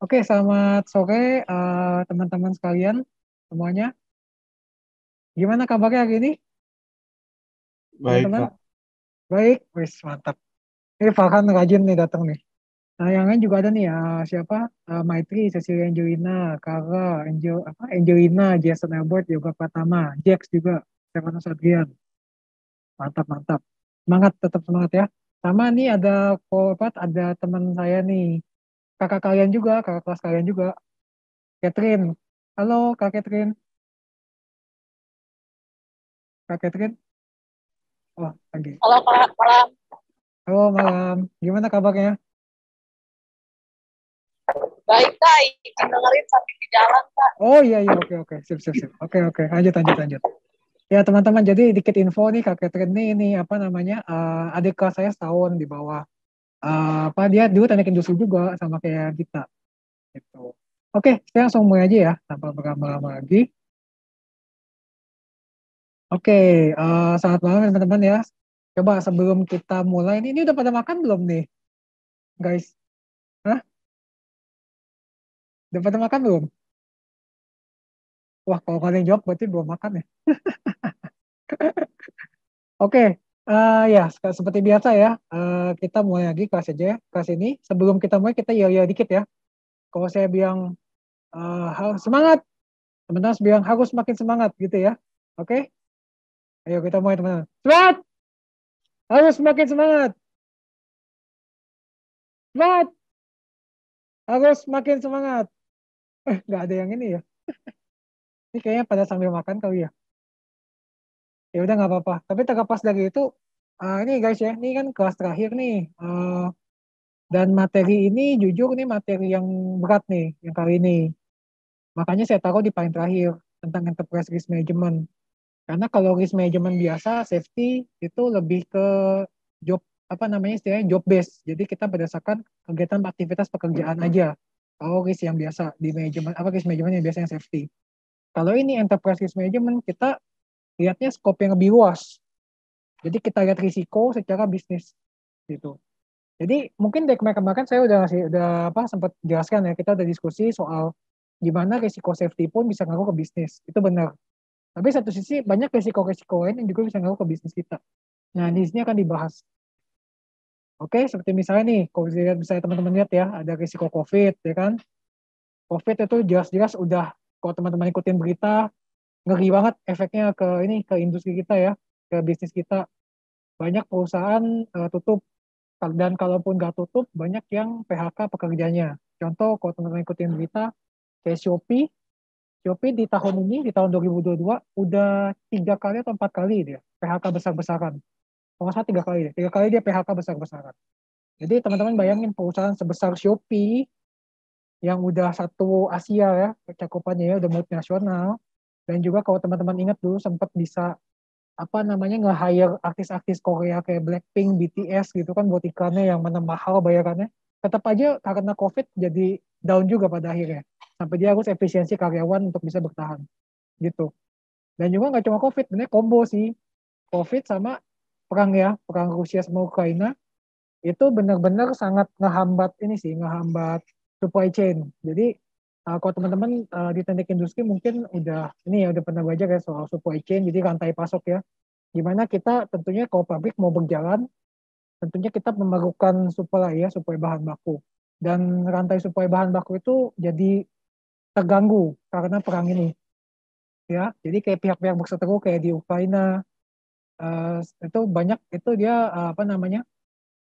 Oke, selamat sore teman-teman sekalian semuanya. Gimana kabarnya hari ini, Baik, teman-teman? Kak. Baik, wis mantap. Ini Farhan rajin nih datang nih. Nah, yang lain juga ada nih ya, siapa? Maitri, Cecilia Angelina, Kara, Angelina, Jason Albert, Yoga Pratama, Jax juga, Stefanus Adrian. Mantap, mantap. Semangat, tetap semangat ya. Sama nih ada ada teman saya nih, kakak kalian juga, kakak kelas kalian juga, Catherine. Halo, Kak Catherine. Kak Catherine. Oh, lagi. Halo Kak, malam. Halo malam, gimana kabarnya? Baik Kak, izin dengerin sambil di jalan Kak. Oh iya iya oke oke sip sip sip oke oke lanjut lanjut lanjut. Ya teman-teman jadi dikit info nih Kak Catherine ini apa namanya adik kelas saya setahun di bawah. Apa dia dulu teknik industri juga sama kayak kita gitu. Oke, saya langsung mulai aja ya tanpa berlama-lama lagi. Oke, selamat malam ya, teman-teman ya. Coba sebelum kita mulai ini udah pada makan belum nih guys? Hah? Udah pada makan belum? Wah kalau kalian jawab berarti belum makan ya. Oke, ya seperti biasa ya, kita mulai lagi kelas aja ya, kelas ini. Sebelum kita mulai kita ya dikit ya. Kalau saya bilang harus semangat, teman-teman harus bilang harus makin semangat gitu ya. Oke, ayo kita mulai teman-teman. Semangat, harus makin semangat. Semangat, harus makin semangat. Nggak ada yang ini ya. Ini kayaknya pada sambil makan kali ya. Ya udah nggak apa-apa. Tapi terlepas dari itu, ini guys ya, ini kan kelas terakhir nih. Dan materi ini jujur nih materi yang berat nih yang kali ini. Makanya saya taruh di paling terakhir tentang enterprise risk management. Karena kalau risk management biasa, safety itu lebih ke job apa namanya istilahnya job base. Jadi kita berdasarkan kegiatan aktivitas pekerjaan aja. Kalau risk yang biasa di manajemen apa risk management yang biasanya safety. Kalau ini enterprise risk management kita lihatnya scope yang lebih luas. Jadi kita lihat risiko secara bisnis gitu. Jadi mungkin dari kemarin-kemarin saya udah apa sempat jelaskan ya kita udah diskusi soal gimana risiko safety pun bisa ngaruh ke bisnis. Itu benar. Tapi satu sisi banyak risiko-risiko lain yang juga bisa ngaruh ke bisnis kita. Nah, di sini akan dibahas. Oke, seperti misalnya nih, kalau misalnya teman-teman lihat ya, ada risiko COVID, ya kan? COVID itu jelas-jelas udah, kalau teman-teman ikutin berita, ngeri banget efeknya ke ini, ke industri kita ya, ke bisnis kita. Banyak perusahaan tutup, dan kalaupun nggak tutup, banyak yang PHK pekerjanya. Contoh, kalau teman-teman ikutin berita, kayak Shopee, Shopee di tahun ini, di tahun 2022, udah 3 kali atau 4 kali dia PHK besar-besaran. Kalau nggak salah 3 kali deh. 3 kali dia PHK besar-besaran. Jadi teman-teman bayangin perusahaan sebesar Shopee yang udah satu Asia ya, cakupannya ya, udah multinasional. Dan juga kalau teman-teman ingat dulu sempat bisa apa namanya nge-hire artis-artis Korea kayak Blackpink, BTS gitu kan buat iklannya yang mana mahal bayarannya. Tetap aja karena COVID jadi down juga pada akhirnya. Sampai dia harus efisiensi karyawan untuk bisa bertahan gitu. Dan juga nggak cuma COVID, sebenarnya combo sih. COVID sama perang ya, perang Rusia sama Ukraina itu benar-benar sangat ngehambat ini sih, ngehambat supply chain. Jadi kalau teman-teman di teknik industri mungkin udah ini ya udah pernah belajar ya soal supply chain, jadi rantai pasok ya. Gimana kita tentunya kalau pabrik mau berjalan, tentunya kita memerlukan supply ya, supply bahan baku. Dan rantai supply bahan baku itu jadi terganggu karena perang ini ya. Jadi kayak pihak-pihak berseteru kayak di Ukraina eh, itu banyak itu dia apa namanya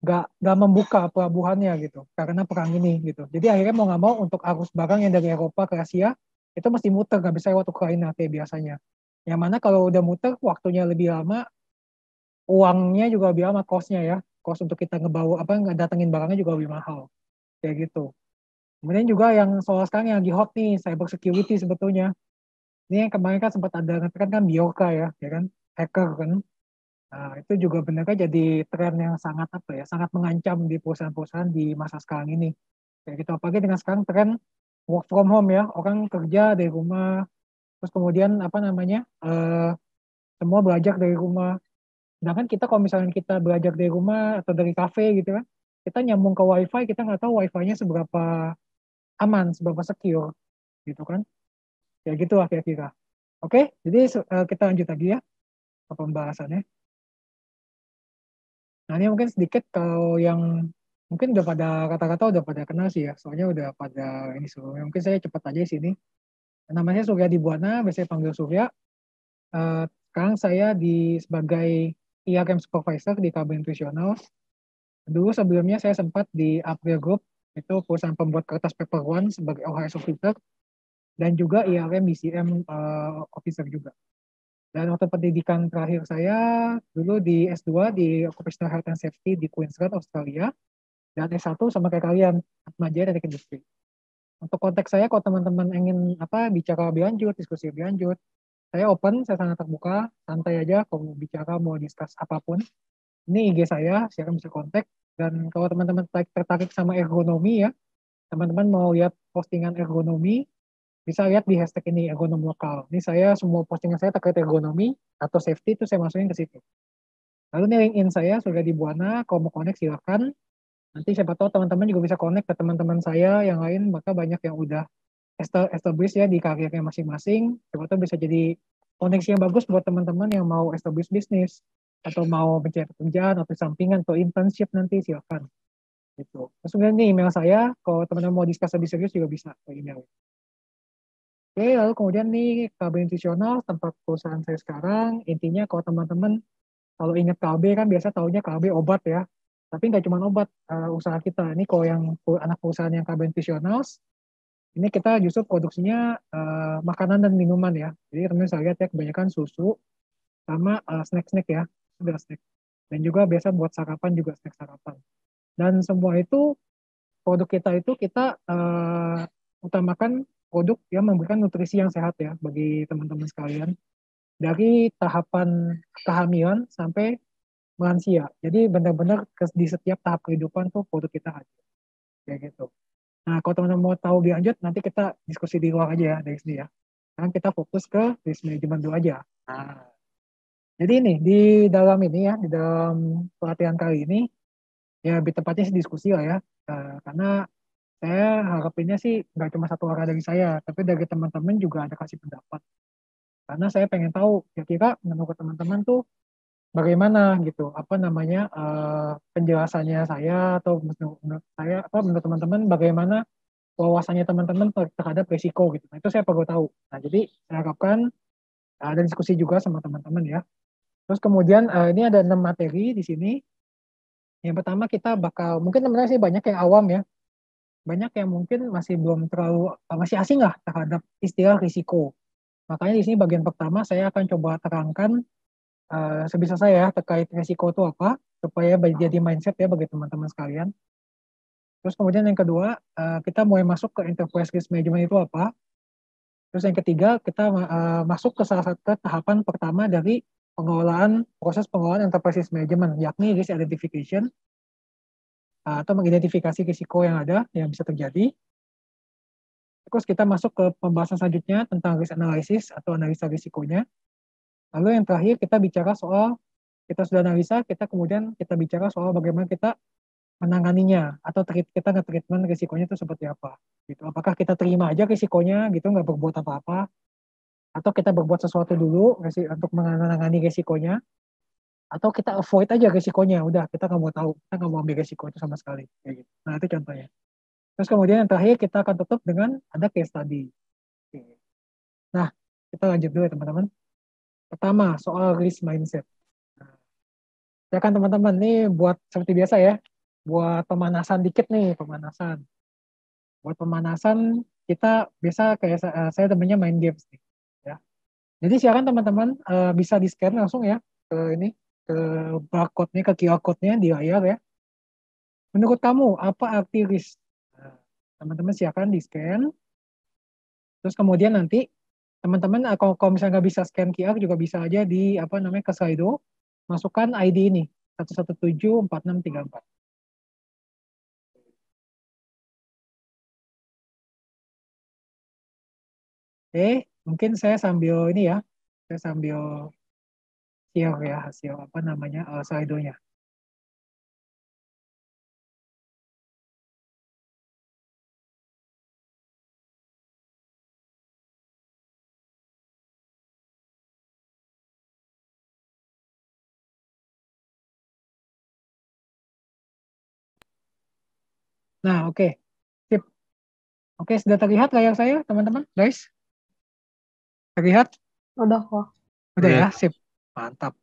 nggak membuka pelabuhannya gitu karena perang ini gitu. Jadi akhirnya mau nggak mau untuk arus barang yang dari Eropa ke Asia itu mesti muter nggak bisa lewat Ukraina kayak biasanya. Yang mana kalau udah muter waktunya lebih lama, uangnya juga lebih lama costnya ya. Cost untuk kita ngebawa apa ngedatengin barangnya juga lebih mahal kayak gitu. Kemudian juga yang soal sekarang yang lagi hot nih cyber security sebetulnya. Ini yang kemarin kan sempat ada ngetren kan Bioka ya kan hacker kan. Nah, itu juga benar jadi tren yang sangat apa ya, sangat mengancam di perusahaan-perusasahaan di masa sekarang ini. Kayak gitu, apalagi dengan sekarang tren work from home ya, orang kerja dari rumah, terus kemudian apa namanya, semua belajar dari rumah. Sedangkan kita kalau misalnya kita belajar dari rumah atau dari kafe gitu kan, kita nyambung ke wifi, kita nggak tahu wifi-nya seberapa aman, seberapa secure, gitu kan? Ya gitu lah kira-kira. Oke, jadi kita lanjut lagi ya ke pembahasannya. Nah ini mungkin sedikit kalau yang mungkin udah pada kata-kata udah pada kenal sih ya, soalnya udah pada ini sebelumnya. Mungkin saya cepat aja di sini. Namanya Surya Dibuana, biasanya panggil Surya. Sekarang saya sebagai IRM Supervisor di KB Nutritional. Dulu sebelumnya saya sempat di April Group, itu perusahaan pembuat kertas paper one sebagai OHS Officer, dan juga IRM BCM Officer juga. Dan waktu pendidikan terakhir saya dulu di S2 di Occupational Health and Safety di Queensland, Australia. Dan S1 sama kayak kalian, Atmajaya Teknik Industri. Untuk konteks saya, kalau teman-teman ingin bicara lebih lanjut, diskusi lebih lanjut, saya open, saya sangat terbuka, santai aja kalau bicara, mau discuss apapun. Ini IG saya, silakan bisa kontak. Dan kalau teman-teman tertarik sama ergonomi ya, teman-teman mau lihat postingan ergonomi, bisa lihat di hashtag ini, ergonomi lokal. Ini saya, semua postingan saya terkait ergonomi atau safety itu saya masukin ke situ. Lalu nih LinkedIn saya, sudah di Buana, kalau mau connect silakan. Nanti siapa tahu teman-teman juga bisa connect ke teman-teman saya yang lain, maka banyak yang udah establish ya di karirnya masing-masing. Siapa tahu bisa jadi koneksi yang bagus buat teman-teman yang mau establish bisnis atau mau mencari pekerjaan atau sampingan atau internship nanti silakan. Gitu. Terus kemudian ini email saya, kalau teman-teman mau discuss lebih serius juga bisa ke email. Oke, lalu kemudian nih KB Nutritional, tempat perusahaan saya sekarang, intinya kalau teman-teman kalau ingat KB kan biasa taunya KB obat ya. Tapi nggak cuma obat usaha kita. Ini kalau yang anak perusahaan yang KB Nutritionals, ini kita justru produksinya makanan dan minuman ya. Jadi teman-teman saya lihat ya kebanyakan susu sama snack-snack ya. Sudah snack. Dan juga biasa buat sarapan juga snack sarapan. Dan semua itu produk kita itu kita utamakan produk yang memberikan nutrisi yang sehat ya bagi teman-teman sekalian. Dari tahapan kehamilan sampai lansia. Jadi benar-benar di setiap tahap kehidupan tuh produk kita hadir. Kayak gitu. Nah, kalau teman-teman mau tahu lebih lanjut, nanti kita diskusi di luar aja ya dari sini ya. Sekarang kita fokus ke risk management dulu aja. Nah, jadi ini, di dalam ini ya, di dalam pelatihan kali ini, ya lebih tepatnya sih diskusi lah ya. Karena saya harapinnya sih nggak cuma satu arah dari saya, tapi dari teman-teman juga ada kasih pendapat. Karena saya pengen tahu, kira-kira menurut teman-teman tuh bagaimana gitu penjelasannya saya atau menurut saya menurut teman-teman bagaimana wawasannya teman-teman terhadap risiko gitu. Nah, itu saya perlu tahu. Nah, jadi saya harapkan ada diskusi juga sama teman-teman ya. Terus kemudian ini ada 6 materi di sini. Yang pertama kita bakal mungkin teman-teman sih banyak yang awam ya. Banyak yang mungkin masih belum terlalu masih asing lah terhadap istilah risiko. Makanya di sini bagian pertama saya akan coba terangkan sebisa saya terkait risiko itu apa supaya jadi mindset ya bagi teman-teman sekalian. Terus kemudian yang kedua kita mulai masuk ke enterprise risk management itu apa. Terus yang ketiga kita masuk ke salah satu tahapan pertama dari proses pengelolaan enterprise risk management yakni risk identification atau mengidentifikasi risiko yang ada yang bisa terjadi. Terus kita masuk ke pembahasan selanjutnya tentang risk analysis atau analisa risikonya. Lalu yang terakhir kita bicara soal kita sudah analisa, kita bicara soal bagaimana kita menanganinya atau kita nge-treatment risikonya itu seperti apa. Gitu. Apakah kita terima aja risikonya gitu, nggak berbuat apa-apa, atau kita berbuat sesuatu dulu untuk menangani risikonya, atau kita avoid aja risikonya, udah kita nggak mau tahu, kita nggak mau ambil risiko itu sama sekali. Kayak gitu. Nah itu contohnya. Terus kemudian yang terakhir kita akan tutup dengan ada case study. Nah kita lanjut dulu ya teman-teman. Pertama soal risk mindset. Ya kan teman-teman, nih buat seperti biasa ya, buat pemanasan dikit nih, pemanasan. Buat pemanasan, kita biasa kayak saya temennya main games nih. Ya. Jadi silakan teman-teman bisa di-scan langsung ya ke ini, ke barcode-nya, ke QR code-nya di layar ya. Menurut kamu, apa arti risk? Nah, teman-teman silakan di-scan. Terus kemudian nanti teman-teman kalau misalnya nggak bisa scan QR juga bisa aja di ke Slido, masukkan ID ini 1174634. Oke, mungkin saya sambil ini ya, saya sambil share ya hasil Slido-nya. Nah, oke. Sip. Oke, sudah terlihat layar saya, teman-teman, guys? Terlihat? Udah kok. Udah ya, Lihat. sip. Mantap.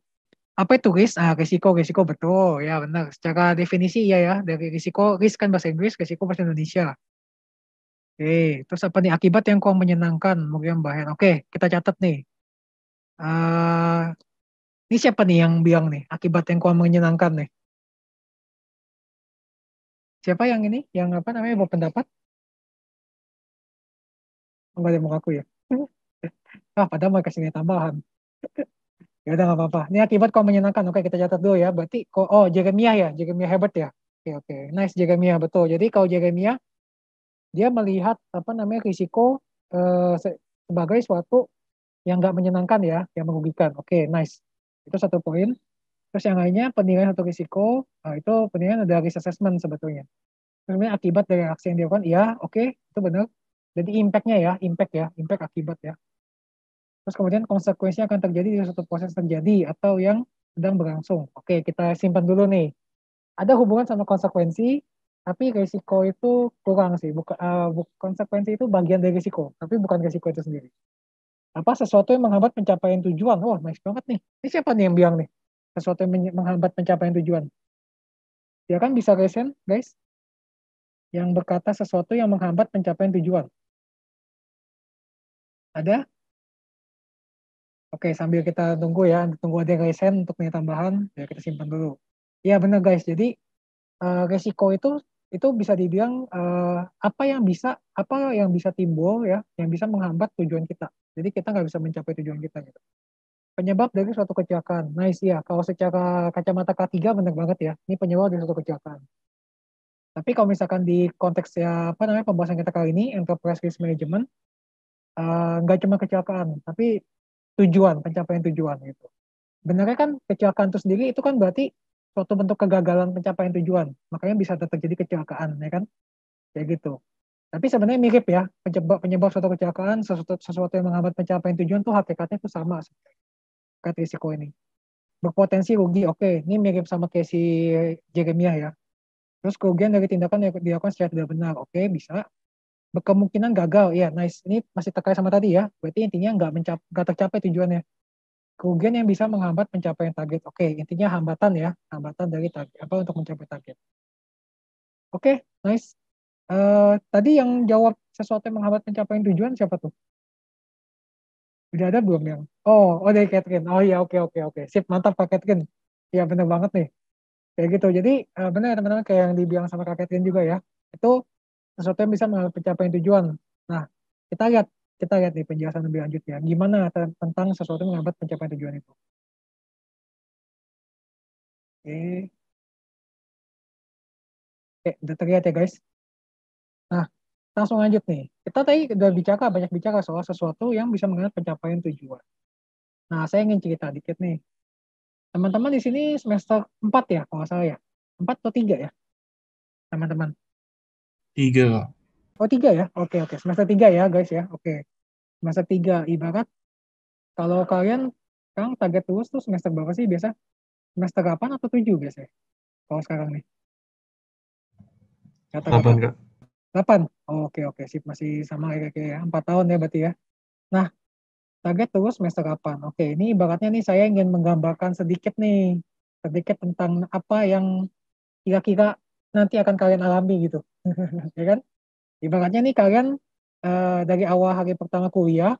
Apa itu risk? Risiko betul. Ya, benar. Secara definisi iya ya. Dari risiko, risk kan bahasa Inggris, risiko bahasa Indonesia. Oke, terus apa nih? Akibat yang kurang menyenangkan, mungkin bahaya. Oke, kita catat nih. Eh, ini siapa nih yang bilang nih? Akibat yang kurang menyenangkan nih. Siapa yang ini? Yang apa namanya? Berpendapat? Enggak ada muka aku ya. Padahal mau kasih nilai tambahan. Ya udah nggak apa-apa. Ini akibat kok menyenangkan. Oke, kita catat dulu ya. Berarti kok Jeremiah ya, Jeremiah hebat ya. Oke, oke. Nice Jeremiah betul. Jadi kalau Jeremiah dia melihat apa namanya risiko sebagai suatu yang nggak menyenangkan ya, yang merugikan. Oke, nice. Itu satu poin. Terus yang lainnya penilaian satu risiko, itu penilaian ada risk assessment sebetulnya. Sebenarnya akibat dari aksi yang dilakukan, iya, oke, itu benar. Jadi impact-nya ya, impact akibat ya. Terus kemudian konsekuensinya akan terjadi di suatu proses terjadi atau yang sedang berlangsung. Oke, kita simpan dulu nih. Ada hubungan sama konsekuensi, tapi risiko itu kurang sih. Konsekuensi itu bagian dari risiko, tapi bukan risiko itu sendiri. Apa sesuatu yang menghambat pencapaian tujuan? Wah, nice banget nih. Ini siapa nih yang bilang nih? Sesuatu yang menghambat pencapaian tujuan. Ya kan bisa resen, guys? Yang berkata sesuatu yang menghambat pencapaian tujuan. Ada? Oke, sambil kita tunggu ya, tunggu ada resen untuk nilai tambahan, ya kita simpan dulu. Ya benar guys, jadi resiko itu bisa dibilang apa yang bisa timbul ya, yang bisa menghambat tujuan kita. Jadi kita nggak bisa mencapai tujuan kita gitu. Penyebab dari suatu kecelakaan. Nice ya, kalau secara kacamata K3 benar banget ya, ini penyebab dari suatu kecelakaan. Tapi kalau misalkan di konteks ya apa namanya pembahasan kita kali ini, enterprise risk management, nggak cuma kecelakaan, tapi tujuan, pencapaian tujuan gitu. Benarnya kan kecelakaan itu sendiri itu kan berarti suatu bentuk kegagalan pencapaian tujuan. Makanya bisa terjadi kecelakaan, ya kan? Kayak gitu. Tapi sebenarnya mirip ya, penyebab suatu kecelakaan, sesuatu yang menghambat pencapaian tujuan tuh hakikatnya itu sama seperti risiko ini. Berpotensi rugi, oke, ini mirip sama kayak si Jeremiah ya. Terus kerugian dari tindakan yang dilakukan secara tidak benar, oke, bisa. Berkemungkinan gagal, ya, nice. Ini masih terkait sama tadi ya, berarti intinya nggak tercapai tujuannya. Kerugian yang bisa menghambat pencapaian target. Oke, intinya hambatan ya, hambatan dari target apa untuk mencapai target. Oke, nice. Tadi yang jawab sesuatu yang menghambat pencapaian tujuan siapa tuh? Udah ada belum yang? Oh, dari Catherine. Oh iya, oke, oke, oke. Sip, mantap Kak Catherine. Ya bener banget nih. Kayak gitu. Jadi benar ya teman-teman kayak yang dibilang sama Kak Catherine juga ya. Itu sesuatu yang bisa menghambat pencapaian tujuan. Nah, kita lihat kita lihat nih penjelasan lebih lanjut ya. Gimana tentang sesuatu yang menghambat pencapaian tujuan itu. Oke, oke, udah terlihat ya guys. Nah, langsung lanjut nih. Kita tadi udah banyak bicara soal sesuatu yang bisa menghambat pencapaian tujuan. Nah, saya ingin cerita dikit nih. Teman-teman di sini semester 4 ya, kalau nggak salah ya. 4 atau 3 ya, teman-teman? 3. Oh, 3 ya? Oke, oke. Semester 3 ya, guys ya. Oke. Semester 3. Ibarat kalau kalian sekarang target lulus tuh semester berapa sih biasa? Semester 8 atau 7 biasanya? Kalau sekarang nih, rata-rata. 8, Kak. 8? Oh, oke, oke. Sip, masih sama kayak 4 tahun ya berarti ya. Nah, target lulus semester 8. Oke, ini ibaratnya nih saya ingin menggambarkan sedikit nih. Sedikit tentang apa yang kira-kira nanti akan kalian alami gitu. Ya kan? Ibaratnya nih kalian dari awal hari pertama kuliah,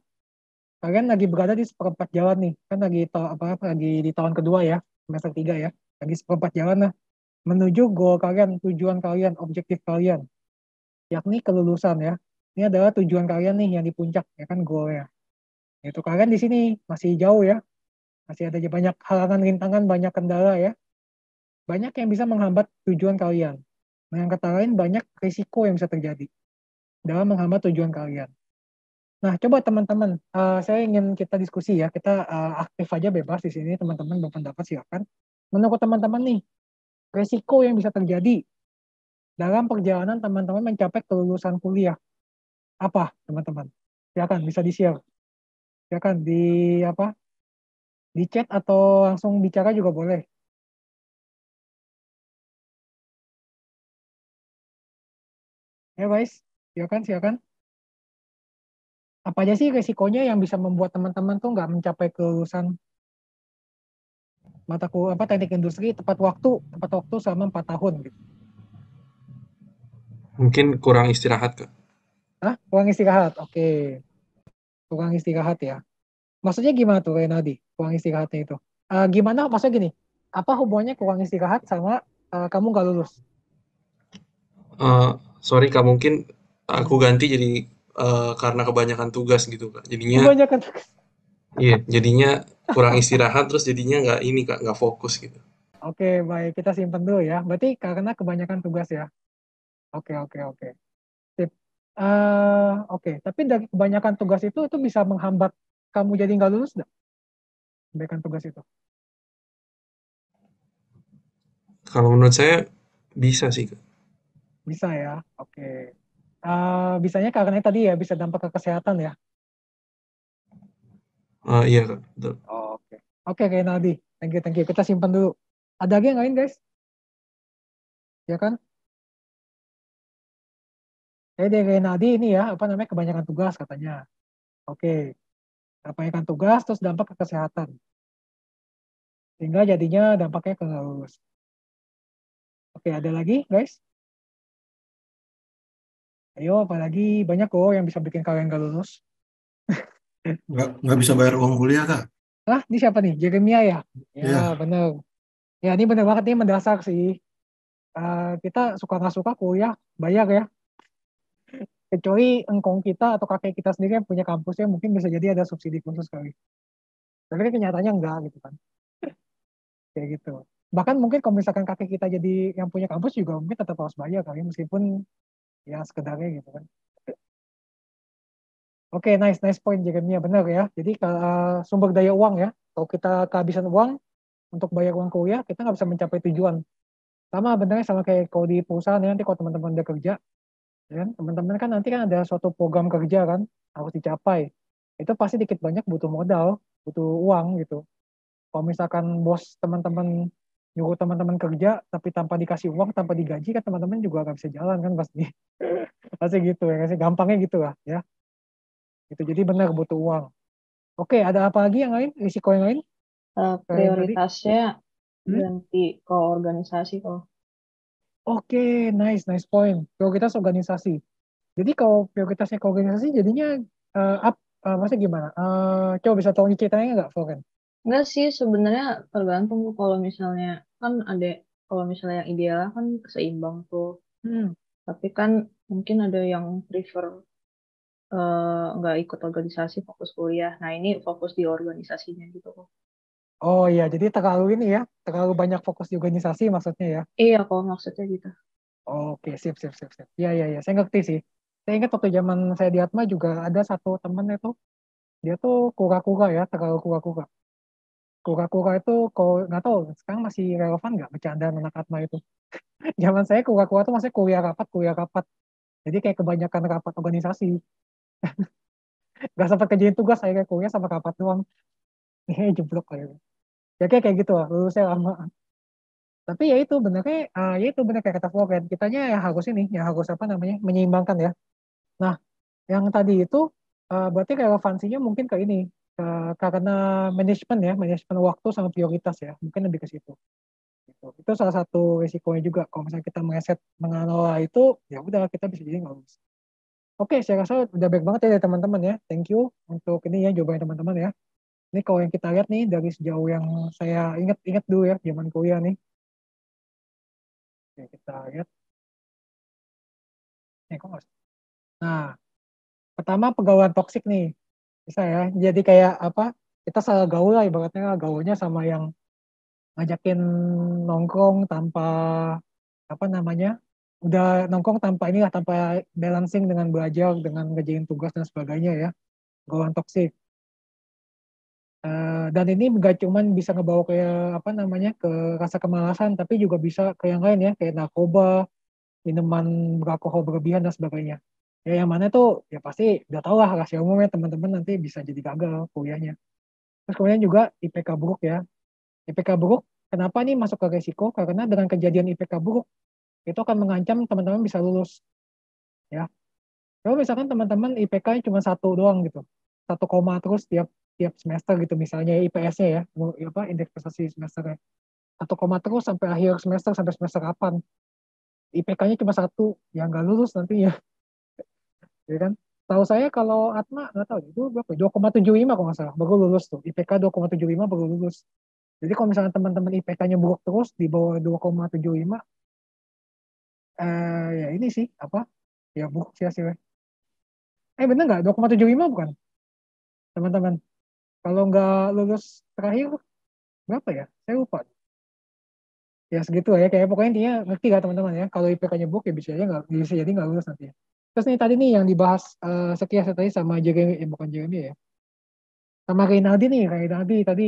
kalian lagi berada di seperempat jalan nih. Kan lagi lagi di tahun kedua ya, semester 3 ya. Lagi seperempat jalan lah menuju goal kalian, tujuan kalian, objektif kalian, yakni kelulusan ya. Ini adalah tujuan kalian nih yang di puncak ya kan goal ya. Itu kalian di sini masih jauh ya, masih ada banyak halangan rintangan, banyak kendala ya. Banyak yang bisa menghambat tujuan kalian. Dengan kata lain, banyak risiko yang bisa terjadi dalam menghambat tujuan kalian. Nah, coba teman-teman, saya ingin kita diskusi ya. Kita aktif aja bebas di sini, teman-teman berpendapat silakan. Menurut teman-teman nih, risiko yang bisa terjadi dalam perjalanan teman-teman mencapai kelulusan kuliah apa, teman-teman? Silakan bisa di-share. Silakan di apa? Di chat atau langsung bicara juga boleh. Ya guys, silakan. Apa aja sih resikonya yang bisa membuat teman-teman tuh nggak mencapai kelulusan teknik industri tepat waktu selama 4 tahun gitu. Mungkin kurang istirahat, Kak. Hah? Kurang istirahat. Oke, kurang istirahat ya. Maksudnya gimana tuh Renaldi? Kurang istirahatnya itu? Gimana? Maksudnya gini, apa hubungannya kurang istirahat sama kamu nggak lulus? Eh, Sorry, Kak, mungkin aku Hmm. ganti jadi karena kebanyakan tugas gitu, Kak. Jadinya, Kebanyakan tugas. iya, jadinya kurang istirahat, terus jadinya nggak ini, Kak, nggak fokus gitu. Oke, baik. Kita simpan dulu ya. Berarti karena kebanyakan tugas ya. Oke. Sip. Oke. Tapi dari kebanyakan tugas itu bisa menghambat kamu jadi nggak lulus nggak? Kebanyakan tugas itu. Kalau menurut saya, bisa sih, Kak. Bisa ya. Oke. Bisanya karena tadi ya bisa dampak ke kesehatan ya. Iya, Kak, betul. Oke. Oke, kayak Naldi. Thank you. Kita simpan dulu. Ada lagi yang lain, guys? Ya kan? Dari Naldi ini ya, apa namanya, kebanyakan tugas katanya. Oke. Kebanyakan tugas, terus dampak ke kesehatan. Sehingga jadinya dampaknya ke nggak lulus. Oke, ada lagi, guys? Ayo, apalagi banyak kok yang bisa bikin kalian nggak lulus. Nggak bisa bayar uang kuliah, Kak. Ini siapa nih? Jeremia ya? Ya, Iya. bener. Ya, ini bener banget nih mendasar sih. Kita suka nggak suka kuliah, bayar ya. Kecuali engkong kita atau kakek kita sendiri yang punya kampusnya mungkin bisa jadi ada subsidi khusus kali. Tapi kan kenyataannya enggak gitu kan. Kayak gitu. Bahkan mungkin kalau misalkan kakek kita jadi yang punya kampus juga mungkin tetap harus bayar kali meskipun ya sekedarnya gitu kan. Oke, nice point Jeremia, benar ya. Jadi sumber daya uang ya. Kalau kita kehabisan uang untuk bayar uang kuliah, kita nggak bisa mencapai tujuan. Sama benernya sama kayak kalau di perusahaan ya, nanti kalau teman-teman udah kerja, ya kan, teman-teman kan nanti kan ada suatu program kerja kan, harus dicapai. Itu pasti dikit banyak butuh modal, butuh uang gitu. Kalau misalkan bos teman-teman nyuruh teman-teman kerja, tapi tanpa dikasih uang, tanpa digaji, kan teman-teman juga nggak bisa jalan kan pasti. Pasti gitu ya, kasih gampangnya gitu lah ya. Gitu. Jadi benar butuh uang. Oke, ada apa lagi yang lain? Risiko yang lain? Kayak tadi? Prioritasnya Hmm? ganti ke organisasi kok. Oke, nice point. Prioritas organisasi. Jadi kalau prioritasnya ke organisasi, jadinya maksudnya gimana? Coba bisa tolong ceritanya nggak, Floren? Enggak sih, sebenarnya tergantung tuh kalau misalnya kan ada, kalau misalnya yang ideal kan seimbang tuh. Hmm. Tapi kan mungkin ada yang prefer nggak ikut organisasi, fokus kuliah. Nah ini fokus di organisasinya gitu kok. Oh iya, jadi terlalu ini ya, terlalu banyak fokus di organisasi maksudnya ya. Iya kok maksudnya gitu. Oke, sip. Iya, saya ngerti sih. Saya ingat waktu zaman saya di Atma juga ada satu temen itu, dia tuh kura-kura ya, terlalu kura-kura. Kura-kura itu, kalau nggak tahu, sekarang masih relevan nggak bercandaan anak Atma itu. Zaman saya kura-kura tuh masih kuliah rapat. Jadi kayak kebanyakan rapat organisasi. Nggak sempat kerjain tugas, saya kayak kuliah sama rapat doang. Jeblok kayak. Ya kayak gitu lah, lulusnya lama. Tapi ya itu benar kayak kata Floren, kitanya ya harus ini, ya harus apa namanya, menyeimbangkan ya. Nah, yang tadi itu berarti relevansinya mungkin ke ini, karena manajemen waktu sama prioritas ya, mungkin lebih ke situ. Gitu. Itu salah satu risikonya juga. Kalau misalnya kita mengelola itu, ya udah kita bisa jadi nggak lulus. Oke, saya rasa udah baik banget ya dari teman-teman ya. Thank you untuk ini ya jawabannya teman-teman ya. Ini kalau yang kita lihat nih dari sejauh yang saya ingat dulu ya zaman kuliah nih. Oke, kita lihat. Kok nggak. Nah, pertama pegawai toksik nih. Bisa ya. Jadi kayak apa? Kita salah gaul lah ibaratnya gaulnya sama yang ngajakin nongkrong tanpa apa namanya? Udah nongkrong tanpa inilah tanpa balancing dengan belajar, dengan ngerjain tugas dan sebagainya ya. Gaulan toksik. Dan ini nggak cuman bisa ngebawa ke apa namanya ke rasa kemalasan, tapi juga bisa ke yang lain ya, kayak narkoba, minuman beralkohol berlebihan dan sebagainya. Ya yang mana tuh ya pasti udah tau lah rahasia umumnya teman-teman nanti bisa jadi gagal kuliahnya. Terus kemudian juga IPK buruk ya. IPK buruk, kenapa nih masuk ke resiko? Karena dengan kejadian IPK buruk itu akan mengancam teman-teman bisa lulus. ya. Kalau misalkan teman-teman IPK-nya cuma 1 doang gitu, 1 koma terus tiap tiap semester gitu misalnya IPS-nya ya, apa indeks prestasi semesternya 1 koma terus sampai akhir semester sampai semester kapan, IPK-nya cuma 1, ya nggak lulus nantinya, ya kan? Tahu saya kalau Atma nggak tahu itu berapa, 2,75 kalau nggak salah baru lulus tuh, IPK 2,75 baru lulus. Jadi kalau misalnya teman-teman IPK-nya buruk terus di bawah 2,75, ya ini sih apa, ya buruk sih hasilnya. Bener nggak 2,75 bukan teman-teman? Kalau nggak lulus terakhir berapa ya? Saya lupa. Ya segitu ya, kayak pokoknya intinya ngerti gak teman-teman ya. Kalau IPK-nya buruk ya bisa jadi nggak lulus nanti ya. Terus nih tadi nih yang dibahas sekilas tadi sama Jeremy, bukan Jeremy ya, sama Rinaldi nih, Rinaldi tadi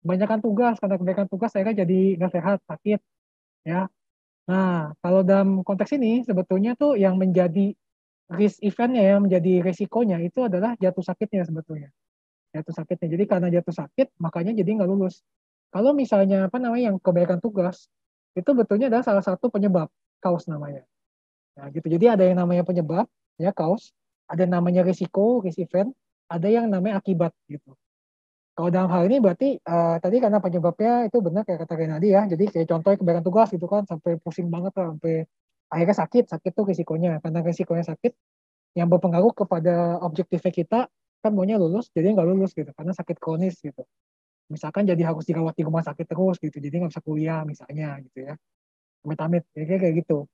kebanyakan tugas, karena kebanyakan tugas saya kan jadi nggak sehat, sakit ya. Nah, kalau dalam konteks ini sebetulnya tuh yang menjadi risk eventnya, yang menjadi resikonya itu adalah jatuh sakitnya sebetulnya. Jatuh sakitnya. Jadi karena jatuh sakit, makanya jadi nggak lulus. Kalau misalnya apa namanya yang kebanyakan tugas, itu betulnya adalah salah satu penyebab kaos namanya. Nah, gitu. Jadi ada yang namanya penyebab, ya kaos, ada yang namanya risiko, risk event, ada yang namanya akibat gitu. Kalau dalam hal ini berarti tadi karena penyebabnya itu benar kayak kata Renaldi ya. Jadi kayak contohnya kebanyakan tugas gitu kan sampai pusing banget lah, sampai akhirnya sakit. Sakit tuh risikonya. Karena risikonya sakit yang berpengaruh kepada objektifnya kita kan maunya lulus, jadi nggak lulus gitu karena sakit kronis gitu. Misalkan jadi harus dirawat di rumah sakit terus gitu, jadi nggak bisa kuliah misalnya gitu ya. Amit-amit, ya, kayak gitu.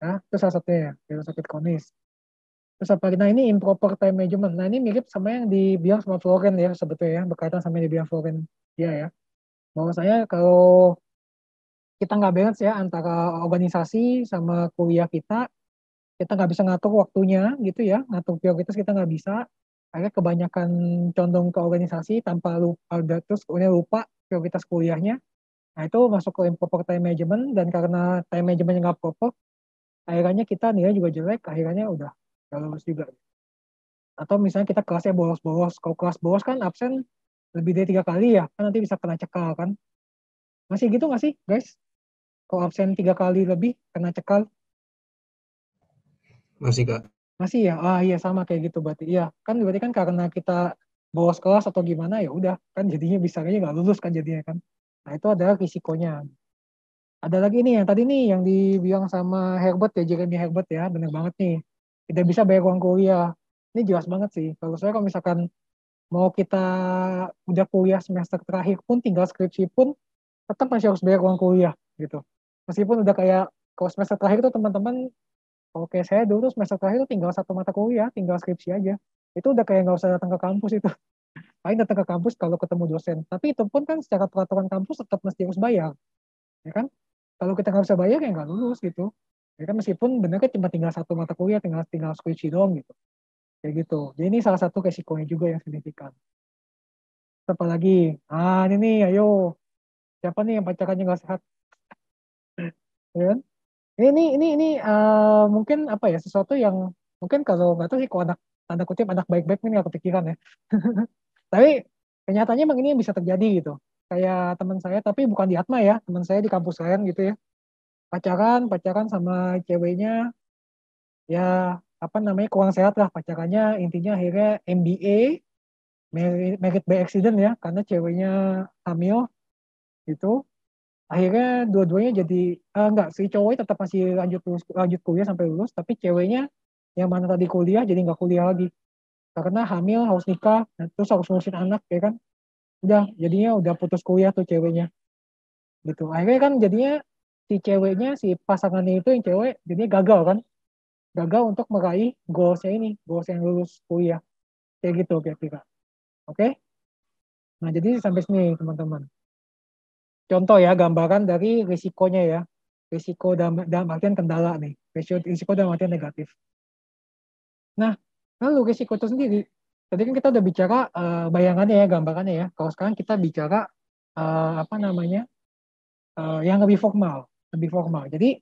Nah, itu salah satunya ya, kalau sakit kronis. Terus apa? Nah ini improper time management. Nah ini mirip sama yang dibilang sama Floren ya sebetulnya ya, berkaitan sama yang dibilang Floren dia ya. Bahwa saya kalau kita nggak balance ya antara organisasi sama kuliah kita nggak bisa ngatur waktunya gitu ya, ngatur prioritas kita nggak bisa. Akhirnya kebanyakan condong ke organisasi tanpa lupa, terus kemudian lupa prioritas kuliahnya. Nah itu masuk ke improper time management, dan karena time managementnya nggak proper, akhirnya kita nilai juga jelek, akhirnya udah nggak lulus juga. Atau misalnya kita kelasnya bolos-bolos, kalau kelas bolos kan absen lebih dari 3 kali ya, kan nanti bisa kena cekal kan. Masih gitu nggak sih guys? Kalau absen 3 kali lebih kena cekal? Masih Kak. Masih ya? Iya sama kayak gitu berarti. Iya, kan berarti kan karena kita bolos kelas atau gimana ya udah kan jadinya bisa aja nggak lulus kan jadinya kan. Nah itu adalah risikonya. Ada lagi nih yang tadi nih yang dibilang sama Herbert ya, Jeremy Herbert ya, bener banget nih. Tidak bisa bayar uang kuliah. Ini jelas banget sih. Kalau saya kalau misalkan mau kita udah kuliah semester terakhir pun tinggal skripsi pun tetap masih harus bayar uang kuliah gitu. Meskipun udah kayak kalau semester terakhir tuh teman-teman, oke saya dulu semester terakhir tuh tinggal 1 mata kuliah, tinggal skripsi aja. Itu udah kayak nggak usah datang ke kampus itu. Paling datang ke kampus kalau ketemu dosen. Tapi itu pun kan secara peraturan kampus tetap mesti harus bayar, ya kan? Kalau kita nggak bisa bayar ya nggak lulus gitu. Ya kan meskipun benar kan cuma tinggal 1 mata kuliah, tinggal tinggal skripsi doang gitu. Kayak gitu. Jadi ini salah satu resikonya juga yang signifikan. Apa lagi? Ini nih, ayo. Siapa nih yang pacarannya nggak sehat? Ya kan? Mungkin apa ya, sesuatu yang mungkin kalau nggak tahu sih kalau anak tanda kutip anak baik-baik ini nggak kepikiran ya. Tapi kenyataannya emang ini yang bisa terjadi gitu. Kayak teman saya, tapi bukan di Atma ya, teman saya di kampus lain gitu ya. Pacaran sama ceweknya, ya apa namanya kurang sehat lah pacarannya. Intinya akhirnya MBA, married by accident ya, karena ceweknya hamil gitu. Akhirnya dua-duanya jadi enggak, si cowoknya tetap masih lanjut kuliah sampai lulus, tapi ceweknya yang mana tadi kuliah jadi nggak kuliah lagi karena hamil, harus nikah, nah, terus harus ngurusin anak ya kan. Udah jadinya udah putus kuliah tuh ceweknya gitu. Akhirnya kan jadinya si ceweknya, si pasangannya itu yang cewek jadinya gagal kan, gagal untuk meraih goalsnya ini, goals yang lulus kuliah kayak gitu kira-kira. Oke. Nah jadi sampai sini teman-teman, contoh ya gambaran dari risikonya ya, risiko dalam artian kendala nih, risiko dalam artian negatif. Nah lalu risiko itu sendiri, tadi kan kita udah bicara bayangannya ya, gambarannya ya. Kalau sekarang kita bicara apa namanya, yang lebih formal, lebih formal. Jadi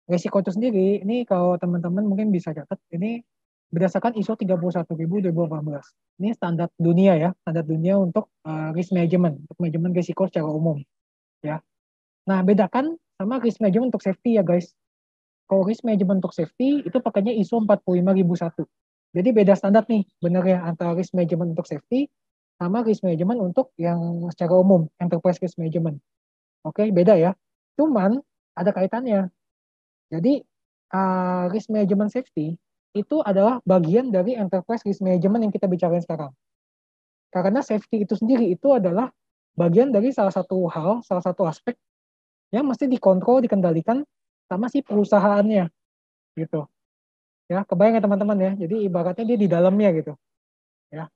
risiko itu sendiri ini kalau teman-teman mungkin bisa catat, ini berdasarkan ISO 31000/2018. Ini standar dunia ya, standar dunia untuk risk management, untuk manajemen risiko secara umum ya. Nah bedakan sama risk management untuk safety ya guys. Kalau risk management untuk safety itu pakainya ISO 45001. Jadi beda standar nih benernya antara risk management untuk safety sama risk management untuk yang secara umum, enterprise risk management. Oke, beda ya. Cuman ada kaitannya. Jadi risk management safety itu adalah bagian dari enterprise risk management yang kita bicarain sekarang. Karena safety itu sendiri itu adalah bagian dari salah satu hal, salah satu aspek yang mesti dikontrol, dikendalikan sama si perusahaannya gitu. Ya, kebayang ya teman-teman ya. Jadi ibaratnya dia di dalamnya gitu. Ya.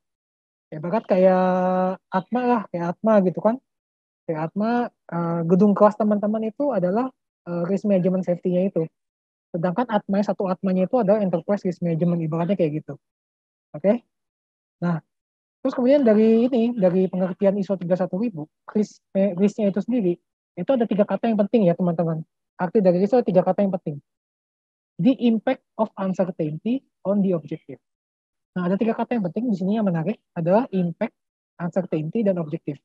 Ibarat kayak Atma lah, kayak Atma gitu kan. Kayak Atma gedung kelas teman-teman itu adalah risk management safety-nya itu. Sedangkan satu Atmanya itu adalah enterprise risk management, ibaratnya kayak gitu. Oke? Nah, terus kemudian dari pengertian ISO 31000, risk-nya itu sendiri, itu ada 3 kata yang penting ya teman-teman. Arti dari risk itu ada 3 kata yang penting. The impact of uncertainty on the objective. Nah, ada 3 kata yang penting di sini yang menarik adalah impact, uncertainty, dan objective.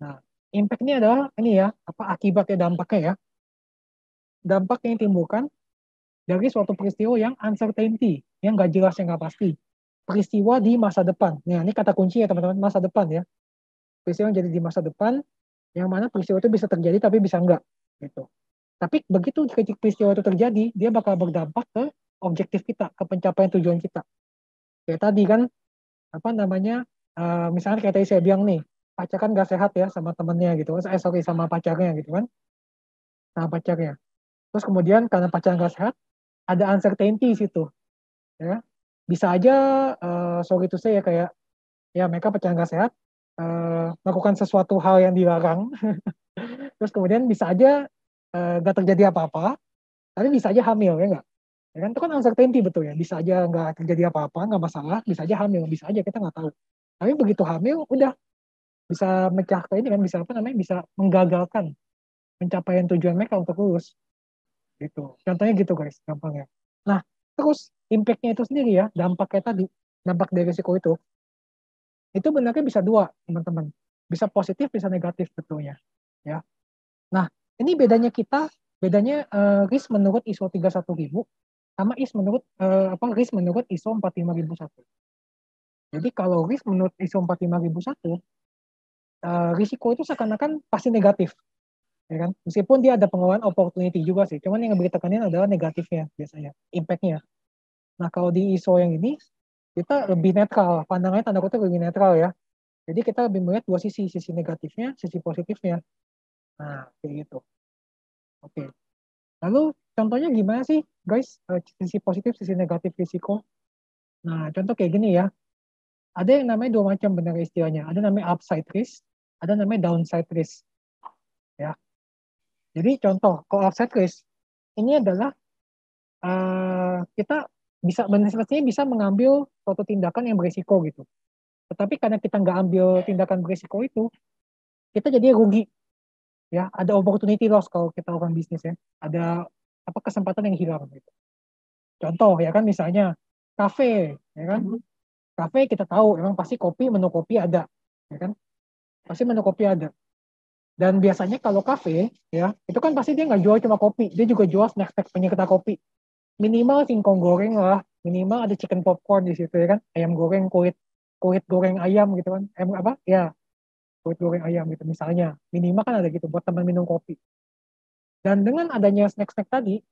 Nah, impact ini adalah ini ya, akibatnya, dampaknya ya. Dampak yang ditimbulkan dari suatu peristiwa yang uncertainty, yang nggak jelas, yang nggak pasti. Peristiwa di masa depan. Nah, ini kata kunci ya teman-teman, masa depan ya. Peristiwa yang jadi di masa depan, yang mana peristiwa itu bisa terjadi tapi bisa enggak. Gitu. Tapi begitu peristiwa itu terjadi, dia bakal berdampak ke objektif kita, ke pencapaian tujuan kita. Kayak tadi kan, misalnya kayak tadi saya bilang nih, pacaran gak sehat ya sama temennya gitu. Sama pacarnya gitu kan. Sama pacarnya. Terus kemudian karena pacaran gak sehat, ada uncertainty di situ. Ya. Bisa aja, sorry to say ya, kayak ya mereka pacaran gak sehat, melakukan sesuatu hal yang dilarang. Terus kemudian bisa aja gak terjadi apa-apa, tapi bisa aja hamil ya nggak? Ya kan itu kan uncertainty betul ya. Bisa aja nggak terjadi apa-apa, nggak masalah. Bisa aja hamil, bisa aja kita nggak tahu. Tapi begitu hamil, udah bisa mecah ke ini kan, bisa bisa menggagalkan pencapaian tujuan mereka untuk lulus. Gitu. Contohnya gitu guys, gampangnya. Nah, terus impact-nya itu sendiri ya, dampaknya tadi, dampak dari risiko itu benarnya bisa 2 teman-teman. Bisa positif, bisa negatif betulnya. Ya. Nah, ini bedanya risk menurut ISO 31000 sama risk menurut ISO 45001. Jadi kalau risk menurut ISO 45001, risiko itu seakan-akan pasti negatif, ya kan? Meskipun dia ada pengelolaan opportunity juga sih, cuman yang lebih ditekanin adalah negatifnya biasanya, impact-nya. Nah kalau di ISO yang ini kita lebih netral, pandangannya tanda kutip lebih netral ya. Jadi kita lebih melihat 2 sisi negatifnya, sisi positifnya. Nah kayak gitu. Oke. Lalu contohnya gimana sih guys, sisi positif, sisi negatif risiko? Nah contoh kayak gini ya. Ada yang namanya 2 macam benar istilahnya. Ada namanya upside risk, ada namanya downside risk. Ya. Jadi contoh, kalau upside risk ini adalah kita sepertinya bisa mengambil suatu tindakan yang berisiko gitu. Tetapi karena kita nggak ambil tindakan berisiko itu, kita jadi rugi. Ya, ada opportunity loss kalau kita lakukan bisnis ya. Ada kesempatan yang hilang gitu. Contoh ya kan misalnya kafe, ya kan? Kafe kita tahu memang pasti menu kopi ada, ya kan? Pasti menu kopi ada. Dan biasanya kalau kafe, ya, itu kan pasti dia nggak jual cuma kopi, dia juga jual snack-snack penyerta kopi. Minimal singkong goreng lah, minimal ada chicken popcorn di situ ya kan, ayam goreng, kulit goreng ayam gitu kan, ya, kulit goreng ayam gitu misalnya. Minimal kan ada gitu buat teman minum kopi. Dan dengan adanya snack-snack tadi,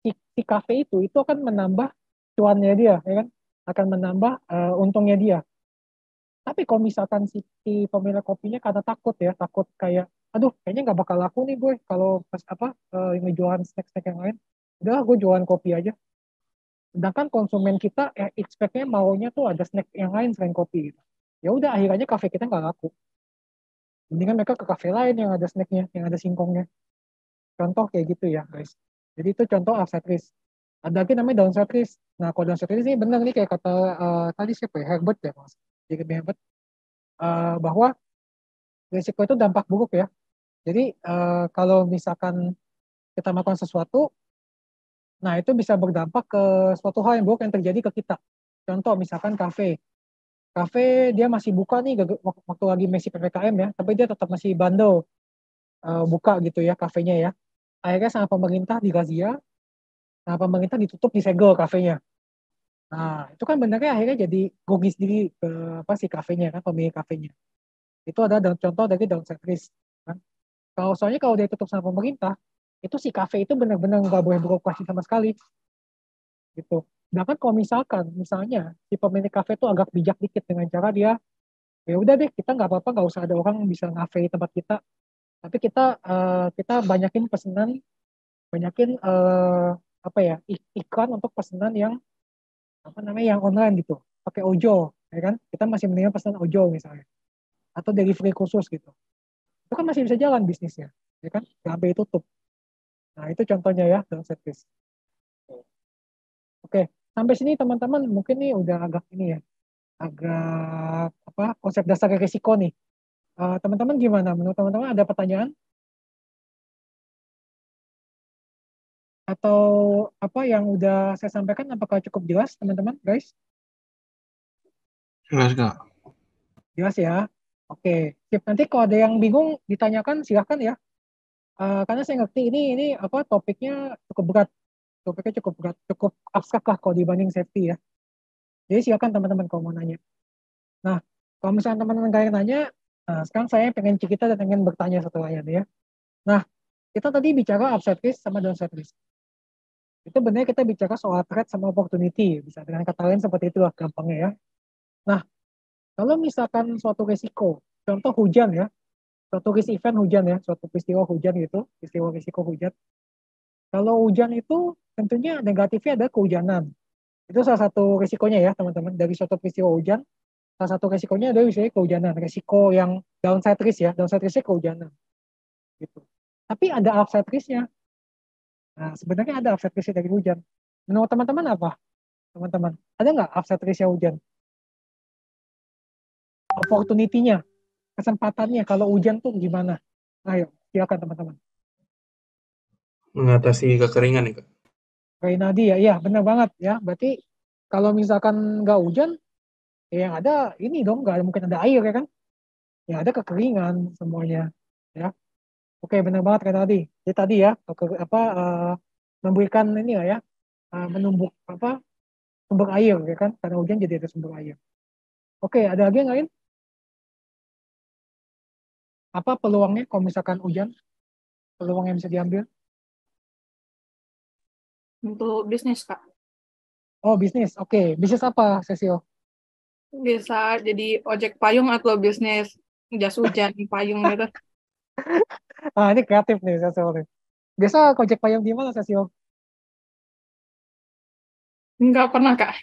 si kafe itu akan menambah cuannya dia, ya kan, akan menambah untungnya dia. Tapi kalau misalkan si pemilik kopinya karena takut kayak, aduh kayaknya nggak bakal laku nih gue kalau pas ngejualan snack-snack yang lain. Udah gue jualan kopi aja. Sedangkan konsumen kita expect-nya maunya tuh ada snack yang lain selain kopi gitu. Ya udah akhirnya kafe kita nggak laku. Mendingan mereka ke kafe lain yang ada snacknya, yang ada singkongnya. Contoh kayak gitu ya guys. Jadi itu contoh upside risk. Ada lagi namanya downside risk. Nah kalau downside risk ini benar nih kayak kata tadi siapa ya, Herbert ya mas. Jadi Herbert bahwa risiko itu dampak buruk ya. Jadi kalau misalkan kita melakukan sesuatu, nah itu bisa berdampak ke suatu hal yang buruk yang terjadi ke kita. Contoh misalkan kafe. Kafe dia masih buka nih waktu lagi masih PPKM ya, tapi dia tetap masih bandel buka gitu ya kafenya ya. Akhirnya sama pemerintah dirazia, Nah, pemerintah ditutup, disegel kafenya. Nah, itu kan benernya akhirnya jadi rugi sendiri ke apa si kafenya kan, pemilik kafenya. Itu ada contoh dari downside risk. Kan. Soalnya kalau dia tutup sama pemerintah, itu si kafe itu benar-benar nggak boleh beroperasi sama sekali. Gitu. Bahkan kalau misalnya si pemilik kafe itu agak bijak dikit dengan cara dia, ya udah deh kita nggak apa-apa, nggak usah ada orang bisa ngafe di tempat kita, tapi kita banyakin pesanan, banyakin apa ya iklan untuk pesanan yang apa namanya yang online gitu, pakai ojol, ya kan? Kita masih mendingan pesan ojol misalnya, atau delivery khusus gitu. Itu kan masih bisa jalan bisnisnya, ya kan? Nggak sampai tutup. Nah itu contohnya ya dalam service. Oke, sampai sini teman-teman mungkin nih udah agak ini ya, agak apa konsep dasar risiko nih. Teman-teman gimana? Menurut teman-teman ada pertanyaan atau apa yang udah saya sampaikan apakah cukup jelas teman-teman guys? Jelas, Kak. Jelas ya. Oke, sip. Nanti kalau ada yang bingung ditanyakan silahkan ya. Karena saya ngerti ini apa topiknya cukup berat. Topiknya cukup berat, cukup abstrak lah kalau dibanding safety ya. Jadi silakan teman-teman kalau mau nanya. Nah, kalau misalnya teman-teman nggak yang nanya, nah sekarang saya pengen cerita dan pengen bertanya setelahnya nih ya. Nah, kita tadi bicara upside risk sama downside risk. Itu benar kita bicara soal threat sama opportunity. Bisa dengan kata lain seperti itulah gampangnya ya. Nah, kalau misalkan suatu risiko, contoh hujan ya, suatu risk event hujan ya, suatu peristiwa hujan gitu, peristiwa risiko hujan. Kalau hujan itu tentunya negatifnya ada kehujanan. Itu salah satu risikonya ya teman-teman. Dari suatu peristiwa hujan, salah satu risikonya ada misalnya kehujanan. Risiko yang downside risk ya, downside risknya kehujanan. Gitu. Tapi ada upside risknya. Nah, sebenarnya ada upside risk dari hujan. Menurut teman-teman apa? Teman-teman, ada nggak upside risknya hujan? Opportunity-nya, kesempatannya kalau hujan tuh gimana? Ayo, silakan teman-teman. Mengatasi kekeringan ya, Kak. Rainadi ya, iya benar banget ya. Berarti kalau misalkan nggak hujan, ya yang ada ini dong, nggak mungkin ada air ya kan? Yang ada kekeringan semuanya. Ya, oke benar banget kan tadi. Jadi tadi ya, apa memberikan ini lah ya, menumbuk apa sumber air ya kan? Karena hujan jadi ada sumber air. Oke, ada lagi yang lain? Apa peluangnya kalau misalkan hujan? Peluang yang bisa diambil? Untuk bisnis, Kak. Oh, bisnis. Oke, bisnis apa, Cecil? Bisa jadi ojek payung atau bisnis jas hujan payung gitu. Ini kreatif nih, Cecil nih. Biasa ojek payung di mana, Cecil? Nggak pernah, Kak.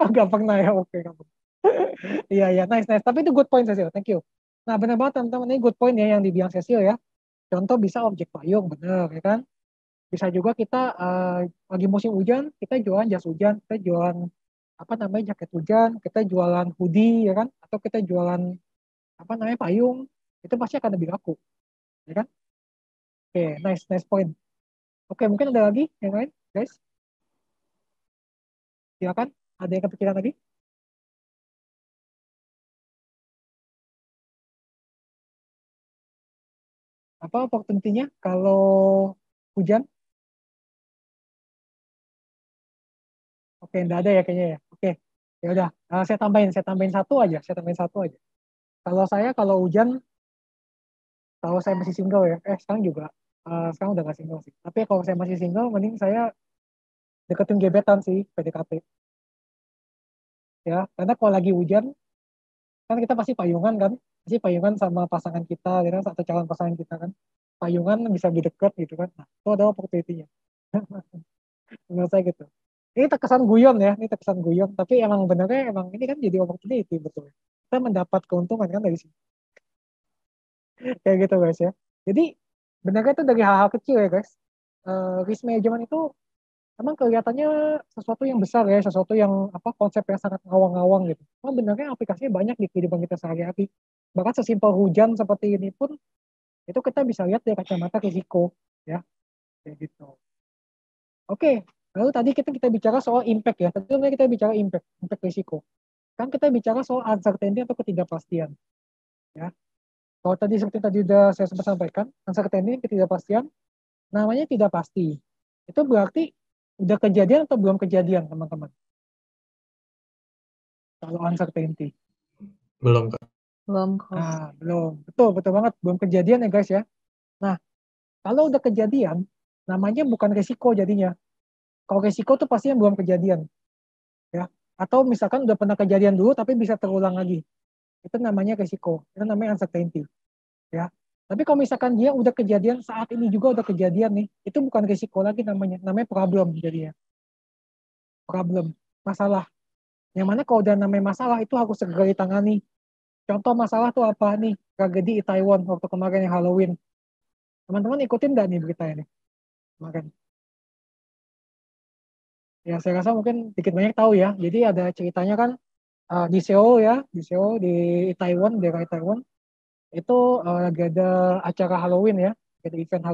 Nggak pernah ya, oke. Nggak pernah. Iya, iya, nice, nice. Tapi itu good point, Cecil. Thank you. Nah, benar banget, teman-teman. Ini good point ya yang dibilang Cecil ya. Contoh bisa objek payung, bener, ya kan? Bisa juga kita lagi musim hujan, kita jualan jas hujan, kita jualan apa namanya jaket hujan, kita jualan hoodie, ya kan? Atau kita jualan apa namanya payung, itu pasti akan lebih laku, ya kan? Oke, nice, nice point. Oke, mungkin ada lagi yang lain, guys? Silakan. Ada yang kepikiran lagi? Apa opportunity-nya kalau hujan? Oke, enggak ada ya kayaknya ya. Oke, ya udah. Saya tambahin satu aja. Saya tambahin satu aja. Kalau saya kalau hujan, kalau saya masih single ya. Sekarang juga. Sekarang udah gak single sih. Tapi kalau saya masih single, mending saya deketin gebetan sih, PDKT. Ya, karena kalau lagi hujan, kan kita pasti payungan kan. Pasti payungan sama pasangan kita, gitu kan, atau calon pasangan kita kan. Payungan bisa lebih deket gitu kan. Nah, itu ada opportunity-nya. Menurut saya gitu. Ini terkesan guyon ya, ini terkesan guyon. Tapi emang benernya emang ini kan jadi opportunity betul. Kita mendapat keuntungan kan dari sini. Kayak gitu guys ya. Jadi benarnya itu dari hal-hal kecil ya guys. Risk management itu emang kelihatannya sesuatu yang besar ya, sesuatu yang apa konsep yang sangat ngawang-ngawang gitu. Emang benarnya aplikasinya banyak di kehidupan kita sehari-hari. Bahkan sesimpel hujan seperti ini pun itu kita bisa lihat dari kacamata risiko ya, kayak gitu. Oke, lalu tadi kita bicara soal impact ya. Tadi kita bicara impact risiko. Kan kita bicara soal uncertainty atau ketidakpastian ya. Kalau tadi seperti tadi sudah saya sempat sampaikan, uncertainty ketidakpastian namanya tidak pasti. Itu berarti Udah kejadian atau belum kejadian, teman-teman? Kalau uncertainty. Belum, Kak. Belum kok. Belum. Betul banget. Belum kejadian ya guys ya. Nah, kalau udah kejadian, namanya bukan resiko jadinya. Kalau resiko tuh pastinya belum kejadian. Ya. Atau misalkan udah pernah kejadian dulu tapi bisa terulang lagi. Itu namanya resiko. Itu namanya uncertainty. Ya. Tapi kalau misalkan dia udah kejadian saat ini juga udah kejadian nih, itu bukan resiko lagi namanya problem jadinya. Problem, masalah. Yang mana kalau udah namanya masalah itu harus segera ditangani. Contoh masalah tuh apa nih? Tragedi Itaewon waktu kemarin yang Halloween. Teman-teman ikutin nggak nih beritanya nih kemarin? Ya saya rasa mungkin dikit banyak tahu ya. Jadi ada ceritanya kan di Seoul ya, di Taiwan, daerah Taiwan itu lagi ada acara Halloween ya, ada event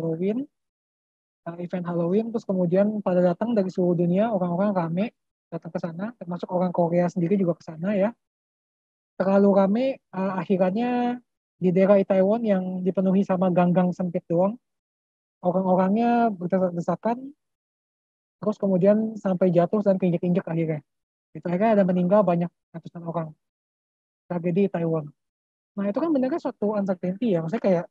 Halloween, terus kemudian pada datang dari seluruh dunia orang-orang rame datang ke sana, termasuk orang Korea sendiri juga ke sana ya. Terlalu rame, akhirnya di daerah Itaewon yang dipenuhi sama gang-gang sempit doang, orang-orangnya berdesak-desakan, terus kemudian sampai jatuh dan keinjek-injek akhirnya. Itu akhirnya ada meninggal banyak ratusan orang. Tragedi Itaewon. Nah itu kan benernya suatu uncertainty ya, maksudnya kayak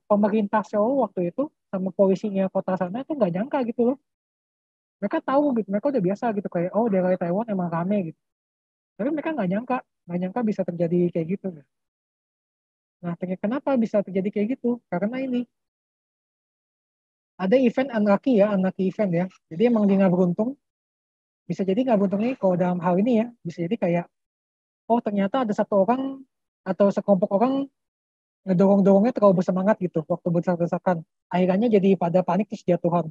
pemerintah Seoul waktu itu sama polisinya kota sana itu nggak nyangka gitu loh. Mereka tahu gitu, mereka udah biasa gitu kayak oh daerah Taiwan emang rame gitu. Tapi mereka nggak nyangka bisa terjadi kayak gitu. Nah, kenapa bisa terjadi kayak gitu? Karena ini ada event unlucky event ya. Jadi emang dia nggak beruntung. Bisa jadi nggak beruntung nih kalau dalam hal ini ya. Bisa jadi kayak, oh ternyata ada satu orang atau sekelompok orang ngedorong-dorongnya terlalu bersemangat gitu waktu berdesak-desakan. Akhirnya jadi pada panik terus jatuhan.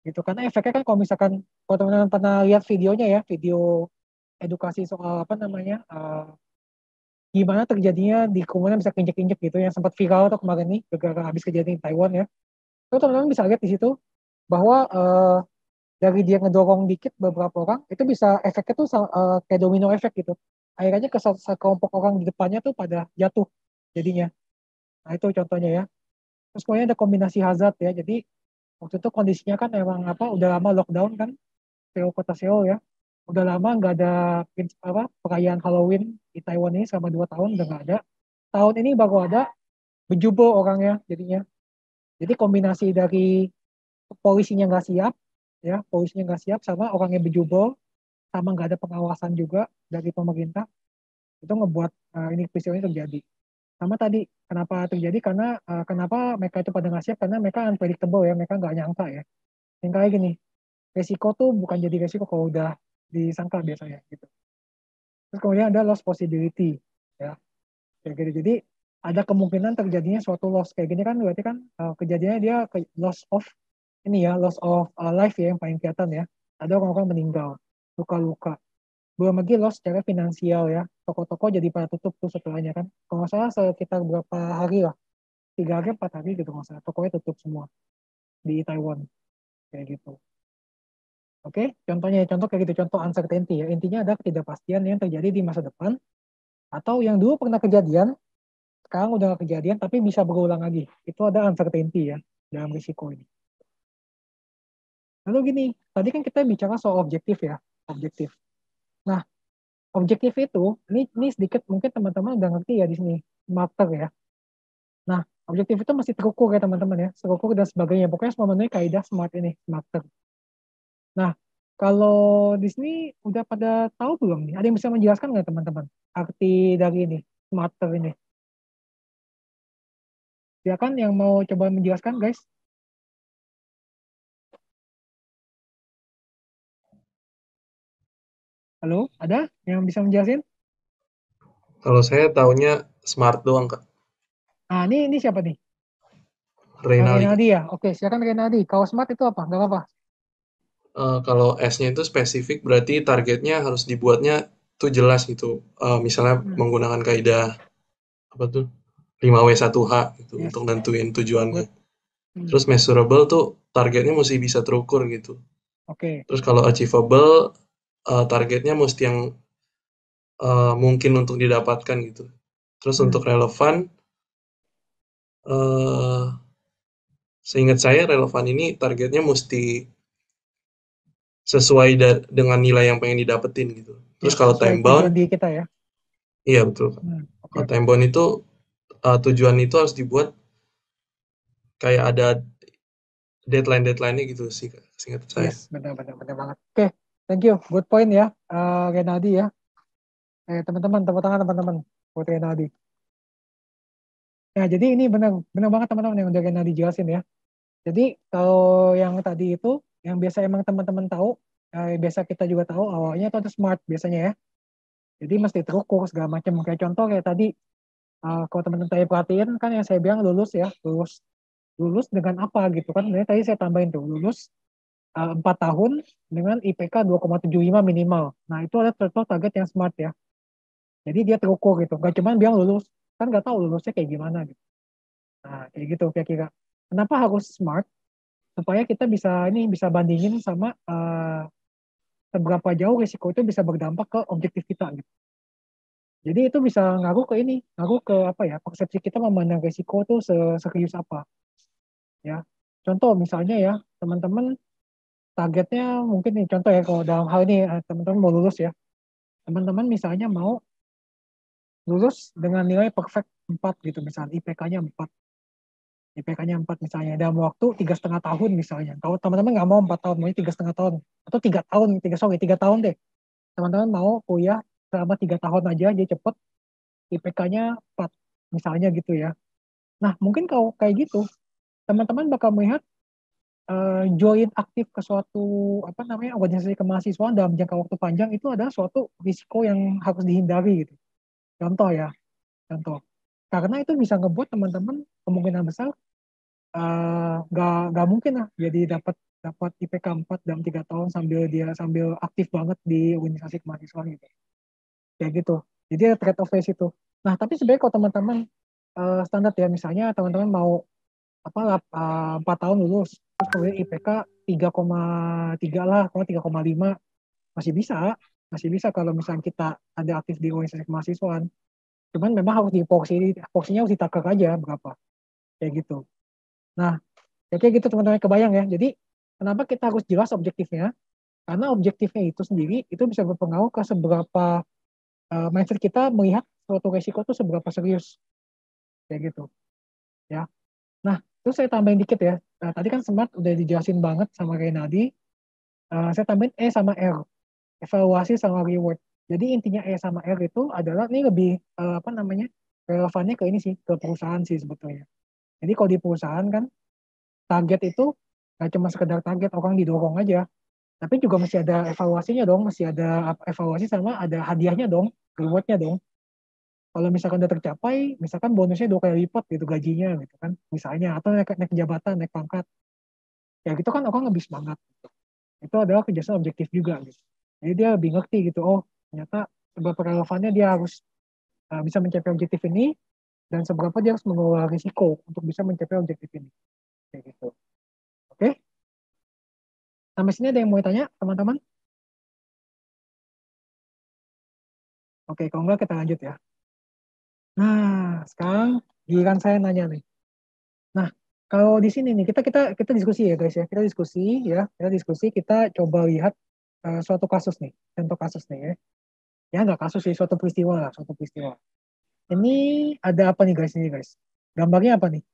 Gitu. Karena efeknya kan kalau misalkan, kalau teman-teman pernah lihat videonya ya, video edukasi soal apa namanya, gimana terjadinya di kerumunan bisa kinjek-kinjek gitu yang sempat viral tuh kemarin nih gara-gara habis kejadian di Taiwan ya. Itu teman-teman bisa lihat di situ bahwa dari dia ngedorong dikit beberapa orang itu bisa efeknya tuh kayak domino efek gitu. Akhirnya ke sekelompok orang di depannya tuh pada jatuh jadinya. Nah itu contohnya ya. Terus kemudian ada kombinasi hazard ya. Jadi waktu itu kondisinya kan emang apa udah lama lockdown kan Seoul, kota Seoul ya. Udah lama nggak ada perayaan Halloween di Taiwan ini selama 2 tahun udah nggak ada. Tahun ini baru ada bejubel orangnya jadinya. Jadi kombinasi dari polisinya nggak siap, ya polisinya nggak siap sama orangnya bejubel, sama nggak ada pengawasan juga dari pemerintah, itu ngebuat ini peristiwa ini terjadi. Sama tadi kenapa terjadi karena kenapa mereka itu pada nggak siap karena mereka unpredictable ya, mereka nggak nyangka ya. Yang kayak gini, resiko tuh bukan jadi resiko kalau udah disangka biasanya gitu. Terus kemudian ada loss possibility ya. Kayak gitu. Jadi ada kemungkinan terjadinya suatu loss kayak gini kan berarti kan kejadiannya dia loss of ini ya, loss of life ya yang paling kelihatan ya. Ada orang-orang meninggal, luka-luka. Belum lagi loss secara finansial ya. Toko-toko jadi pada tutup tuh setelahnya kan. Kalau nggak salah sekitar berapa hari lah, 3 hari, 4 hari gitu nggak salah. Tokonya tutup semua di Taiwan kayak gitu. Oke, contoh kayak gitu, contoh uncertainty ya. Intinya ada ketidakpastian yang terjadi di masa depan atau yang dulu pernah kejadian, sekarang udah gak kejadian tapi bisa berulang lagi. Itu ada uncertainty ya dalam risiko ini. Lalu gini, tadi kan kita bicara soal objektif ya, objektif. Nah, objektif itu, ini sedikit mungkin teman-teman udah ngerti ya di sini, smarter ya. Nah, objektif itu masih terukur ya teman-teman ya, terukur dan sebagainya. Pokoknya semua memenuhi kaidah smart ini, smarter. Nah, kalau di sini udah pada tahu belum nih? Ada yang bisa menjelaskan nggak teman-teman arti dari ini, smarter ini? Ya kan yang mau coba menjelaskan guys? Halo, ada yang bisa menjelasin? Kalau saya taunya smart doang, Kak. Nah, ini siapa nih? Reynaldi. Renaldi ya? Oke, silakan Renaldi. Kalau smart itu apa? Nggak apa-apa. Kalau S-nya itu spesifik berarti targetnya harus dibuatnya tuh jelas gitu. Misalnya menggunakan kaidah apa tuh 5W1H gitu Yes. untuk nentuin tujuannya. Good. Terus measurable tuh targetnya mesti bisa terukur gitu. Oke. Terus kalau achievable targetnya mesti yang mungkin untuk didapatkan gitu. Terus untuk relevan, seingat saya relevan ini targetnya mesti sesuai dengan nilai yang pengen didapetin gitu. Terus kalau sesuai time bound, tujuan di kita ya. iya betul. Kalau time bound itu tujuan itu harus dibuat kayak ada deadline-nya gitu sih, seingat saya. Yes, benar banget. Oke, thank you. Good point ya, Renaldi ya. Teman-teman, tepuk tangan teman-teman buat Renaldi. Ya, jadi ini benar banget teman-teman yang udah Renaldi jelasin ya. Jadi kalau yang tadi itu, yang biasa emang teman-teman tahu, biasa kita juga tahu awalnya itu ada SMART biasanya ya. Jadi mesti terukur segala macam. Kayak contoh kayak tadi, kalau teman-teman tadi perhatiin kan yang saya bilang lulus ya, lulus dengan apa gitu kan. Sebenarnya tadi saya tambahin tuh, lulus 4 tahun dengan IPK 2,75 minimal. Nah, itu ada target yang SMART ya. Jadi dia terukur gitu. Gak cuma bilang lulus, kan gak tahu lulusnya kayak gimana gitu. Nah, kayak gitu kira-kira. Kenapa harus SMART? Supaya kita bisa bandingin sama seberapa jauh risiko itu bisa berdampak ke objektif kita gitu. Jadi itu bisa ngaruh ke apa ya, persepsi kita memandang risiko tuh serius apa. Ya. Contoh misalnya ya, teman-teman targetnya mungkin nih, contoh ya kalau dalam hal ini teman-teman mau lulus ya. Teman-teman misalnya mau lulus dengan nilai perfect 4 gitu misalnya, IPK-nya 4. IPK-nya 4 misalnya, dalam waktu 3,5 tahun misalnya. Kalau teman-teman nggak mau 4 tahun, mau 3,5 tahun. Atau 3 tahun, 3 tahun deh. Teman-teman mau kuliah selama 3 tahun aja, dia cepet, IPK-nya 4 misalnya gitu ya. Nah, mungkin kalau kayak gitu, teman-teman bakal melihat join aktif ke suatu apa namanya organisasi kemahasiswaan dalam jangka waktu panjang itu adalah suatu risiko yang harus dihindari gitu. Contoh ya, contoh. Karena itu bisa ngebuat teman-teman kemungkinan besar nggak mungkin lah jadi dapat IPK 4 dalam 3 tahun sambil aktif banget di organisasi kemahasiswaan gitu. Kayak gitu. Jadi ada trade off situ. Nah, tapi sebenarnya kalau teman-teman standar ya, misalnya teman-teman mau 4 tahun lulus, terus kemudian IPK 3,3 lah, kalau 3,5 masih bisa, kalau misalnya kita ada aktif di organisasi kemahasiswaan. Cuman memang harus porsinya harus ditakar aja berapa, kayak gitu. Nah, kayak gitu teman-teman, kebayang ya. Jadi kenapa kita harus jelas objektifnya? Karena objektifnya itu sendiri itu bisa berpengaruh ke seberapa mindset kita melihat suatu resiko itu seberapa serius, kayak gitu ya. Nah, terus saya tambahin dikit ya. Nah, tadi kan SMART udah dijelasin banget sama Renaldi. Saya tambahin E sama R, evaluasi sama reward. Jadi intinya E sama R itu adalah ini lebih apa namanya relevannya ke ini sih, ke perusahaan sih sebetulnya. Jadi kalau di perusahaan kan target itu nggak cuma sekedar target orang didorong aja, tapi juga masih ada evaluasinya dong, masih ada evaluasi sama ada hadiahnya dong, rewardnya dong. Kalau misalkan udah tercapai, misalkan bonusnya 2 kali lipat gitu gajinya gitu kan, misalnya, atau naik jabatan, naik pangkat, ya gitu kan orang lebih semangat. Itu adalah kejelasan objektif juga gitu. Jadi dia lebih ngerti gitu, oh ternyata seberapa relevannya dia harus bisa mencapai objektif ini, dan seberapa dia harus mengelola risiko untuk bisa mencapai objektif ini. Kayak gitu. Oke? Sampai sini ada yang mau tanya, teman-teman? Oke, kalau enggak kita lanjut ya. Nah, sekarang giliran saya nanya nih. Nah, kalau di sini nih kita diskusi ya guys ya. Kita coba lihat suatu kasus nih, contoh kasus nih ya. Ya nggak kasus sih, suatu peristiwa lah, suatu peristiwa. Ini ada apa nih guys ini guys? Gambarnya apa nih?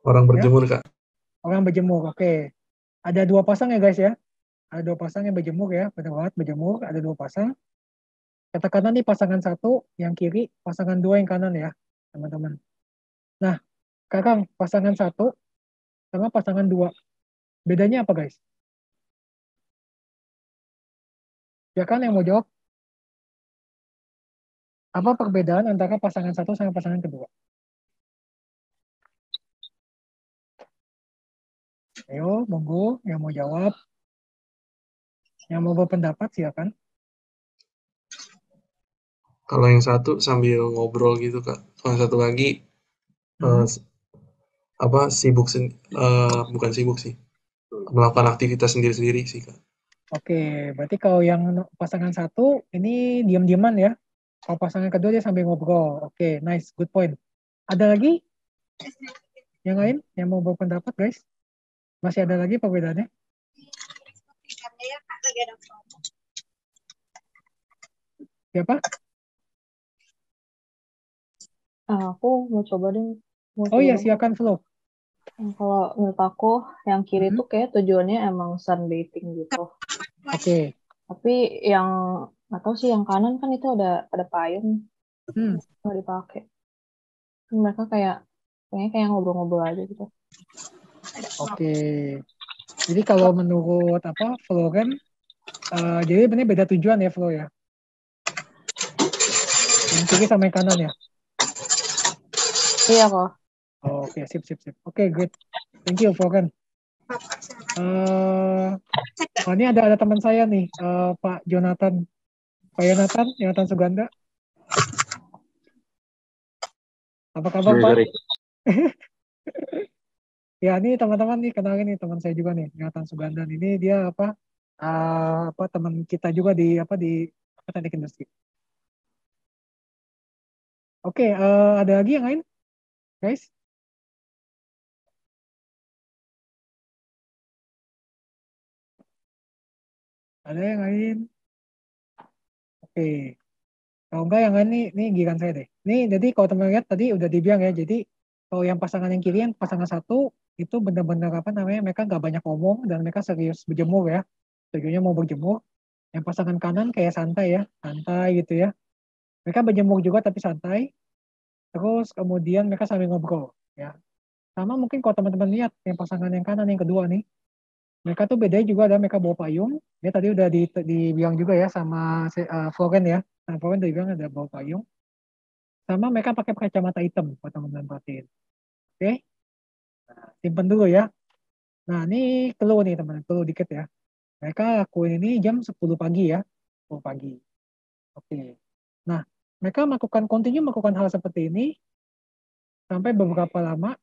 Orang berjemur, Kak. Orang berjemur, oke. Ada 2 pasang ya guys ya. Ada 2 pasang yang berjemur ya, benar banget berjemur. Ada 2 pasang. Katakanlah nih pasangan 1 yang kiri, pasangan 2 yang kanan ya, teman-teman. Nah, sekarang pasangan 1 sama pasangan 2. Bedanya apa guys? Ya kan yang mau jawab? Apa perbedaan antara pasangan 1 sama pasangan kedua? Ayo, monggo yang mau jawab. Yang mau berpendapat silakan. Kalau yang satu sambil ngobrol gitu, Kak. Kalau yang satu lagi bukan sibuk sih, melakukan aktivitas sendiri-sendiri sih, Kak. Oke, berarti kalau yang pasangan 1 ini diam-diaman ya. Kalau pasangan kedua dia sambil ngobrol. Oke, nice, good point. Ada lagi Yang lain yang mau berpendapat, guys? Masih ada lagi perbedaannya? Siapa? Aku mau coba deh. Oh iya, silakan Flo. Kalau menurut aku yang kiri tuh kayak tujuannya emang sunbathing gitu. Oke. Tapi yang nggak tahu sih yang kanan kan itu ada payung nggak dipakai. Mereka kayaknya kayak ngobrol-ngobrol aja gitu. Oke. Jadi kalau menurut Flo kan, jadi benar beda tujuan ya Flo ya. Yang kiri sama yang kanan ya. Iya kok. Oke, sip. Oke, great. Thank you Flo kan. Ini ada teman saya nih, Pak Jonathan. Pak Jonathan Suganda. Apa kabar Pak? Ya, ini teman-teman nih kenalin nih teman saya juga nih, Jonathan Suganda. Ini dia teman kita juga di teknik industri. Oke, ada lagi yang lain, guys? Ada yang lain? Oke. Kalau enggak yang lain nih giliran saya deh. Nih, jadi kalau teman lihat tadi udah dibilang ya, jadi kalau yang pasangan yang kiri, yang pasangan satu, itu benar-benar mereka nggak banyak ngomong dan mereka serius berjemur ya. Tujuannya mau berjemur. Yang pasangan kanan kayak santai ya, santai gitu ya. Mereka berjemur juga tapi santai. Terus kemudian mereka sambil ngobrol ya. Sama mungkin kalau teman-teman lihat yang pasangan yang kanan yang kedua nih, mereka tuh bedanya juga ada mereka bawa payung. Dia tadi udah dibilang juga ya sama Floren ya. Nah, Floren udah bilang ada bawa payung. Sama mereka pakai kacamata hitam buat teman-teman perhatiin. Oke, simpen dulu ya. Nah, ini clue nih teman-teman, clue dikit ya. Mereka lakuin ini jam 10 pagi ya. 10 pagi. Oke. Nah, mereka melakukan hal seperti ini sampai beberapa lama.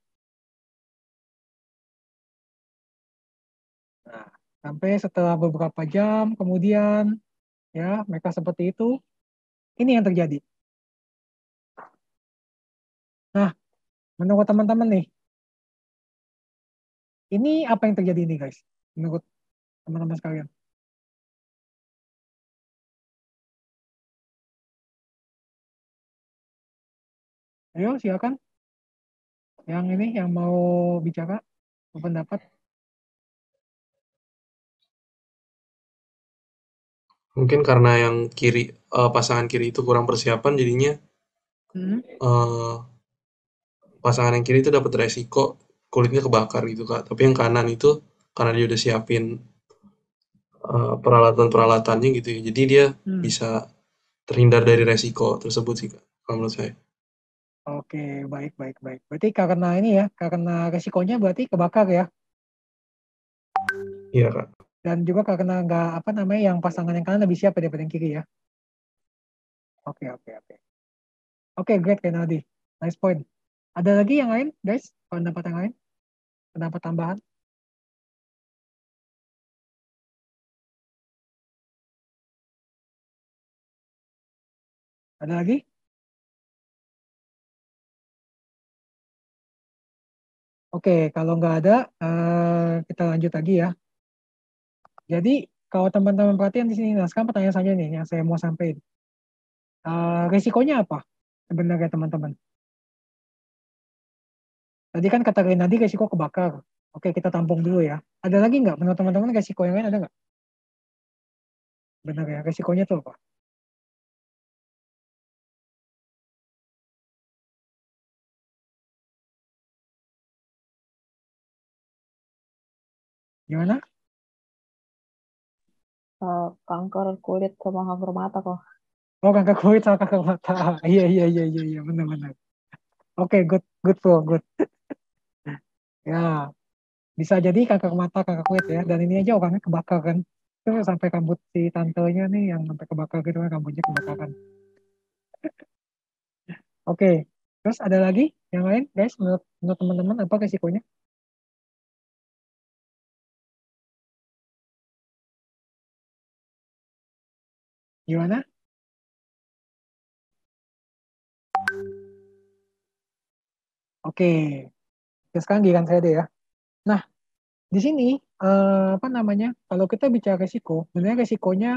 Nah, sampai setelah beberapa jam kemudian ya mereka seperti itu. Ini yang terjadi. Nah, menurut teman-teman nih, ini apa yang terjadi nih guys? Menurut teman-teman sekalian. Ayo silakan. Yang ini yang mau bicara, berpendapat. Mungkin karena yang kiri, pasangan kiri itu kurang persiapan jadinya pasangan yang kiri itu dapat resiko kulitnya kebakar gitu Kak. Tapi yang kanan itu karena dia udah siapin peralatan-peralatannya gitu ya. Jadi dia bisa terhindar dari resiko tersebut sih Kak, kalau menurut saya. Oke, baik. Berarti karena ini ya, karena resikonya berarti kebakar ya. Iya Kak. Dan juga karena nggak yang pasangan yang kanan lebih siap daripada yang kiri ya. Oke. Oke, great Kenaldi. Nice point. Ada lagi yang lain, guys? Pendapat yang lain? Pendapat tambahan? Ada lagi? Oke, kalau nggak ada, kita lanjut lagi ya. Jadi, kalau teman-teman perhatian di sini, nah sekarang pertanyaan saja nih yang saya mau sampaikan. Resikonya apa sebenarnya teman-teman? Tadi kan kata Renadi resiko kebakar. Oke, kita tampung dulu ya. Ada lagi nggak menurut teman-teman resiko yang lain ada nggak? Benar ya, resikonya tuh apa? Gimana? Kanker kulit sama kanker mata kok. Oh, kanker kulit sama kanker mata. Iya, benar. Oke, good bro, good. Ya, bisa jadi kanker mata, kanker kulit ya. Dan ini aja orangnya kebakar kan. Terus sampai rambut si tantenya nih yang sampai kebakar gitu kan, rambutnya kebakaran. Oke, terus ada lagi yang lain guys menurut teman-teman apa resikonya? Gimana? Oke, sekarang giliran saya deh ya. Nah, di sini kalau kita bicara resiko, sebenarnya resikonya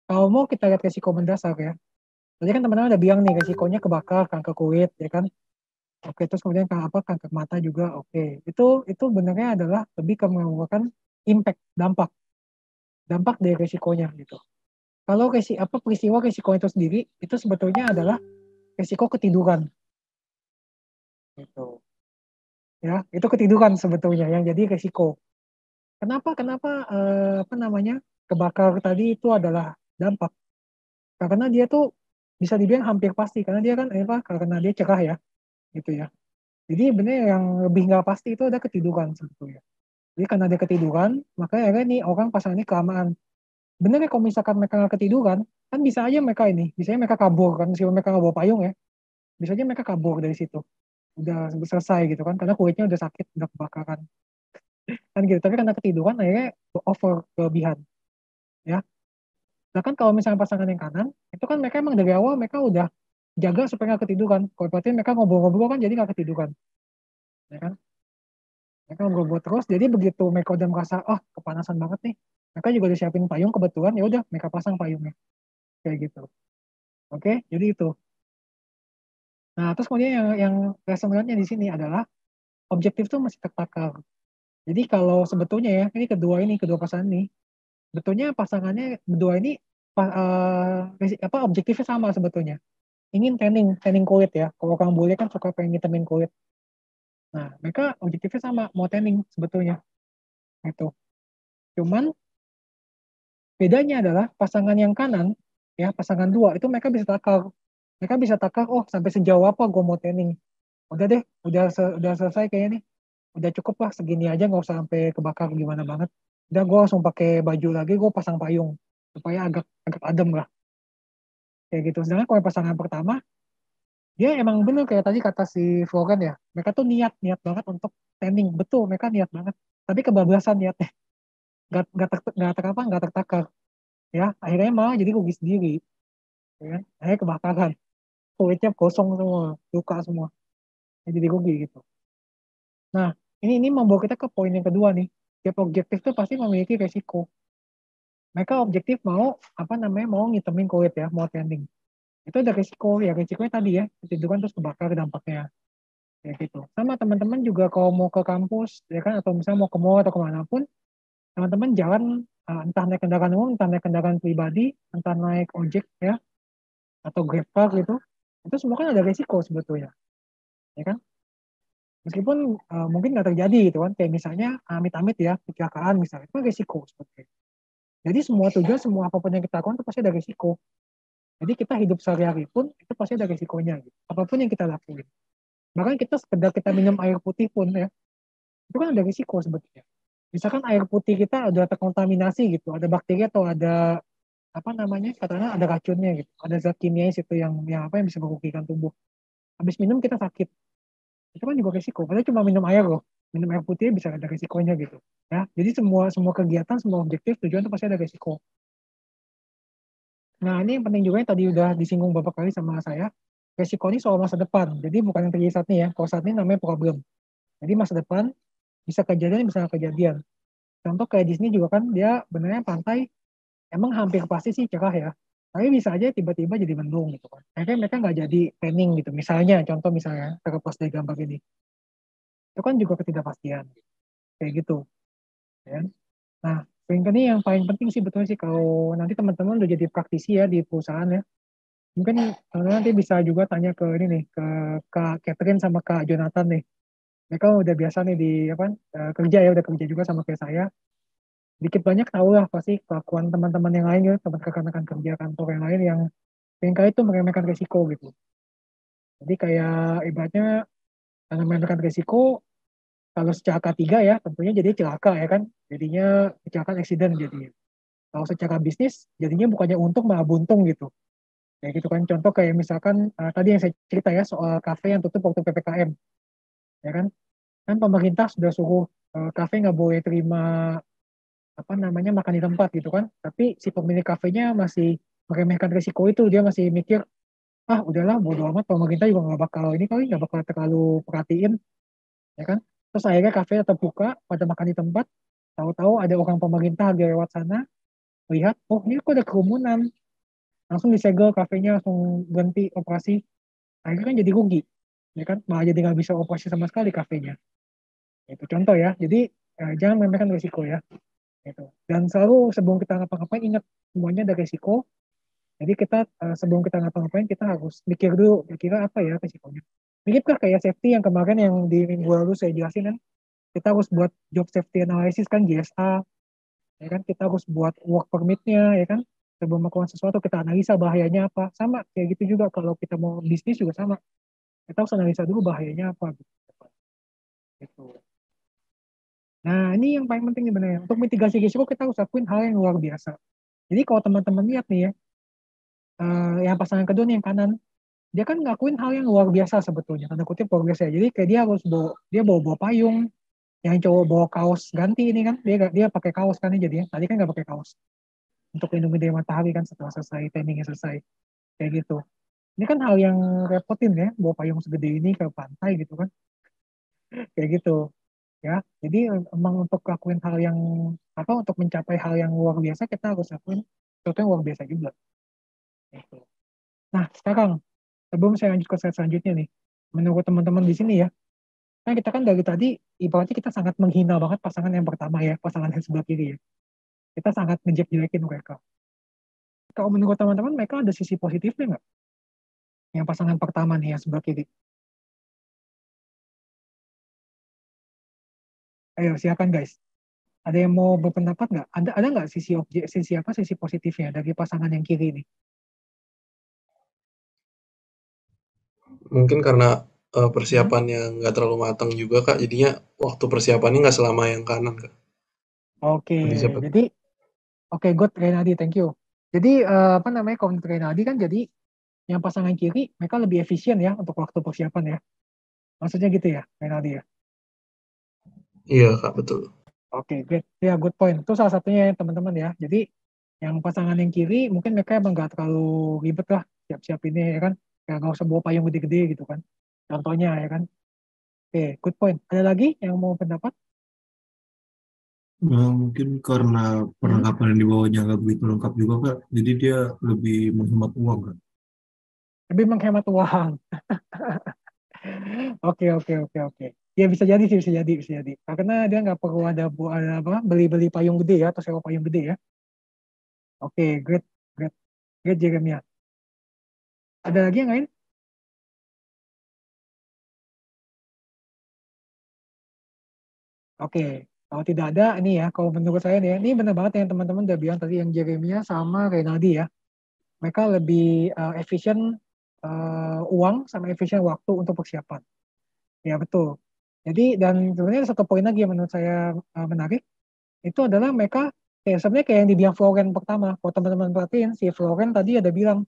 kalau mau kita lihat resiko mendasar ya. Tadi kan teman-teman udah bilang nih resikonya kebakar, kanker kulit, ya kan? Oke, terus kemudian kanker mata juga, oke. Itu benernya adalah lebih ke merupakan impact, dampak dari resikonya gitu. Kalau peristiwa resiko itu sendiri itu sebetulnya adalah resiko ketiduran, gitu. Ya, itu ketiduran sebetulnya yang jadi resiko. Kenapa kebakar tadi itu adalah dampak? Karena dia tuh bisa dibilang hampir pasti karena dia kan karena dia cerah ya, gitu ya. Jadi benar yang lebih nggak pasti itu ada ketiduran sebetulnya. Jadi karena dia ketiduran, makanya akhirnya nih orang pasang ini kelamaan. Bener ya kalau misalkan mereka nggak ketiduran, kan bisa aja mereka kabur kan, meskipun mereka nggak bawa payung ya, bisa aja mereka kabur dari situ. Udah selesai gitu kan, karena kulitnya udah sakit, udah kebakaran. Kan gitu, tapi karena ketiduran akhirnya over kelebihan. Ya, nah kan kalau misalnya pasangan yang kanan, itu kan mereka emang dari awal mereka udah jaga supaya nggak ketiduran. Kalau berarti mereka ngobrol-ngobrol kan jadi nggak ketiduran. Ya kan? Mereka ngobrol terus, jadi begitu mereka udah merasa, oh kepanasan banget nih, mereka juga udah siapin payung kebetulan, ya udah mereka pasang payungnya. Kayak gitu. Oke, jadi itu. Nah, terus kemudian yang lesson learned-nya di sini adalah objektif tuh masih tertakar. Jadi kalau sebetulnya ya, ini kedua pasangan ini, sebetulnya pasangannya berdua ini objektifnya sama sebetulnya. Ingin tanning kulit ya. Kalau orang bule kan suka pengen ngitemin kulit. Nah, mereka objektifnya sama, mau tanning sebetulnya. Gitu. Cuman bedanya adalah pasangan yang kanan, ya pasangan dua, itu mereka bisa takar. Mereka bisa takar, oh sampai sejauh apa gue mau tanning. Udah deh, udah selesai kayaknya nih. Udah cukup lah segini aja, nggak usah sampai kebakar gimana banget. Udah gue langsung pakai baju lagi, gue pasang payung supaya agak agak adem lah kayak gitu. Sedangkan kalau pasangan pertama dia emang bener kayak tadi kata si Flogan ya, mereka tuh niat banget untuk standing, betul mereka niat banget, tapi kebablasan niatnya, nggak tertakar, ya akhirnya malah jadi rugi sendiri, ya kan? Akhirnya kebakaran, kulitnya kosong semua, luka semua, jadi rugi gitu. Nah, ini membawa kita ke poin yang kedua nih. Tiap objektif tuh pasti memiliki resiko. Mereka objektif mau ngitemin kulit ya, mau trending. Itu ada resiko, ya resikonya tadi ya, ketiduran terus kebakar dampaknya. Ya gitu. Sama teman-teman juga kalau mau ke kampus, ya kan, atau misalnya mau ke mall atau kemanapun, teman-teman jalan, entah naik kendaraan umum, entah naik kendaraan pribadi, entah naik ojek ya, atau Grab car gitu, itu semua kan ada resiko sebetulnya. Ya kan? Meskipun mungkin nggak terjadi gitu kan, kayak misalnya amit-amit ya, kecelakaan misalnya, itu resiko sebetulnya. Jadi semua tujuan, semua apapun yang kita lakukan itu pasti ada resiko. Jadi kita hidup sehari-hari pun itu pasti ada resikonya gitu. Apapun yang kita lakuin. Bahkan sekedar kita minum air putih pun ya, itu kan ada risiko sebetulnya. Misalkan air putih kita udah terkontaminasi gitu, ada bakteri atau ada katanya ada racunnya gitu, ada zat kimia itu yang bisa merugikan tubuh. Habis minum kita sakit, itu kan juga risiko. Padahal cuma minum air loh, minum air putih bisa ada risikonya gitu. Ya, jadi semua semua kegiatan, semua objektif, tujuan itu pasti ada risiko. Nah, ini yang penting juga yang tadi udah disinggung beberapa kali sama saya. Resiko ini soal masa depan. Jadi bukan yang terjadi saat ini ya. Kalau saat ini namanya problem. Jadi masa depan bisa kejadian, bisa nggak kejadian. Contoh kayak di sini juga kan dia benernya pantai emang hampir pasti sih cerah ya. Tapi bisa aja tiba-tiba jadi mendung gitu kan. Akhirnya mereka nggak jadi planning gitu. Contoh misalnya terlepas dari gambar ini. Itu kan juga ketidakpastian. Kayak gitu. Ya. Nah, ini yang paling penting sih betulnya sih kalau nanti teman-teman udah jadi praktisi ya di perusahaan ya. Mungkin nanti bisa juga tanya ke ini nih, ke Kak Catherine sama Kak Jonathan nih. Mereka udah biasa nih di kerja ya, udah kerja juga sama kayak saya. Dikit banyak tahu lah pasti kelakuan teman-teman yang lain ya, teman rekan-rekan kerja kantor yang lain yang seringkali itu meremehkan risiko gitu. Jadi kayak ibaratnya karena meremehkan risiko, kalau secara K3 ya tentunya jadi celaka ya kan, jadinya kecelakaan accident jadinya. Kalau secara bisnis jadinya bukannya untung malah buntung gitu. Kayak gitu kan, contoh kayak misalkan tadi yang saya cerita ya soal kafe yang tutup waktu PPKM, ya kan? Kan pemerintah sudah suruh kafe nggak boleh terima makan di tempat gitu kan, tapi si pemilik kafenya masih meremehkan risiko itu, dia masih mikir udahlah bodo amat, pemerintah juga nggak bakal ini kali, nggak bakal terlalu perhatiin, ya kan, Terus akhirnya kafe tetap buka, pada makan di tempat, tahu-tahu ada orang pemerintah lagi lewat sana, lihat, oh ini kok ada kerumunan, langsung disegel kafenya, langsung berhenti operasi, akhirnya kan jadi rugi, ya kan, malah jadi nggak bisa operasi sama sekali kafenya. Itu contoh ya, jadi jangan meremehkan risiko ya. Gitu. Dan selalu sebelum kita ngapa-ngapain ingat semuanya ada risiko. Jadi kita sebelum kita ngapa-ngapain kita harus mikir dulu kira-kira apa ya risikonya. Mirip kayak safety yang kemarin yang di minggu lalu saya jelasin kan. Kita harus buat job safety analysis kan JSA, ya kan kita harus buat work permit-nya ya kan. Sebelum melakukan sesuatu kita analisa bahayanya apa. Sama kayak gitu juga kalau kita mau bisnis juga sama. Kita harus analisa dulu bahayanya apa gitu. Nah, ini yang paling penting sebenarnya. Untuk mitigasi risiko kita harus lakuin hal yang luar biasa. Jadi kalau teman-teman lihat nih ya, yang pasangan kedua nih yang kanan, dia kan ngakuin hal yang luar biasa sebetulnya, tanda kutip luar biasa. Jadi kayak dia harus bawa payung, yang cowok bawa kaos ganti ini kan, dia pakai kaos kan jadi tadi kan nggak pakai kaos untuk lindungi dari matahari kan setelah selesai trainingnya selesai kayak gitu. Ini kan hal yang repotin ya, bawa payung segede ini ke pantai gitu kan, kayak gitu ya. Jadi emang untuk lakuin hal yang apa untuk mencapai hal yang luar biasa kita harus lakuin sesuatu yang luar biasa juga. Gitu. Nah sekarang sebelum saya lanjut ke slide selanjutnya nih, menurut teman-teman di sini ya, kan kita kan dari tadi ibaratnya kita sangat menghina banget pasangan yang pertama ya, pasangan yang sebelah kiri ya. Kita sangat ngejek-jelekin mereka. Kalau menurut teman-teman mereka ada sisi positifnya nggak? Yang pasangan pertama nih yang sebelah kiri. Ayo silakan guys. Ada yang mau berpendapat nggak? Ada nggak sisi positifnya dari pasangan yang kiri ini? Mungkin karena persiapannya nggak terlalu matang juga Kak, jadinya waktu persiapannya nggak selama yang kanan Kak. Oke, Nanti siapa? jadi oke, good Renadi, thank you. Jadi apa namanya kalau menurut Renadi kan jadi yang pasangan kiri mereka lebih efisien ya untuk waktu persiapan ya. Maksudnya gitu ya, Renadi ya. Iya Kak, betul. Oke, great. Ya, good point. Itu salah satunya ya teman-teman ya. Jadi yang pasangan yang kiri mungkin mereka emang nggak terlalu ribet lah siap-siap ini ya kan. Ya nggak usah bawa payung gede-gede gitu kan. Contohnya ya kan. Oke, good point. Ada lagi yang mau pendapat? Nah, mungkin karena perlengkapan yang dibawanya nggak begitu lengkap juga Kak, jadi dia lebih menghemat uang kan. Lebih menghemat uang. Oke, oke, oke, oke. Ya bisa jadi sih, bisa jadi, bisa jadi. Karena dia nggak perlu ada apa beli-beli payung gede ya atau sewa payung gede ya. Oke, great, great, great Jeremia. Ada lagi yang lain? Oke, kalau tidak ada, ini ya, kalau menurut saya nih, ini benar banget yang teman-teman udah bilang tadi yang Jeremia sama Renaldi ya. Mereka lebih efisien uang sama efisien waktu untuk persiapan. Ya betul. Jadi dan sebenarnya satu poin lagi yang menurut saya menarik itu adalah mereka sebenarnya kayak yang dibilang Floren pertama. Kalau teman-teman perhatiin si Floren tadi ada bilang,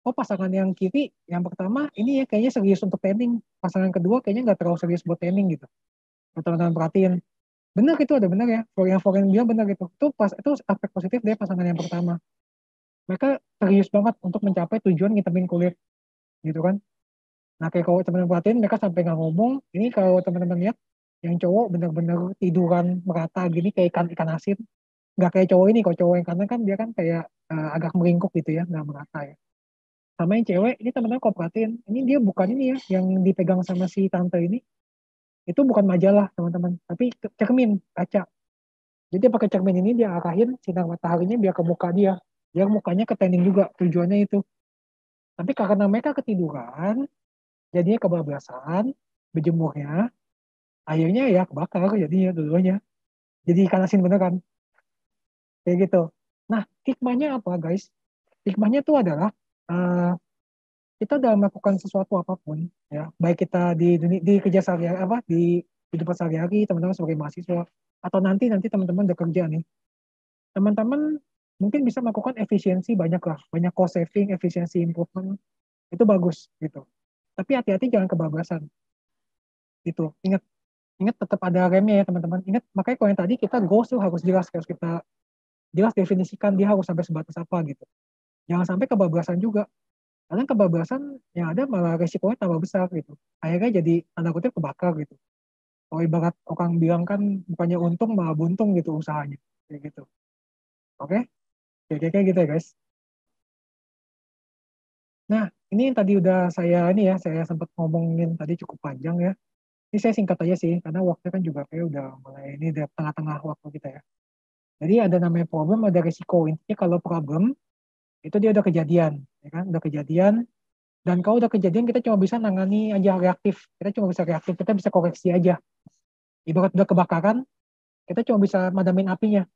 oh pasangan yang kiri yang pertama ini ya kayaknya serius untuk training. Pasangan kedua kayaknya nggak terlalu serius buat training gitu. Kalau teman-teman perhatiin. Benar itu ada benar ya. Yang Floren bilang benar gitu. Itu aspek positif dari pasangan yang pertama. Mereka serius banget untuk mencapai tujuan ngitemin kulit gitu kan. Nah kayak kalau teman-teman perhatiin mereka sampai nggak ngomong. Ini kalau teman-teman lihat yang cowok benar-benar tiduran merata gini kayak ikan asin. Nggak kayak cowok ini. Kalau cowok yang kanan kan dia kan kayak agak meringkuk gitu ya, nggak merata ya. Sama yang cewek ini teman-teman kok perhatiin. Ini dia bukan ini ya yang dipegang sama si tante ini. Itu bukan majalah teman-teman, tapi cermin kaca. Jadi dia pakai cermin ini dia arahin sinar mataharinya biar ke muka dia. Biar mukanya ketening juga tujuannya itu. Tapi karena mereka ketiduran, jadinya kebablasan, berjemurnya, akhirnya ya kebakar jadinya dulunya. Jadi ikan asin beneran. Kayak gitu. Nah, hikmahnya apa guys? Hikmahnya itu adalah uh, kita dalam melakukan sesuatu apapun, ya, baik kita di kerja sehari apa di kehidupan sehari-hari, teman-teman sebagai mahasiswa, atau nanti teman-teman udah kerja nih, teman-teman mungkin bisa melakukan efisiensi banyak lah, banyak cost saving, efisiensi improvement, itu bagus gitu. Tapi hati-hati jangan kebablasan, gitu. Ingat, ingat tetap ada remnya ya teman-teman. Ingat, makanya kalau yang tadi kita goals tuh harus kita jelas definisikan dia harus sampai sebatas apa gitu. Jangan sampai kebablasan juga. Karena kebablasan yang ada malah resikonya tambah besar gitu. Akhirnya jadi tanda kutip kebakar gitu. Kalau ibarat orang bilang kan bukannya untung malah buntung gitu usahanya. Kayak gitu. Oke? Kayak gitu ya guys. Nah, ini yang tadi udah saya sempat ngomongin tadi cukup panjang ya. Ini saya singkat aja sih, karena waktunya kan juga kayak udah mulai ini udah tengah-tengah waktu kita ya. Jadi ada namanya problem, ada risiko. Intinya kalau problem, itu dia udah kejadian. Ya kan? Udah kejadian, dan kalau udah kejadian kita cuma bisa nangani aja reaktif. Kita cuma bisa reaktif, kita bisa koreksi aja. Ibarat udah kebakaran, kita cuma bisa madamin apinya.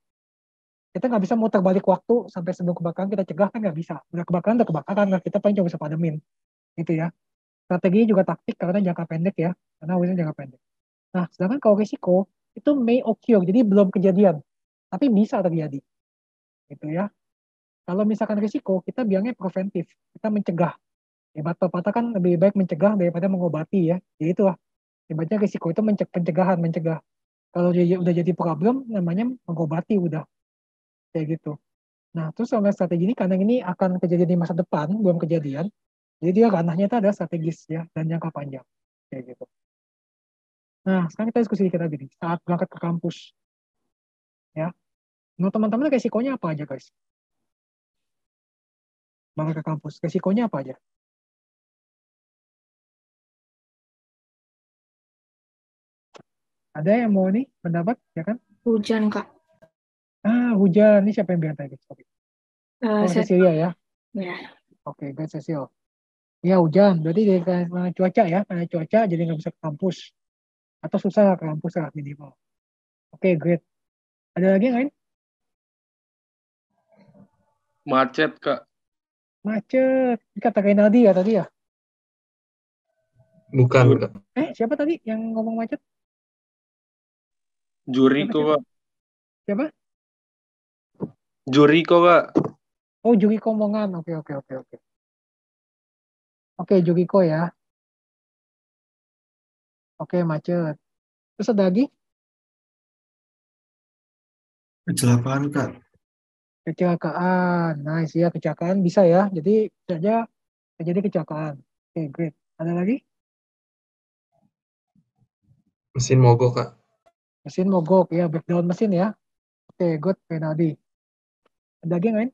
Kita nggak bisa muter balik waktu sampai sebelum kebakaran kita cegah kan nggak bisa. Udah kebakaran, nah kita paling cuma bisa padamin. Gitu ya. Strateginya juga taktik karena jangka pendek ya. Karena urusan jangka pendek. Nah, sedangkan kalau risiko, itu may occur, jadi belum kejadian. Tapi bisa terjadi. Gitu ya. Kalau misalkan risiko, kita bilangnya preventif. Kita mencegah. Hebat pepatah kan lebih baik mencegah daripada mengobati ya. Jadi itulah. Hebatnya risiko itu pencegahan, mencegah. Kalau dia udah jadi problem, namanya mengobati udah. Kayak gitu. Nah, terus sama strategi ini, karena ini akan kejadian di masa depan, belum kejadian. Jadi dia ranahnya itu ada strategis ya, dan jangka panjang. Kayak gitu. Nah, sekarang kita diskusi dikit lagi nih. Saat berangkat ke kampus. Ya, menurut teman-teman resikonya apa aja guys? Berangkat ke kampus, resikonya apa aja? Ada yang mau nih pendapat, ya kan? Hujan, Kak. Hujan. Ini siapa yang bilang tadi? Sorry. Cecilia ya? Ya. Oke, guys, Cecil. Ya, hujan. Berarti dari karena cuaca ya. Karena cuaca jadi nggak bisa ke kampus. Atau susah ke kampus lah minimal. Oke, great. Ada lagi yang lain? Macet, Kak. Macet. Ini kata Renaldi ya tadi ya? Bukan, Kak. Siapa tadi yang ngomong macet? Juriko, Kak. Siapa? Juriko, Kak. Oh, Juriko Mongan. Oke. Oke, Juriko ya. Oke, macet. Terus ada lagi? Kecelakaan, Kak. Kecelakaan. Nice ya, kecelakaan bisa ya. Jadi saja terjadi kecelakaan. Oke, great. Ada lagi? Mesin mogok, Kak. Mesin mogok ya, breakdown mesin ya. Oke, good, Renaldi. Ada lagi yang lain?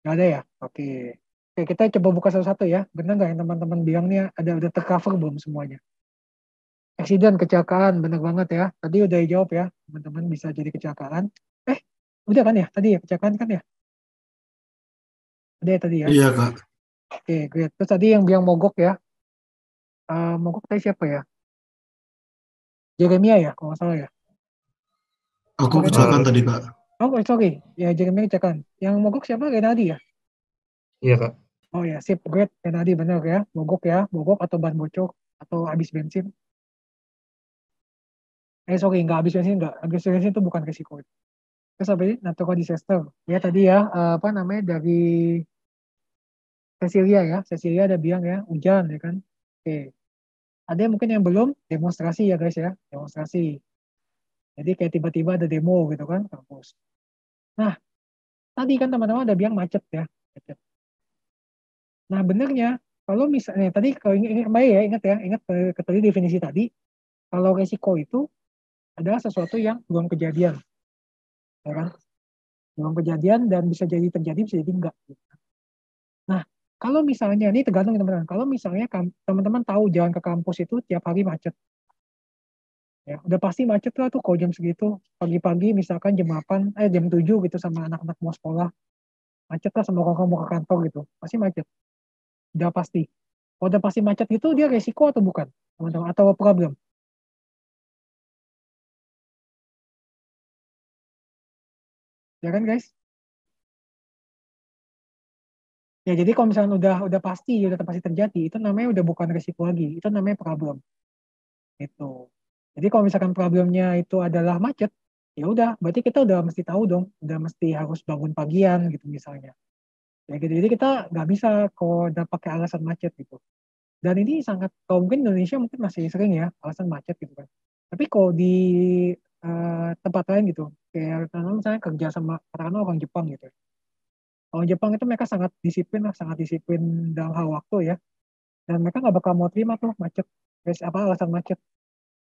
Nggak ada ya? Oke. Oke, kita coba buka satu-satu ya. Benar nggak yang teman-teman bilang nih ada udah tercover belum semuanya? Accident, kecelakaan, benar banget ya. Tadi udah dijawab ya, teman-teman bisa jadi kecelakaan. Udah kan ya? Tadi ya, kecelakaan kan ya? Udah ya tadi ya? Iya, Kak. Oke, great. Terus tadi yang bilang mogok ya. Mogok tadi siapa ya? Jeremia ya, kalau nggak salah ya. Aku kecelakaan tadi, Kak. Oh, sorry. Ya, Jeremia kecelakaan. Yang mogok siapa? Renaldi ya? Iya, Kak. Oh ya, sip. Great. Renaldi benar ya. Mogok ya. Mogok atau ban bocor. Atau habis bensin. Sorry. Nggak habis bensin. Nggak. Habis bensin itu bukan risiko. Terus apa ini? Natural disaster. Ya, tadi ya. Apa namanya? Dari Cecilia ya. Cecilia ada bilang ya. Hujan ya kan. Oke. Ada yang mungkin yang belum. Demonstrasi ya guys ya. Demonstrasi. Jadi kayak tiba-tiba ada demo gitu kan. Kampus. Nah, tadi kan teman-teman ada bilang macet ya. Macet. Nah, benernya kalau misalnya tadi kalau ingat kembali ya, ingat ke tadi definisi tadi, kalau resiko itu adalah sesuatu yang belum kejadian, ya kan? Belum kejadian dan bisa jadi terjadi, bisa jadi enggak. Nah, kalau misalnya ini tergantung teman-teman. Kalau misalnya teman-teman tahu jalan ke kampus itu tiap hari macet, ya udah pasti macet lah tuh kalau jam segitu pagi-pagi misalkan jam 7 gitu sama anak-anak mau sekolah, macet lah sama orang mau ke kantor gitu, pasti macet. Udah pasti. Kalau udah pasti macet itu dia resiko atau bukan, teman-teman? Atau problem? Ya kan guys? Ya jadi kalau misalnya udah pasti terjadi, itu namanya udah bukan resiko lagi, itu namanya problem. Itu. Jadi kalau misalkan problemnya itu adalah macet, ya udah, berarti kita udah mesti tahu dong, udah mesti harus bangun pagian gitu misalnya. Ya gitu. Jadi kita nggak bisa kalau udah pakai alasan macet gitu. Dan ini sangat, kalau mungkin Indonesia mungkin masih sering ya alasan macet gitu kan. Tapi kalau di tempat lain gitu, kayak misalnya kerja sama katakanlah orang Jepang gitu, Kalau Jepang itu mereka sangat disiplin lah, sangat disiplin dalam hal waktu ya. Dan mereka nggak bakal mau terima tuh macet. Guys, apa alasan macet?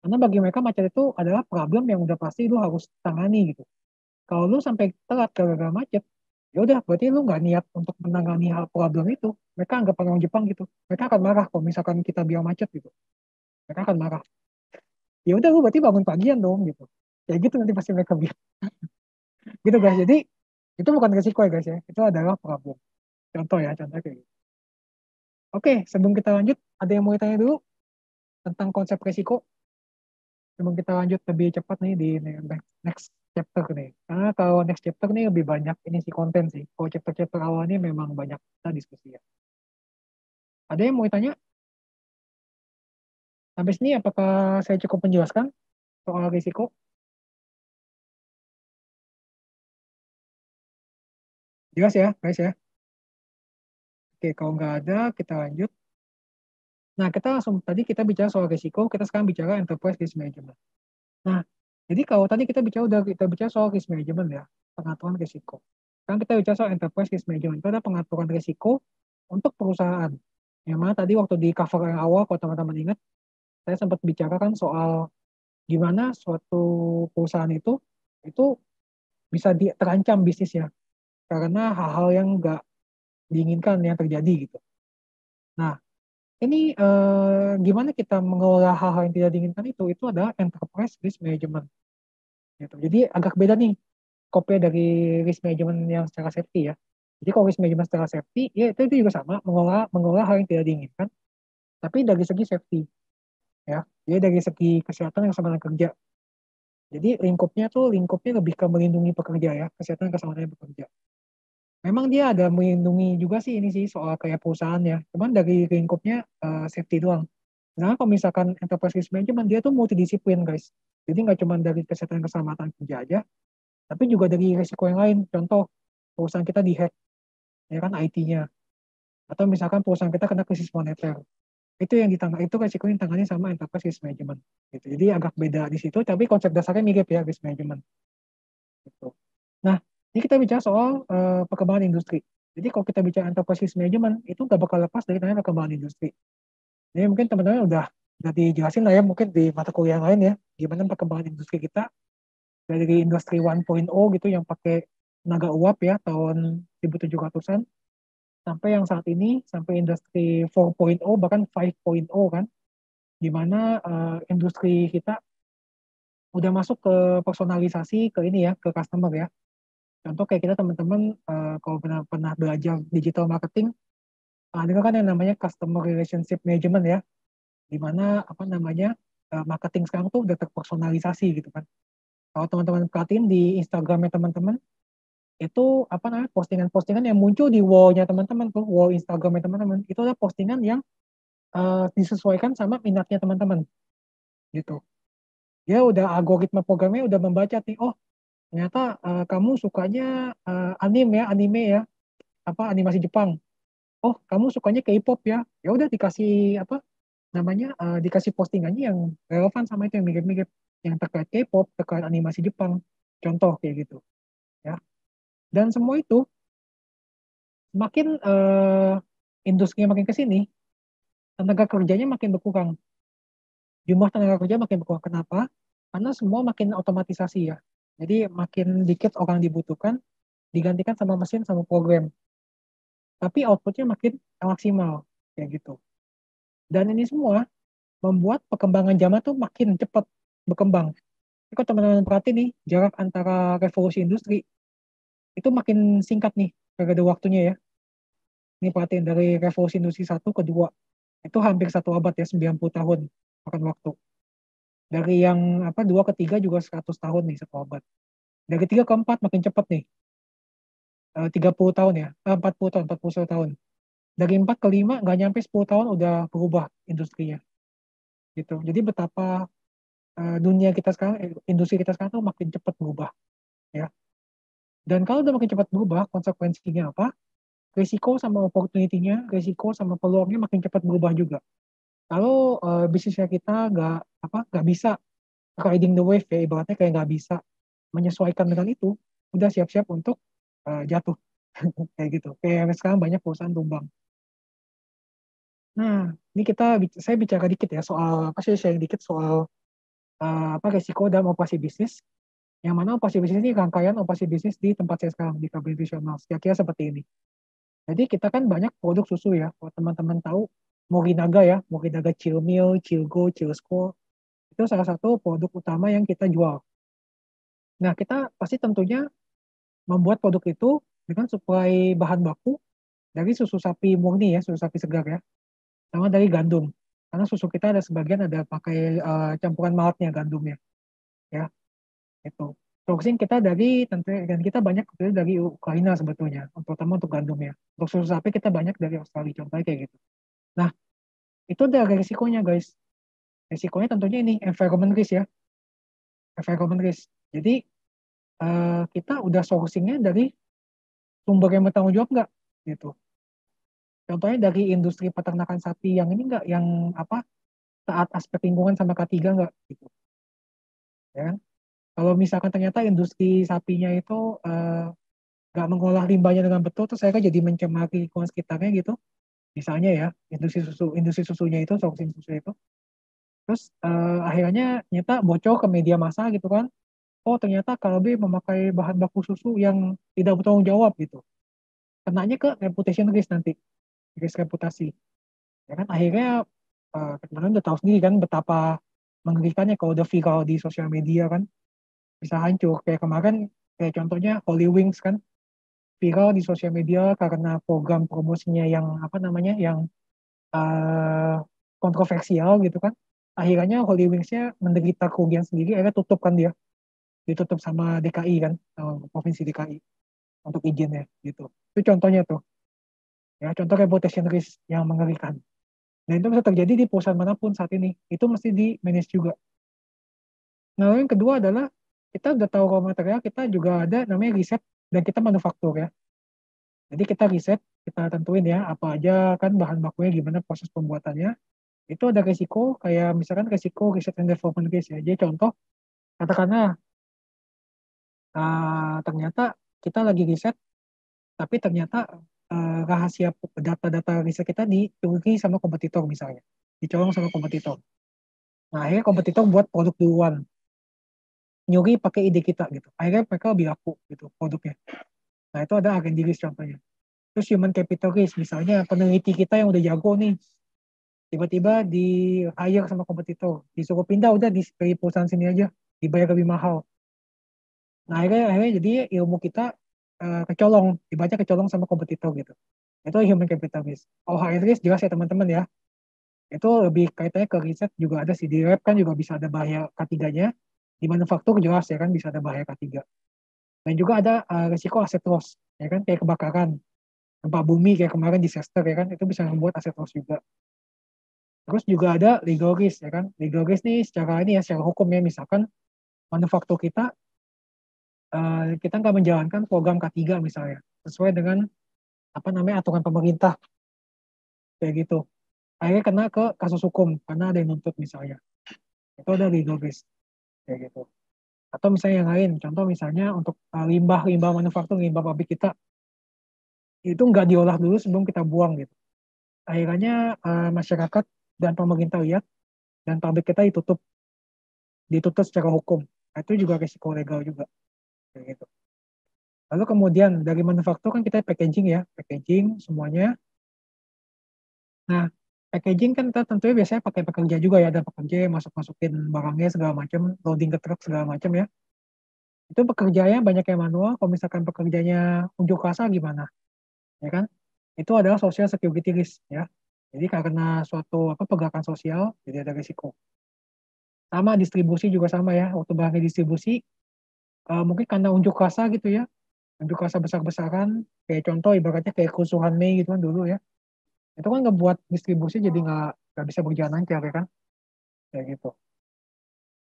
Karena bagi mereka macet itu adalah problem yang udah pasti lu harus tangani gitu. Kalau lu sampai telat gara-gara macet, ya udah berarti lu nggak niat untuk menangani hal problem itu. Mereka anggap orang Jepang gitu. Mereka akan marah kalau misalkan kita bilang macet gitu. Mereka akan marah. Ya udah lu berarti bangun pagian dong gitu. Kayak gitu nanti pasti mereka bilang. Gitu guys. Jadi itu bukan resiko ya guys ya. Itu adalah problem. Contoh ya, contoh kayak gitu. Oke, sebelum kita lanjut, ada yang mau ditanya dulu tentang konsep resiko? Sebelum kita lanjut lebih cepat nih di next chapter nih. Karena kalau next chapter nih lebih banyak ini sih konten sih. Kalau chapter-chapter awal ini memang banyak kita diskusi ya. Ada yang mau ditanya? Habis ini apakah saya cukup menjelaskan soal risiko? Jelas ya, guys ya? Oke, kalau nggak ada, kita lanjut. Nah, kita langsung tadi kita bicara soal risiko, kita sekarang bicara enterprise risk management. Nah, jadi kalau tadi kita bicara soal risk management ya, pengaturan risiko. Sekarang kita bicara soal enterprise risk management. Itu ada pengaturan risiko untuk perusahaan. Yang mana tadi waktu di cover yang awal, kalau teman-teman ingat, saya sempat bicarakan soal gimana suatu perusahaan itu bisa terancam bisnisnya karena hal-hal yang nggak diinginkan yang terjadi gitu. Nah, ini gimana kita mengelola hal-hal yang tidak diinginkan itu adalah enterprise risk management. Gitu. Jadi agak beda nih kopnya dari risk management yang secara safety ya. Jadi kalau risk management secara safety, ya itu juga sama, mengelola hal yang tidak diinginkan, tapi dari segi safety. Ya, jadi dari segi kesehatan yang keselamatan kerja. Jadi lingkupnya lebih ke melindungi pekerja ya, kesehatan dan keselamatan pekerja. Memang dia ada melindungi juga sih ini sih soal kayak perusahaan ya. Cuman dari lingkupnya safety doang. Nah, kalau misalkan enterprise risk management, dia tuh multidisiplin, guys. Jadi nggak cuma dari kesehatan dan keselamatan kerja aja, tapi juga dari risiko yang lain. Contoh, perusahaan kita dihack, ya kan IT-nya. Atau misalkan perusahaan kita kena krisis moneter. Itu risiko yang ditangani sama enterprise risk management. Gitu. Jadi agak beda di situ, tapi konsep dasarnya mirip ya, risk management. Gitu. Nah, ini kita bicara soal perkembangan industri. Jadi kalau kita bicara enterprise risk management, itu nggak bakal lepas dari namanya perkembangan industri. Jadi mungkin teman-teman udah dijelasin lah ya, mungkin di mata kuliah yang lain ya, gimana perkembangan industri kita dari industri 1.0 gitu yang pakai tenaga uap ya tahun 1700-an sampai yang saat ini sampai industri 4.0 bahkan 5.0 kan, di mana industri kita udah masuk ke personalisasi ke ini ya, ke customer ya. Contoh kayak kita teman-teman kalau pernah belajar digital marketing, ada kan yang namanya customer relationship management ya, di mana apa namanya marketing sekarang tuh udah terpersonalisasi gitu kan. Kalau teman-teman perhatiin di Instagramnya teman-teman, itu apa namanya postingan-postingan yang muncul di wall-nya teman-teman tuh, wall Instagramnya teman-teman, itu adalah postingan yang disesuaikan sama minatnya teman-teman gitu. Dia udah algoritma programnya udah membaca nih, oh ternyata kamu sukanya anime ya, apa animasi Jepang. Oh kamu sukanya K-pop ya, ya udah dikasih apa namanya dikasih postingannya yang relevan sama itu yang mirip-mirip yang terkait K-pop, terkait animasi Jepang, contoh kayak gitu ya. Dan semua itu makin industrinya makin ke sini, tenaga kerjanya makin berkurang. Jumlah tenaga kerja makin berkurang. Kenapa? Karena semua makin otomatisasi ya. Jadi makin dikit orang dibutuhkan, digantikan sama mesin sama program. Tapi outputnya makin maksimal kayak gitu. Dan ini semua membuat perkembangan zaman tuh makin cepat berkembang. Jadi kalau teman-teman perhati nih, jarak antara revolusi industri itu makin singkat nih periode waktunya ya. Ini perhatiin dari revolusi industri 1 ke 2. Itu hampir 1 abad ya, 90 tahun makan waktu. Dari yang 2 ke 3 juga 100 tahun nih, 1 abad. Dari 3 ke 4 makin cepat nih. 30 tahun ya, 40 tahun, 41 tahun. Dari 4 ke 5 nggak nyampe 10 tahun udah berubah industrinya. Gitu. Jadi betapa dunia kita sekarang, industri kita sekarang tuh makin cepat berubah. Ya. Dan kalau udah makin cepat berubah, konsekuensinya apa? Risiko sama opportunity-nya, risiko sama peluangnya makin cepat berubah juga. Kalau bisnisnya kita nggak bisa riding the wave ya, ibaratnya kayak nggak bisa menyesuaikan dengan itu, udah siap-siap untuk jatuh Kayak gitu. Kayak sekarang banyak perusahaan tumbang. Nah, ini saya bicara dikit ya soal sharing dikit soal resiko dalam operasi bisnis. Yang mana operasi bisnis ini rangkaian operasi bisnis di tempat saya sekarang di Kabel Visional. Kira-kira seperti ini. Jadi kita kan banyak produk susu ya. Kalau teman-teman tahu Morinaga ya, Morinaga Chillmilk, Chillgo, Chillsco, itu salah satu produk utama yang kita jual. Nah, kita pasti tentunya membuat produk itu dengan suplai bahan baku dari susu sapi murni ya, susu sapi segar ya, sama dari gandum. Karena susu kita ada sebagian ada pakai campuran maltnya gandumnya, ya itu. Sourcing kita dan kita banyak dari Ukraina sebetulnya, terutama untuk gandumnya. Untuk susu sapi kita banyak dari Australia, contohnya kayak gitu. Nah, itu ada risikonya guys. Risikonya tentunya ini environment risk ya, environment risk. Jadi kita udah sourcingnya dari sumber yang bertanggung jawab nggak, gitu. Contohnya dari industri peternakan sapi yang ini nggak, yang taat aspek lingkungan sama K3 nggak, gitu. Ya kan? Kalau misalkan ternyata industri sapinya itu nggak mengolah limbahnya dengan betul, terus saya kan jadi mencemari lingkungan sekitarnya gitu. Misalnya ya, industri susunya itu, sourcing susu itu. Terus akhirnya ternyata bocor ke media massa gitu kan. Oh ternyata Kalbe memakai bahan baku susu yang tidak bertanggung jawab gitu. Kenanya ke reputation risk nanti, risk reputasi. Ya kan akhirnya teman-teman udah tahu sendiri kan betapa mengerikannya kalau udah viral di sosial media kan, bisa hancur. Kayak kemarin, kayak contohnya Holy Wings kan, viral di sosial media karena program promosinya yang yang kontroversial gitu kan. Akhirnya Holy Wings-nya menderita kerugian sendiri, akhirnya tutup kan dia, ditutup sama DKI kan, provinsi DKI untuk izinnya gitu. Itu contohnya tuh, ya contoh reputation risk yang mengerikan. Nah itu bisa terjadi di perusahaan manapun saat ini, itu mesti di manage juga. Nah yang kedua adalah kita udah tahu raw material, kita juga ada namanya riset dan kita manufaktur ya. Jadi kita riset, kita tentuin ya apa aja kan bahan bakunya, gimana proses pembuatannya. Itu ada resiko, kayak misalkan resiko riset and development risk ya. Jadi contoh, katakanlah ternyata kita lagi riset, tapi ternyata rahasia data-data riset kita dicuri sama kompetitor misalnya, dicolong sama kompetitor. Nah akhirnya kompetitor buat produk duluan, nyuri pakai ide kita gitu. Akhirnya mereka lebih laku gitu produknya. Nah itu ada R&D risk contohnya. Terus human capital risk, misalnya peneliti kita yang udah jago nih, tiba-tiba di hire sama kompetitor, disuruh pindah udah di perusahaan sini aja, dibayar lebih mahal. Nah akhirnya jadi ilmu kita kecolong, dibaca kecolong sama kompetitor gitu. Itu human capital risk. Kalau HR risk jelas ya teman-teman ya. Itu lebih kaitannya ke riset juga ada sih. Di lab kan juga bisa ada bahaya K3-nya. Di manufaktur jelas ya kan bisa ada bahaya K3. Dan juga ada risiko aset loss, ya kan, kayak kebakaran, gempa bumi kayak kemarin disaster ya kan, itu bisa membuat aset loss juga. Terus juga ada legal risk ya kan. Legal risk nih secara hukum ya, misalkan manufaktur kita kita nggak menjalankan program K3 misalnya sesuai dengan aturan pemerintah kayak gitu. Akhirnya kena ke kasus hukum karena ada yang nuntut misalnya. Itu ada legal risk kayak gitu. Atau misalnya yang lain, contoh misalnya untuk limbah manufaktur, limbah pabrik kita itu nggak diolah dulu sebelum kita buang gitu. Akhirnya masyarakat dan pemerintah lihat dan pabrik kita ditutup secara hukum. Nah, itu juga risiko legal juga kayak gitu. Lalu kemudian dari manufaktur kan kita packaging semuanya. Nah, packaging kan kita tentunya biasanya pakai pekerja juga ya, ada pekerja yang masukin barangnya segala macam, loading ke truk segala macam ya. Itu pekerjanya banyak yang manual, kalau misalkan pekerjanya unjuk rasa gimana? Ya kan? Itu adalah social security risk ya. Jadi karena suatu pergerakan sosial, jadi ada risiko. Sama distribusi juga sama ya, waktu barangnya distribusi, mungkin karena unjuk rasa gitu ya, unjuk rasa besar-besaran, kayak contoh ibaratnya kayak kerusuhan Mei gitu kan dulu ya. Itu kan ngebuat distribusi jadi nggak bisa berjalan lancar ya kan, kayak gitu.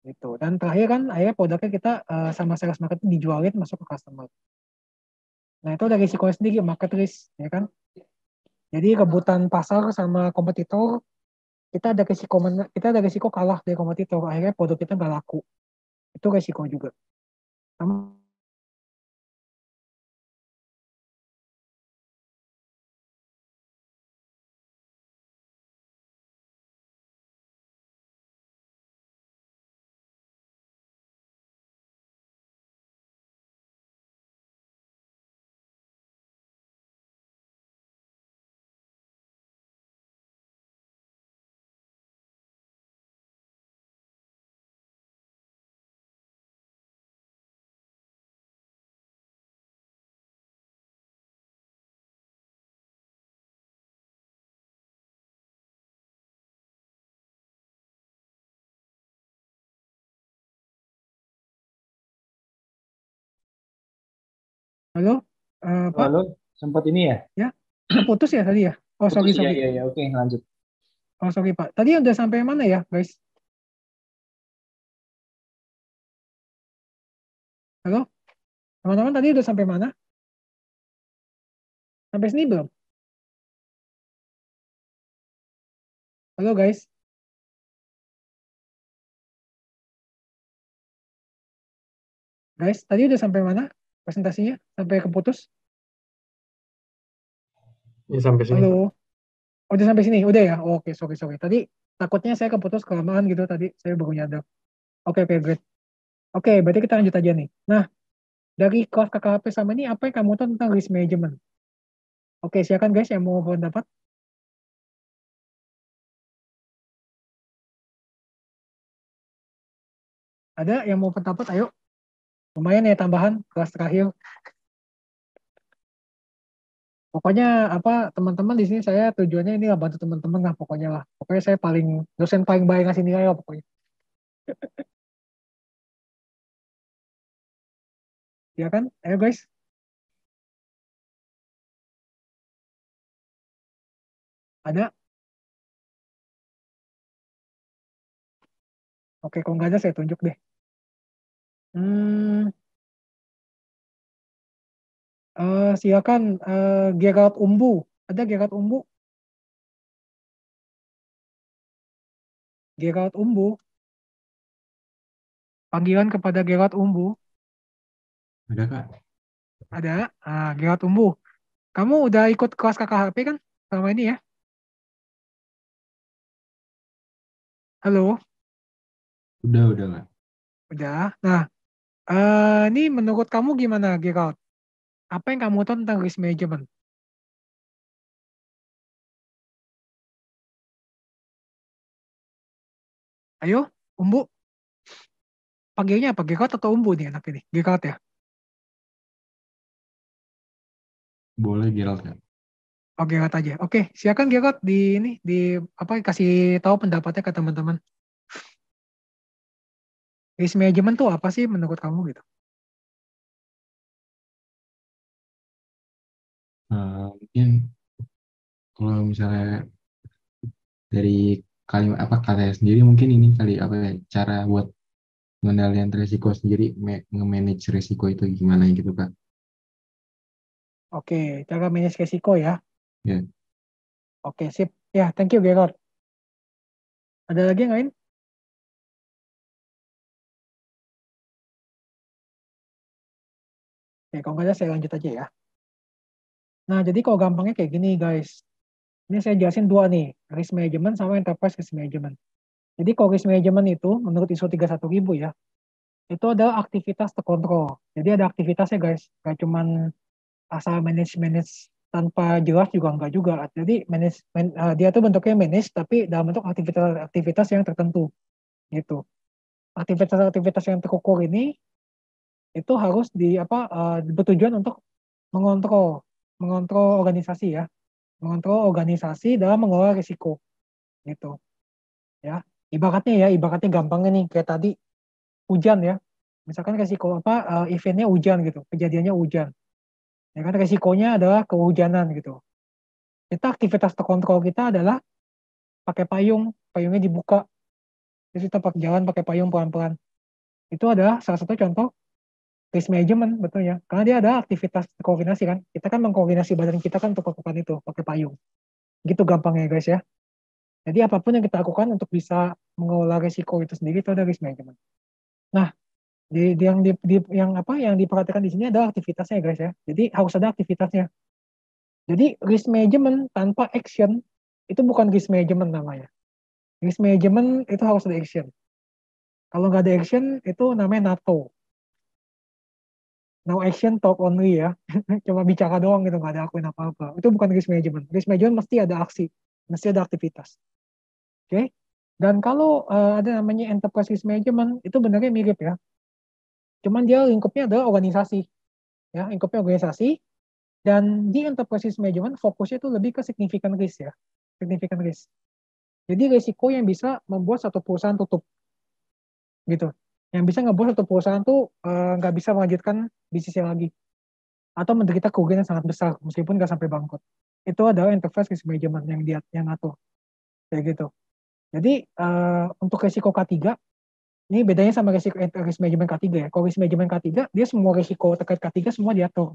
Gitu. Dan terakhir kan akhirnya produknya kita sama sales marketing dijualin masuk ke customer. Nah itu ada risiko sendiri, market risk ya kan. Jadi rebutan pasar sama kompetitor, kita ada risiko kalah dari kompetitor, akhirnya produk kita nggak laku. Itu risiko juga. Sama Halo, Pak? Halo, sempat ini ya? Ya, keputus ya tadi ya? Oh, Putus sorry. ya, oke lanjut. Oh, sorry, Pak. Tadi udah sampai mana ya, guys? Halo, teman-teman tadi udah sampai mana? Sampai sini belum? Halo, guys. Guys, tadi udah sampai mana presentasinya? Sampai keputus? Ya sampai sini. Halo. Oh, udah sampai sini? Udah ya? Oh, oke, sorry. Tadi takutnya saya keputus kelamaan gitu tadi. Saya baru nyadar. Oke, great. Oke, berarti kita lanjut aja nih. Nah, dari kelas KKP sama ini, apa yang kamu tahu tentang risk management? Oke, silakan guys yang mau pendapat. Ada yang mau pendapat? Ayo. Lumayan ya tambahan kelas terakhir. Pokoknya apa teman-teman di sini saya tujuannya ini lah bantu teman-teman lah pokoknya lah. Pokoknya saya dosen paling baik ngasih nilai lah pokoknya. Ya kan? Ayo guys. Ada? Oke, kalau nggak ada saya tunjuk deh. Silakan Gerald Umbu. Ada Gerald Umbu? Gerald Umbu. Panggilan kepada Gerald Umbu. Ada Kak? Ada. Gerald Umbu. Kamu udah ikut kelas KKHP kan selama ini ya? Halo? Udah Kak. Udah. Nah, ini menurut kamu gimana Gerald? Apa yang kamu tahu tentang risk management? Ayo, Umbu. Panggilnya apa? Gerald atau Umbu nih anak ini? Gerald ya? Boleh Gerald Kak. Oh, Gerald aja. Oke, silakan Gerald di apa kasih tahu pendapatnya ke teman-teman. Risk management tuh apa sih menurut kamu gitu? Mungkin kalau misalnya dari kalimat apa katanya sendiri mungkin ini kali apa ya, cara buat pengendalian risiko sendiri, nge-manage risiko itu gimana gitu Kak. Oke, cara manage risiko ya. Ya. Oke, sip. Ya, thank you Gerald. Ada lagi yang lain? Oke, kalau nggak ada saya lanjut aja ya. Nah, jadi kalau gampangnya kayak gini guys. Ini saya jelasin dua nih, risk management sama enterprise risk management. Jadi kalau risk management itu menurut ISO 31000 ya, itu ada aktivitas terkontrol. Jadi ada aktivitasnya guys, nggak cuman asal manage tanpa jelas juga enggak juga. Jadi dia tuh bentuknya manage tapi dalam bentuk aktivitas yang tertentu gitu. Aktivitas yang terukur ini itu harus bertujuan untuk mengontrol mengontrol organisasi ya, mengontrol organisasi dalam mengelola risiko gitu ya. Ibaratnya gampangnya nih kayak tadi hujan ya. Misalkan risiko eventnya hujan gitu, kejadiannya hujan. Ya kan risikonya adalah kehujanan gitu. Kita aktivitas terkontrol kita adalah pakai payungnya dibuka, terus kita pakai jalan pakai payung pelan-pelan. Itu adalah salah satu contoh risk management betulnya. Karena dia ada aktivitas koordinasi kan. Kita kan mengkoordinasi badan kita kan untuk melakukan itu pakai payung. Gitu gampangnya guys ya. Jadi apapun yang kita lakukan untuk bisa mengelola risiko itu sendiri itu ada risk management. Nah, yang diperhatikan di sini adalah aktivitasnya guys ya. Jadi harus ada aktivitasnya. Jadi risk management tanpa action itu bukan risk management namanya. Risk management itu harus ada action. Kalau nggak ada action itu namanya NATO. No action talk only ya. Cuma bicara doang gitu nggak ada akuin apa-apa. Itu bukan risk management. Risk management mesti ada aksi, mesti ada aktivitas. Oke? Okay? Dan kalau ada namanya enterprise risk management itu benarnya mirip ya. Cuman dia lingkupnya adalah organisasi. Ya, lingkupnya organisasi. Dan di enterprise risk management fokusnya itu lebih ke significant risk ya. Significant risk. Jadi risiko yang bisa membuat satu perusahaan tutup. Gitu. Yang bisa ngebuat satu perusahaan tuh nggak bisa melanjutkan bisnisnya lagi. atau menderita kerugian yang sangat besar meskipun nggak sampai bangkrut. Itu adalah enterprise risk management yang dia yang ngatur kayak gitu. Jadi untuk risiko K3 ini bedanya sama risiko risk management K3 ya. Kalau risk management K3 dia semua risiko terkait K3 semua diatur.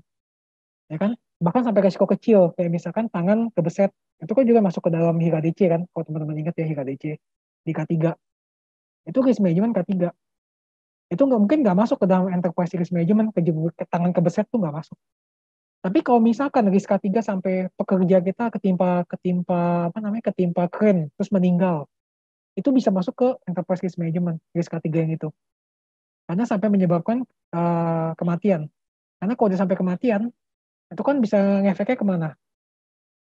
Ya kan? Bahkan sampai risiko kecil kayak misalkan tangan kebeset itu kan juga masuk ke dalam HIRA DC kan. Kalau teman-teman ingat ya HIRA DC di K3. Itu risk management K3. Itu nggak mungkin nggak masuk ke dalam enterprise risk management, ke tangan kebeset tuh nggak masuk. Tapi kalau misalkan risk K3 sampai pekerja kita ketimpa kren terus meninggal, itu bisa masuk ke enterprise risk management risk K3 yang itu. Karena sampai menyebabkan kematian. Karena kalau udah sampai kematian, itu kan bisa ngefeknya kemana?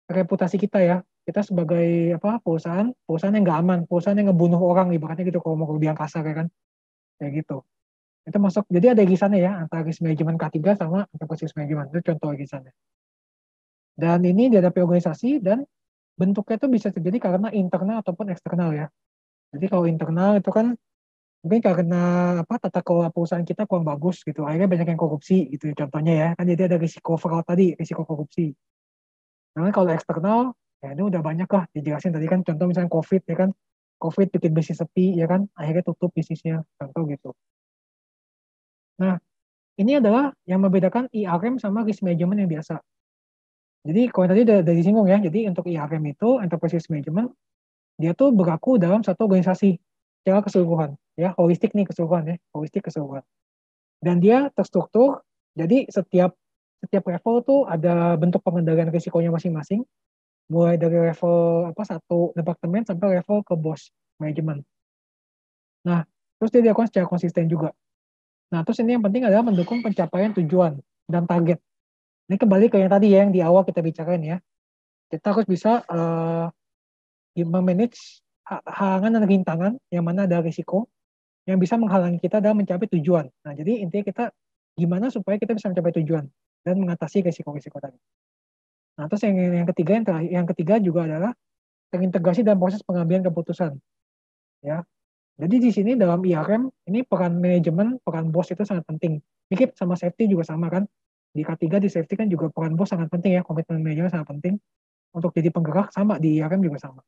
Reputasi kita ya. Kita sebagai perusahaan yang nggak aman, perusahaan yang ngebunuh orang ibaratnya gitu kalau mau bilang kasar ya kan. Kayak gitu. Itu masuk. Jadi ada irisannya ya antara risk management K3 sama enterprise risk management. Itu contoh irisannya. Dan ini dihadapi organisasi dan bentuknya itu bisa terjadi karena internal ataupun eksternal ya. Jadi kalau internal itu kan mungkin karena tata kelola perusahaan kita kurang bagus gitu. Akhirnya banyak yang korupsi gitu contohnya ya. Kan jadi ada risiko fraud tadi, risiko korupsi. Nah kalau eksternal ya ini udah banyak lah dijelasin tadi kan contoh misalnya COVID ya kan. COVID bikin bisnis sepi ya kan. Akhirnya tutup bisnisnya. Contoh gitu. Nah, ini adalah yang membedakan IRM sama risk management yang biasa. Jadi kalau tadi udah disinggung ya, jadi untuk IRM itu, Enterprise Risk Management, dia tuh berlaku dalam satu organisasi secara keseluruhan. Ya, holistik nih keseluruhan ya, holistik keseluruhan. Dan dia terstruktur, jadi setiap level tuh ada bentuk pengendalian risikonya masing-masing, mulai dari level satu departemen sampai level ke bos manajemen. Nah, terus dia dilakukan secara konsisten juga. Nah, terus ini yang penting adalah mendukung pencapaian tujuan dan target. Ini kembali ke yang tadi ya, yang di awal kita bicarain ya. Kita harus bisa memanage halangan dan rintangan yang mana ada risiko yang bisa menghalangi kita dalam mencapai tujuan. Nah, jadi intinya kita gimana supaya kita bisa mencapai tujuan dan mengatasi risiko-risiko tadi. Nah, terus yang ketiga juga adalah terintegrasi dalam proses pengambilan keputusan. Ya, jadi di sini dalam IRM ini peran manajemen, peran bos itu sangat penting. Mirip sama safety juga sama kan. Di K3 di safety kan juga peran bos sangat penting ya, komitmen manajemen sangat penting. Untuk jadi penggerak sama di IRM juga sama.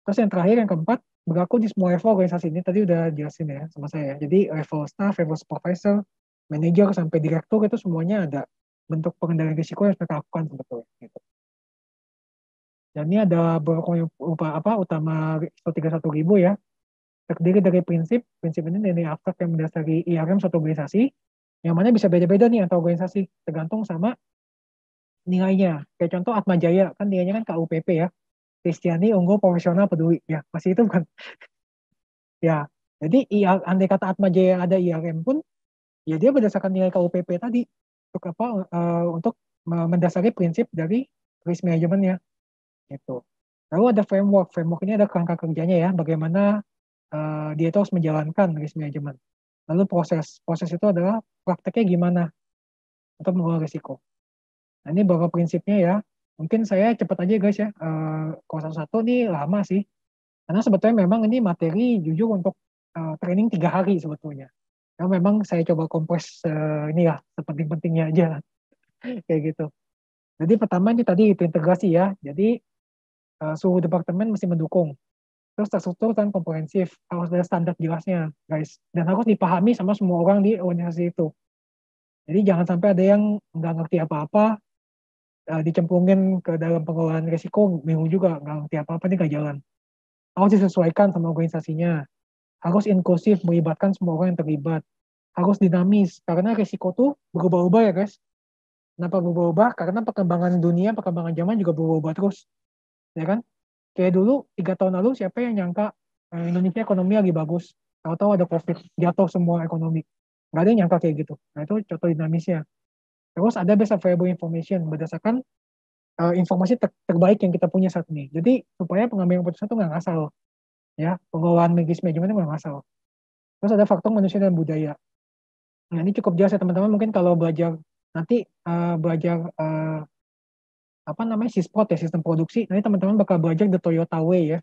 Terus yang terakhir yang keempat berlaku di semua level organisasi ini tadi udah jelasin ya sama saya. Jadi level staff, level supervisor, manager sampai direktur itu semuanya ada bentuk pengendalian risiko yang mereka lakukan sebetulnya. Gitu. Dan ini ada beberapa utama ISO 31000 ya. Terdiri dari prinsip ini dari abstrak yang mendasari IRM suatu organisasi, yang mana bisa beda-beda nih antar organisasi, tergantung sama nilainya. Kayak contoh Atma Jaya, kan nilainya kan KUPP ya, Kristiani, Unggul, Profesional, Peduli. Ya, masih itu bukan? Ya, jadi andai kata Atma Jaya ada IRM pun, ya dia berdasarkan nilai KUPP tadi, untuk mendasari prinsip dari risk management-nya. Gitu. Lalu ada framework ini ada kerangka kerjanya ya, bagaimana dia itu harus menjalankan risk management. Lalu proses itu adalah prakteknya gimana untuk mengelola risiko. Nah, ini beberapa prinsipnya ya. Mungkin saya cepat aja guys ya. Kalau satu-satu ini lama sih. Karena sebetulnya memang ini materi jujur untuk training 3 hari sebetulnya. Karena memang saya coba kompres ini ya, sepenting-pentingnya aja. Kayak gitu. Jadi pertama ini tadi itu integrasi ya. Jadi seluruh departemen mesti mendukung. Terus terstruktur dan komprehensif. Harus ada standar jelasnya guys. Dan harus dipahami sama semua orang di organisasi itu. Jadi jangan sampai ada yang nggak ngerti apa-apa, dicemplungin ke dalam pengelolaan risiko, bingung juga, nggak ngerti apa-apa, ini nggak jalan. Harus disesuaikan sama organisasinya. Harus inklusif, melibatkan semua orang yang terlibat. Harus dinamis, karena risiko tuh berubah-ubah ya guys. Kenapa berubah-ubah? Karena perkembangan dunia, perkembangan zaman juga berubah-ubah terus. Ya kan? Kayak dulu, 3 tahun lalu, siapa yang nyangka Indonesia ekonomi lagi bagus? Tahu-tahu ada COVID, jatuh semua ekonomi. Nggak ada yang nyangka kayak gitu. Nah itu contoh dinamisnya. Terus ada best available information berdasarkan informasi terbaik yang kita punya saat ini. Jadi supaya pengambilan keputusan itu nggak ngasal, ya pengelolaan risk management itu nggak ngasal. Terus ada faktor manusia dan budaya. Nah ini cukup jelas ya teman-teman. Mungkin kalau belajar nanti belajar SISPROT ya, sistem produksi. Nanti teman-teman bakal belajar the Toyota Way ya.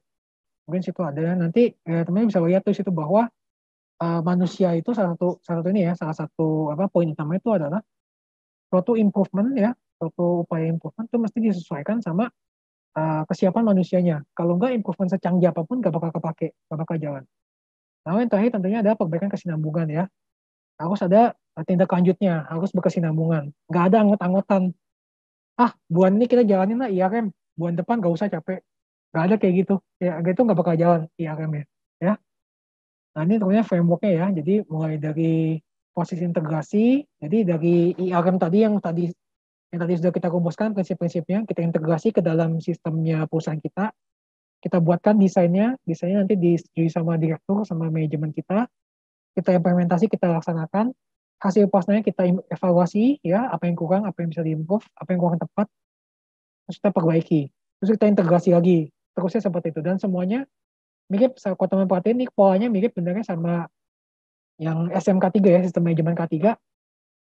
Mungkin situ ada. Nanti teman-teman bisa lihat tuh situ bahwa manusia itu salah satu poin utama itu adalah suatu improvement ya, suatu upaya improvement itu mesti disesuaikan sama kesiapan manusianya. Kalau enggak improvement secanggih apapun nggak bakal kepake, nggak bakal jalan. Nah, yang terakhir tentunya ada perbaikan kesinambungan ya. Harus ada tindak lanjutnya, harus berkesinambungan. Nggak ada anggot-anggotan. Bulan ini kita jalanin lah IRM, bulan depan nggak usah capek. Nggak ada kayak gitu. Ya, gitu nggak bakal jalan IRM-nya. Ya. Nah, ini tentunya framework-nya ya. Jadi mulai dari proses integrasi, jadi dari IRM tadi yang tadi sudah kita rumuskan prinsip-prinsipnya, kita integrasi ke dalam sistemnya perusahaan kita buatkan desainnya nanti disetujui sama direktur, sama manajemen kita implementasi, kita laksanakan, hasil pasnya kita evaluasi, ya, apa yang kurang, apa yang bisa diimprove, apa yang kurang tepat, terus kita perbaiki, terus kita integrasi lagi, terusnya seperti itu, dan semuanya mirip, kalau teman perhatiin nih, polanya mirip benernya sama yang SMK 3 ya, sistem manajemen K3,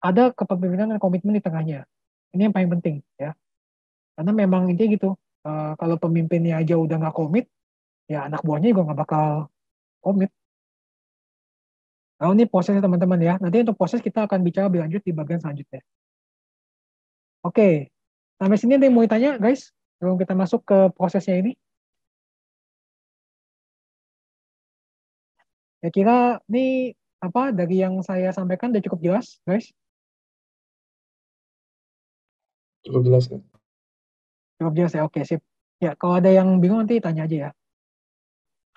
ada kepemimpinan dan komitmen di tengahnya. Ini yang paling penting, ya. Karena memang intinya gitu, kalau pemimpinnya aja udah nggak komit, ya anak buahnya juga nggak bakal komit. Nah, ini prosesnya teman-teman ya. Nanti untuk proses kita akan bicara lebih lanjut di bagian selanjutnya. Oke, sampai sini ada yang mau ditanya, guys? Sebelum kita masuk ke prosesnya ini. Ya kira ini apa dari yang saya sampaikan udah cukup jelas, guys? Cukup jelas kan? Cukup jelas ya, oke sip. Ya, kalau ada yang bingung nanti tanya aja ya.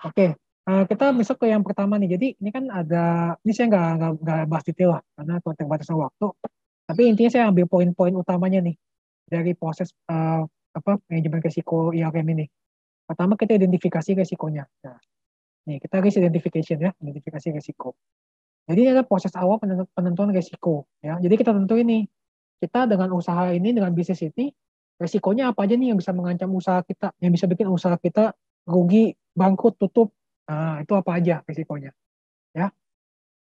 Oke, kita masuk ke yang pertama nih. Jadi ini kan ada, ini saya nggak bahas detail lah, karena keterbatasan waktu. Tapi intinya saya ambil poin-poin utamanya nih dari proses manajemen risiko IRM ini. Pertama kita identifikasi risikonya. Nah, nih kita risk identification ya, identifikasi risiko. Jadi ini ada proses awal penentuan risiko ya. Jadi kita tentu ini kita dengan usaha ini, dengan bisnis ini, resikonya apa aja nih yang bisa mengancam usaha kita, yang bisa bikin usaha kita rugi, bangkrut, tutup. Nah, itu apa aja risikonya, ya.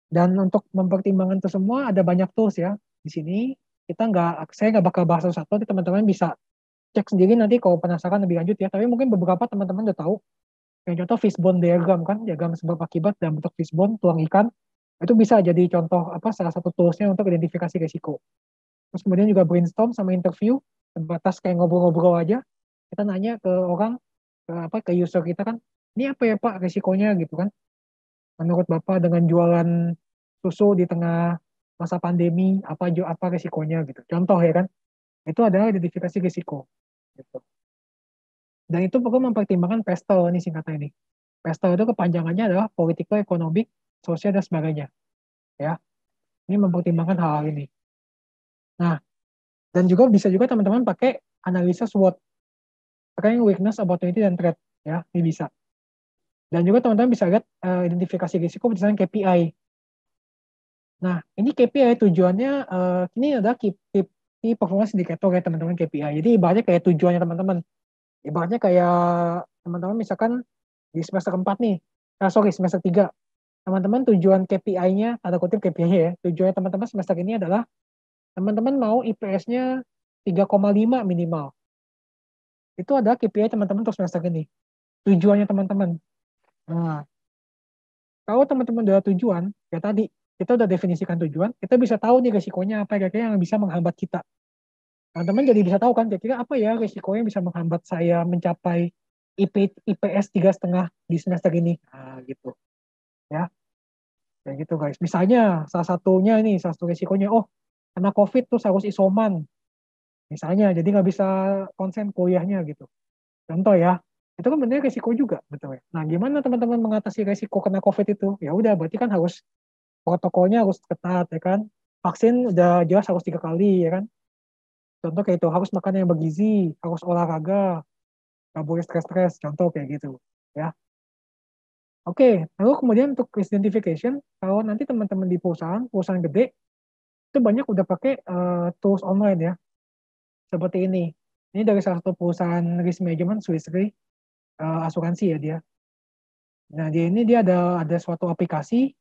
Dan untuk mempertimbangkan itu semua ada banyak tools ya. Di sini saya nggak bakal bahas satu-satu, nanti teman-teman bisa cek sendiri nanti kalau penasaran lebih lanjut ya. Tapi mungkin beberapa teman-teman udah tahu. Yang contoh fishbone diagram kan, diagram sebab akibat dalam bentuk fishbone, tulang ikan. Itu bisa jadi contoh salah satu toolsnya untuk identifikasi risiko. Terus kemudian juga brainstorm sama interview, terbatas kayak ngobrol-ngobrol aja. Kita nanya ke orang, ke user kita kan, ini apa ya Pak risikonya gitu kan. Menurut Bapak dengan jualan susu di tengah masa pandemi, apa risikonya gitu. Contoh ya kan, itu adalah identifikasi risiko. Gitu. Dan itu perlu mempertimbangkan PESTEL ini singkatnya ini. PESTEL itu kepanjangannya adalah political, economic, sosial, dan sebagainya. Ya, ini mempertimbangkan hal-hal ini. Nah, dan juga bisa juga teman-teman pakai analisa SWOT, pakai weakness, opportunity, dan threat. Ya, ini bisa. Dan juga teman-teman bisa lihat identifikasi risiko berdasarkan KPI. Nah, ini KPI tujuannya, ini adalah key performance indicator ya teman-teman KPI. Jadi ibaratnya kayak tujuannya teman-teman. Ibaratnya kayak teman-teman misalkan di semester 4 nih, semester 3. Teman-teman tujuan KPI-nya, tanda kutip KPI ya, tujuannya teman-teman semester ini adalah teman-teman mau IPS-nya 3,5 minimal. Itu adalah KPI teman-teman untuk semester ini. Tujuannya teman-teman. Nah, kalau teman-teman udah tujuan, ya tadi, kita udah definisikan tujuan, kita bisa tahu nih resikonya apa kira-kira yang bisa menghambat kita. Teman-teman jadi bisa tahu kan, kira-kira apa ya resikonya yang bisa menghambat saya mencapai IPS 3,5 di semester ini. Nah, gitu. Ya. Kayak gitu guys. Misalnya, salah satu resikonya, kena COVID terus harus isoman. Misalnya, jadi nggak bisa konsen kuliahnya gitu. Contoh ya, itu kan benar resiko juga, betul ya. Nah, gimana teman-teman mengatasi resiko kena COVID itu? Ya udah, berarti kan harus protokolnya harus ketat, ya kan. Vaksin udah jelas harus 3 kali, ya kan. Contoh kayak itu, harus makan yang bergizi, harus olahraga, nggak boleh stres-stres, contoh kayak gitu, ya. Oke, lalu kemudian untuk risk identification, kalau nanti teman-teman di perusahaan gede, itu banyak udah pakai tools online ya, seperti ini. Ini dari salah satu perusahaan risk management, Swiss Re, asuransi ya dia. Nah, dia ada suatu aplikasi,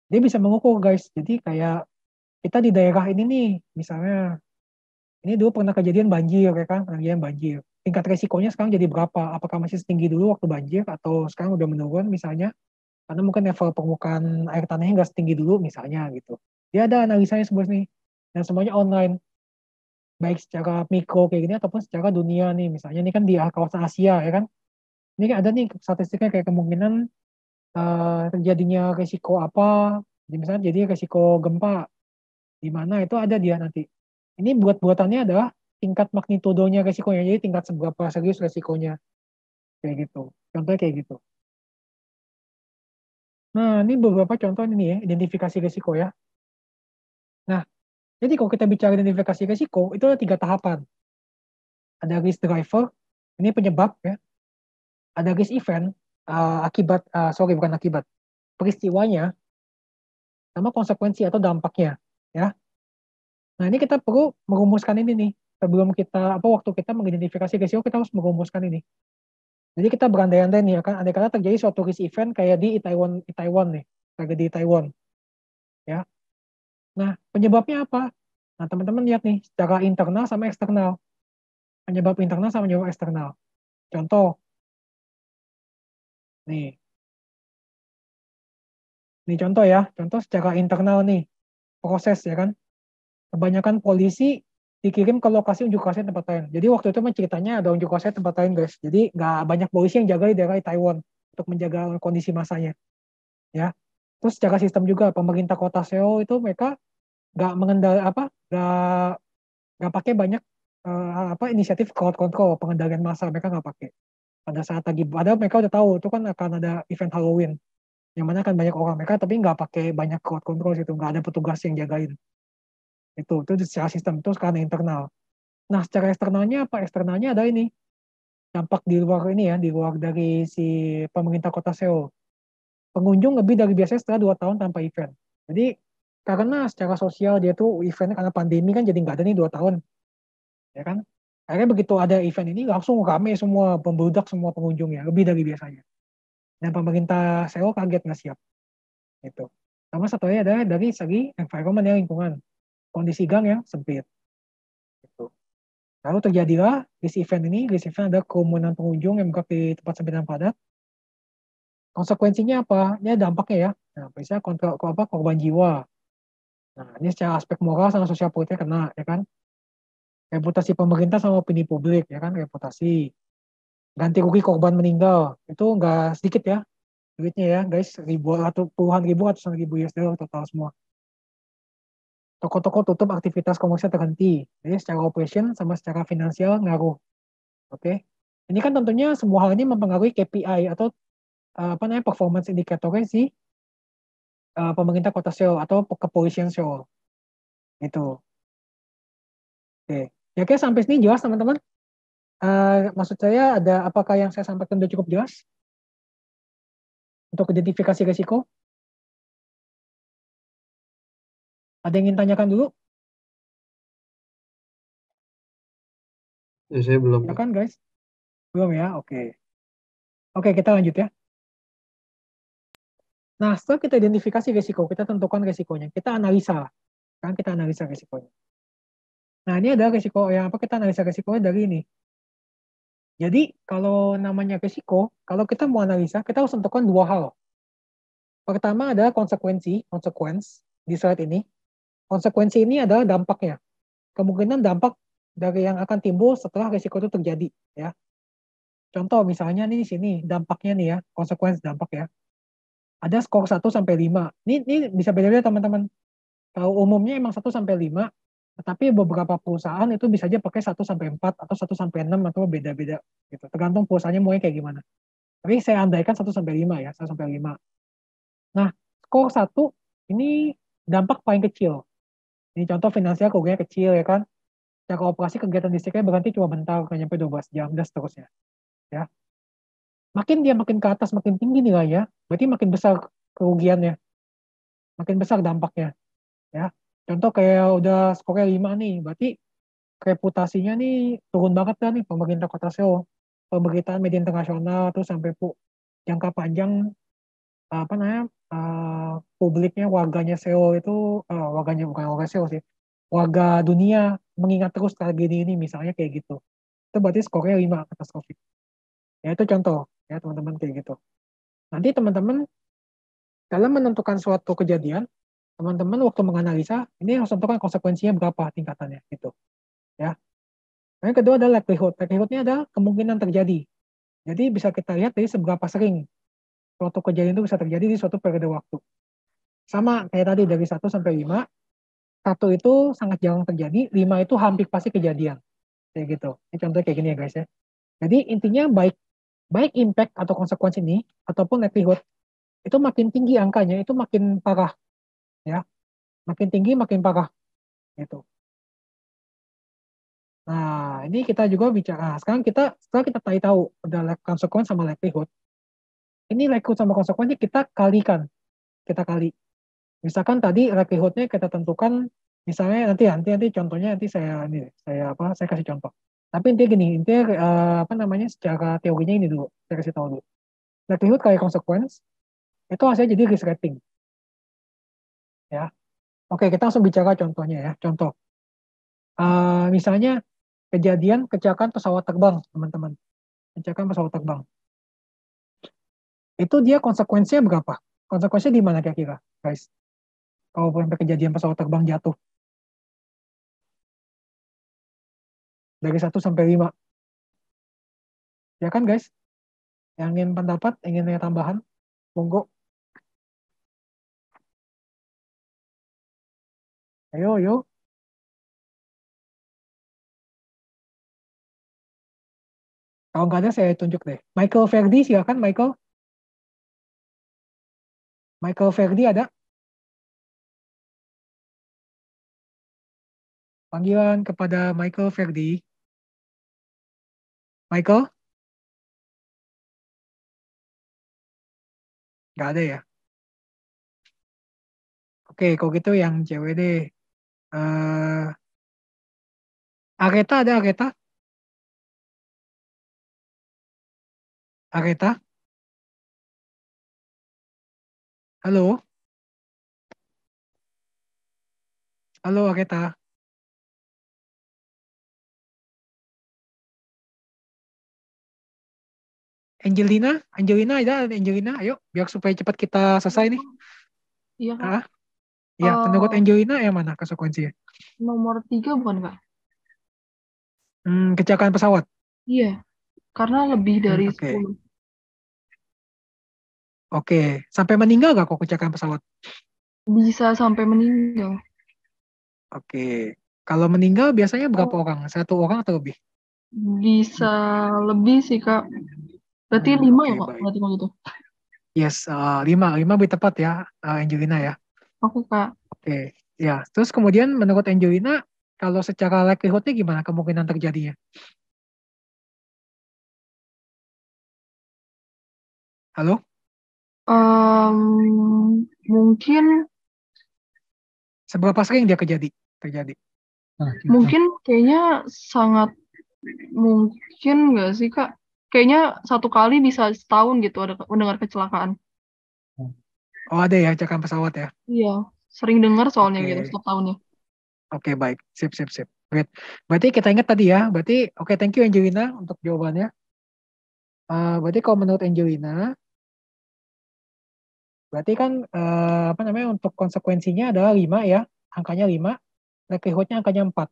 dia bisa mengukur guys. Jadi kayak kita di daerah ini nih, misalnya, ini dulu pernah kejadian banjir ya kan, kejadian banjir. Tingkat resikonya sekarang jadi berapa? Apakah masih setinggi dulu waktu banjir atau sekarang udah menurun misalnya? Karena mungkin level permukaan air tanahnya nggak setinggi dulu misalnya gitu. Dia ada analisanya sebenarnya nih, dan semuanya online. baik secara mikro kayak gini ataupun secara dunia nih. Misalnya ini kan di kawasan Asia ya kan. Ini kan ada nih statistiknya kayak kemungkinan terjadinya resiko apa. Misalnya jadi resiko gempa di mana itu ada dia nanti. Ini buat-buatannya adalah tingkat magnitudonya resikonya. Jadi tingkat seberapa serius resikonya. Kayak gitu. Contohnya kayak gitu. Nah, ini beberapa contoh ini ya, identifikasi risiko ya. Nah, jadi kalau kita bicara identifikasi risiko, itu ada 3 tahapan. Ada risk driver, ini penyebab ya. Ada risk event, bukan akibat, peristiwanya, sama konsekuensi atau dampaknya. Ya. Nah, ini kita perlu merumuskan ini nih. Sebelum waktu kita mengidentifikasi risiko, kita harus merumuskan ini. Jadi kita berandai-andai nih, akan andai kata terjadi suatu risk event kayak di Taiwan nih, tragedi Taiwan. Ya. Nah, penyebabnya apa? Nah, teman-teman lihat nih, secara internal sama eksternal. Penyebab internal sama penyebab eksternal. Contoh, nih. Nih contoh ya, contoh secara internal nih, proses ya kan. Kebanyakan polisi dikirim ke lokasi unjuk rasa tempat lain. Jadi waktu itu ceritanya ada unjuk rasa tempat lain guys. Jadi nggak banyak polisi yang jaga di daerah Taiwan untuk menjaga kondisi masanya. Ya. Terus secara sistem juga pemerintah kota Seoul itu mereka nggak nggak pakai banyak inisiatif crowd control pengendalian massa, mereka nggak pakai pada saat lagi, padahal mereka udah tahu itu kan akan ada event Halloween yang mana kan banyak orang, mereka tapi nggak pakai banyak crowd control itu, nggak ada petugas yang jagain itu secara sistem itu karena internal. Nah secara eksternalnya apa? Eksternalnya ada ini dampak di luar ini ya, di luar dari si pemerintah kota Seoul. Pengunjung lebih dari biasanya setelah 2 tahun tanpa event. Jadi karena secara sosial dia tuh event karena pandemi kan jadi nggak ada nih 2 tahun, ya kan? Akhirnya begitu ada event ini langsung rame semua, pembludak semua pengunjungnya, lebih dari biasanya. Dan pemerintah Seoul kaget nggak siap. Gitu. Sama satunya ada dari segi environment ya, lingkungan. Kondisi gang yang sempit. Gitu. Lalu terjadilah this event ini, this event ada kerumunan pengunjung yang bergerak di tempat sempit dan padat. Konsekuensinya apa? Ini dampaknya ya. Nah, misalnya korban jiwa. Nah, ini secara aspek moral sama sosial politiknya kena, ya kan? Reputasi pemerintah sama opini publik, ya kan? Reputasi. Ganti rugi korban meninggal. Itu nggak sedikit ya. Duitnya ya, guys. Puluhan ribu, ratusan ribu USD total semua. Toko-toko tutup, aktivitas komersial terhenti. Jadi secara operation sama secara finansial ngaruh. Oke. Ini kan tentunya semua hal ini mempengaruhi KPI atau performance indicatornya si pemerintah kota Seoul atau kepolisian Seoul. Itu. Oke. Ya, oke, sampai sini jelas teman-teman. Maksud saya apakah yang saya sampaikan sudah cukup jelas untuk identifikasi risiko? Ada yang ingin tanyakan dulu? Ya, saya belum. Ya kan guys? Belum ya? Oke. Oke, kita lanjut ya. Nah, setelah kita identifikasi risiko, kita tentukan risikonya. Kita analisa. Kan kita analisa risikonya. Nah, ini ada risiko yang kita analisa risikonya dari ini. Jadi, kalau namanya risiko, kalau kita mau analisa, kita harus tentukan 2 hal. Pertama adalah konsekuensi di slide ini. Konsekuensi ini adalah dampaknya. Kemungkinan dampak dari yang akan timbul setelah risiko itu terjadi, ya. Contoh misalnya nih di sini dampaknya nih ya, konsekuensi dampak ya. Ada skor 1 sampai 5. Ini bisa beda-beda teman-teman. Kalau umumnya emang 1 sampai 5, tetapi beberapa perusahaan itu bisa aja pakai 1 sampai 4 atau 1 sampai 6 atau beda-beda gitu. Tergantung perusahaannya mau kayak gimana. Tapi saya andaikan 1 sampai 5 ya, 1 sampai 5. Nah, skor 1 ini dampak paling kecil. Ini contoh finansial kerugiannya kecil ya kan. Cara operasi kegiatan listriknya berhenti cuma bentar, nggak nyampe 12 jam, dan seterusnya. Ya. Makin dia makin ke atas, makin tinggi nilainya, berarti makin besar kerugiannya. Makin besar dampaknya. Ya. Contoh kayak udah skornya 5 nih, berarti reputasinya nih turun banget kan nih pemerintah kota Seoul. Pemberitaan media internasional, terus sampai jangka panjang publiknya, warganya Seoul itu warganya bukan warga Seoul sih, warga dunia mengingat terus tragedi ini misalnya kayak gitu. Itu berarti skornya 5 katastrofik. Ya itu contoh ya teman-teman kayak gitu. Nanti teman-teman dalam menentukan suatu kejadian, teman-teman waktu menganalisa ini harus tentukan konsekuensinya berapa tingkatannya gitu. ya. Yang kedua adalah likelihood. Likelihoodnya adalah kemungkinan terjadi. Jadi bisa kita lihat dari seberapa sering suatu kejadian itu bisa terjadi di suatu periode waktu. Sama kayak tadi dari 1 sampai 5, 1 itu sangat jarang terjadi, 5 itu hampir pasti kejadian. Kayak gitu. Ini contohnya kayak gini ya guys ya. Jadi intinya baik impact atau konsekuensi ini ataupun likelihood itu makin tinggi angkanya itu makin parah ya. Makin tinggi makin parah gitu. Nah, ini kita juga bicara. Setelah kita tahu ada konsekuensi sama likelihood. Ini likelihood sama konsekuensi kita kalikan. Kita kali. Misalkan tadi likelihood-nya kita tentukan misalnya nanti contohnya saya kasih contoh. Tapi intinya gini, secara teorinya ini dulu, saya kasih tahu dulu. Likelihood kali konsekuensi itu hasilnya jadi risk rating. Ya. Oke, kita langsung bicara contohnya ya. Contoh. Misalnya kejadian kecelakaan pesawat terbang, teman-teman. Kecelakaan pesawat terbang. Itu dia konsekuensinya berapa? Konsekuensinya di mana kira-kira, guys? Kalau sampai kejadian pesawat terbang jatuh. Dari 1 sampai 5. Ya kan, guys? Yang ingin pendapat, ingin tambahan? Monggo. Ayo. Kalau nggak ada, saya tunjuk deh. Michael Verdi, silakan Michael. Michael Verdi ada? Panggilan kepada Michael Verdi. Michael? Nggak ada ya? Oke, kalau gitu yang cewek deh. Aretha ada Aretha? Aretha? Halo? Halo Aretha? Angelina ada Angelina, ayo biar supaya cepat kita selesai nih. Iya Kak. Ah, ya, menurut Angelina yang mana konsekuensinya? Nomor 3 bukan Kak? Kecelakaan pesawat. Iya, karena lebih dari Oke. 10. Oke, sampai meninggal nggak kok kecelakaan pesawat? Bisa sampai meninggal. Oke, kalau meninggal biasanya berapa orang? 1 orang atau lebih? Bisa lebih sih Kak. Berarti 5 ya Oke, Kak? baik. Berarti kalau gitu. Yes, 5 lebih tepat ya, Angelina ya. Oke Kak. Oke, ya. Terus kemudian menurut Angelina, kalau secara likelihood-nya gimana kemungkinan terjadinya? Halo? Mungkin Seberapa sering dia terjadi? mungkin kayaknya sangat mungkin nggak sih Kak? Kayaknya 1 kali bisa setahun gitu ada mendengar kecelakaan. Oh, ada ya kecelakaan pesawat ya? Iya, sering dengar soalnya Oke. gitu setiap tahunnya. Oke, baik. Sip. Great. Berarti kita ingat tadi ya. Berarti, oke, thank you Angelina untuk jawabannya. Berarti kalau menurut Angelina, berarti kan untuk konsekuensinya adalah 5 ya. Angkanya 5, likelihood-nya angkanya 4.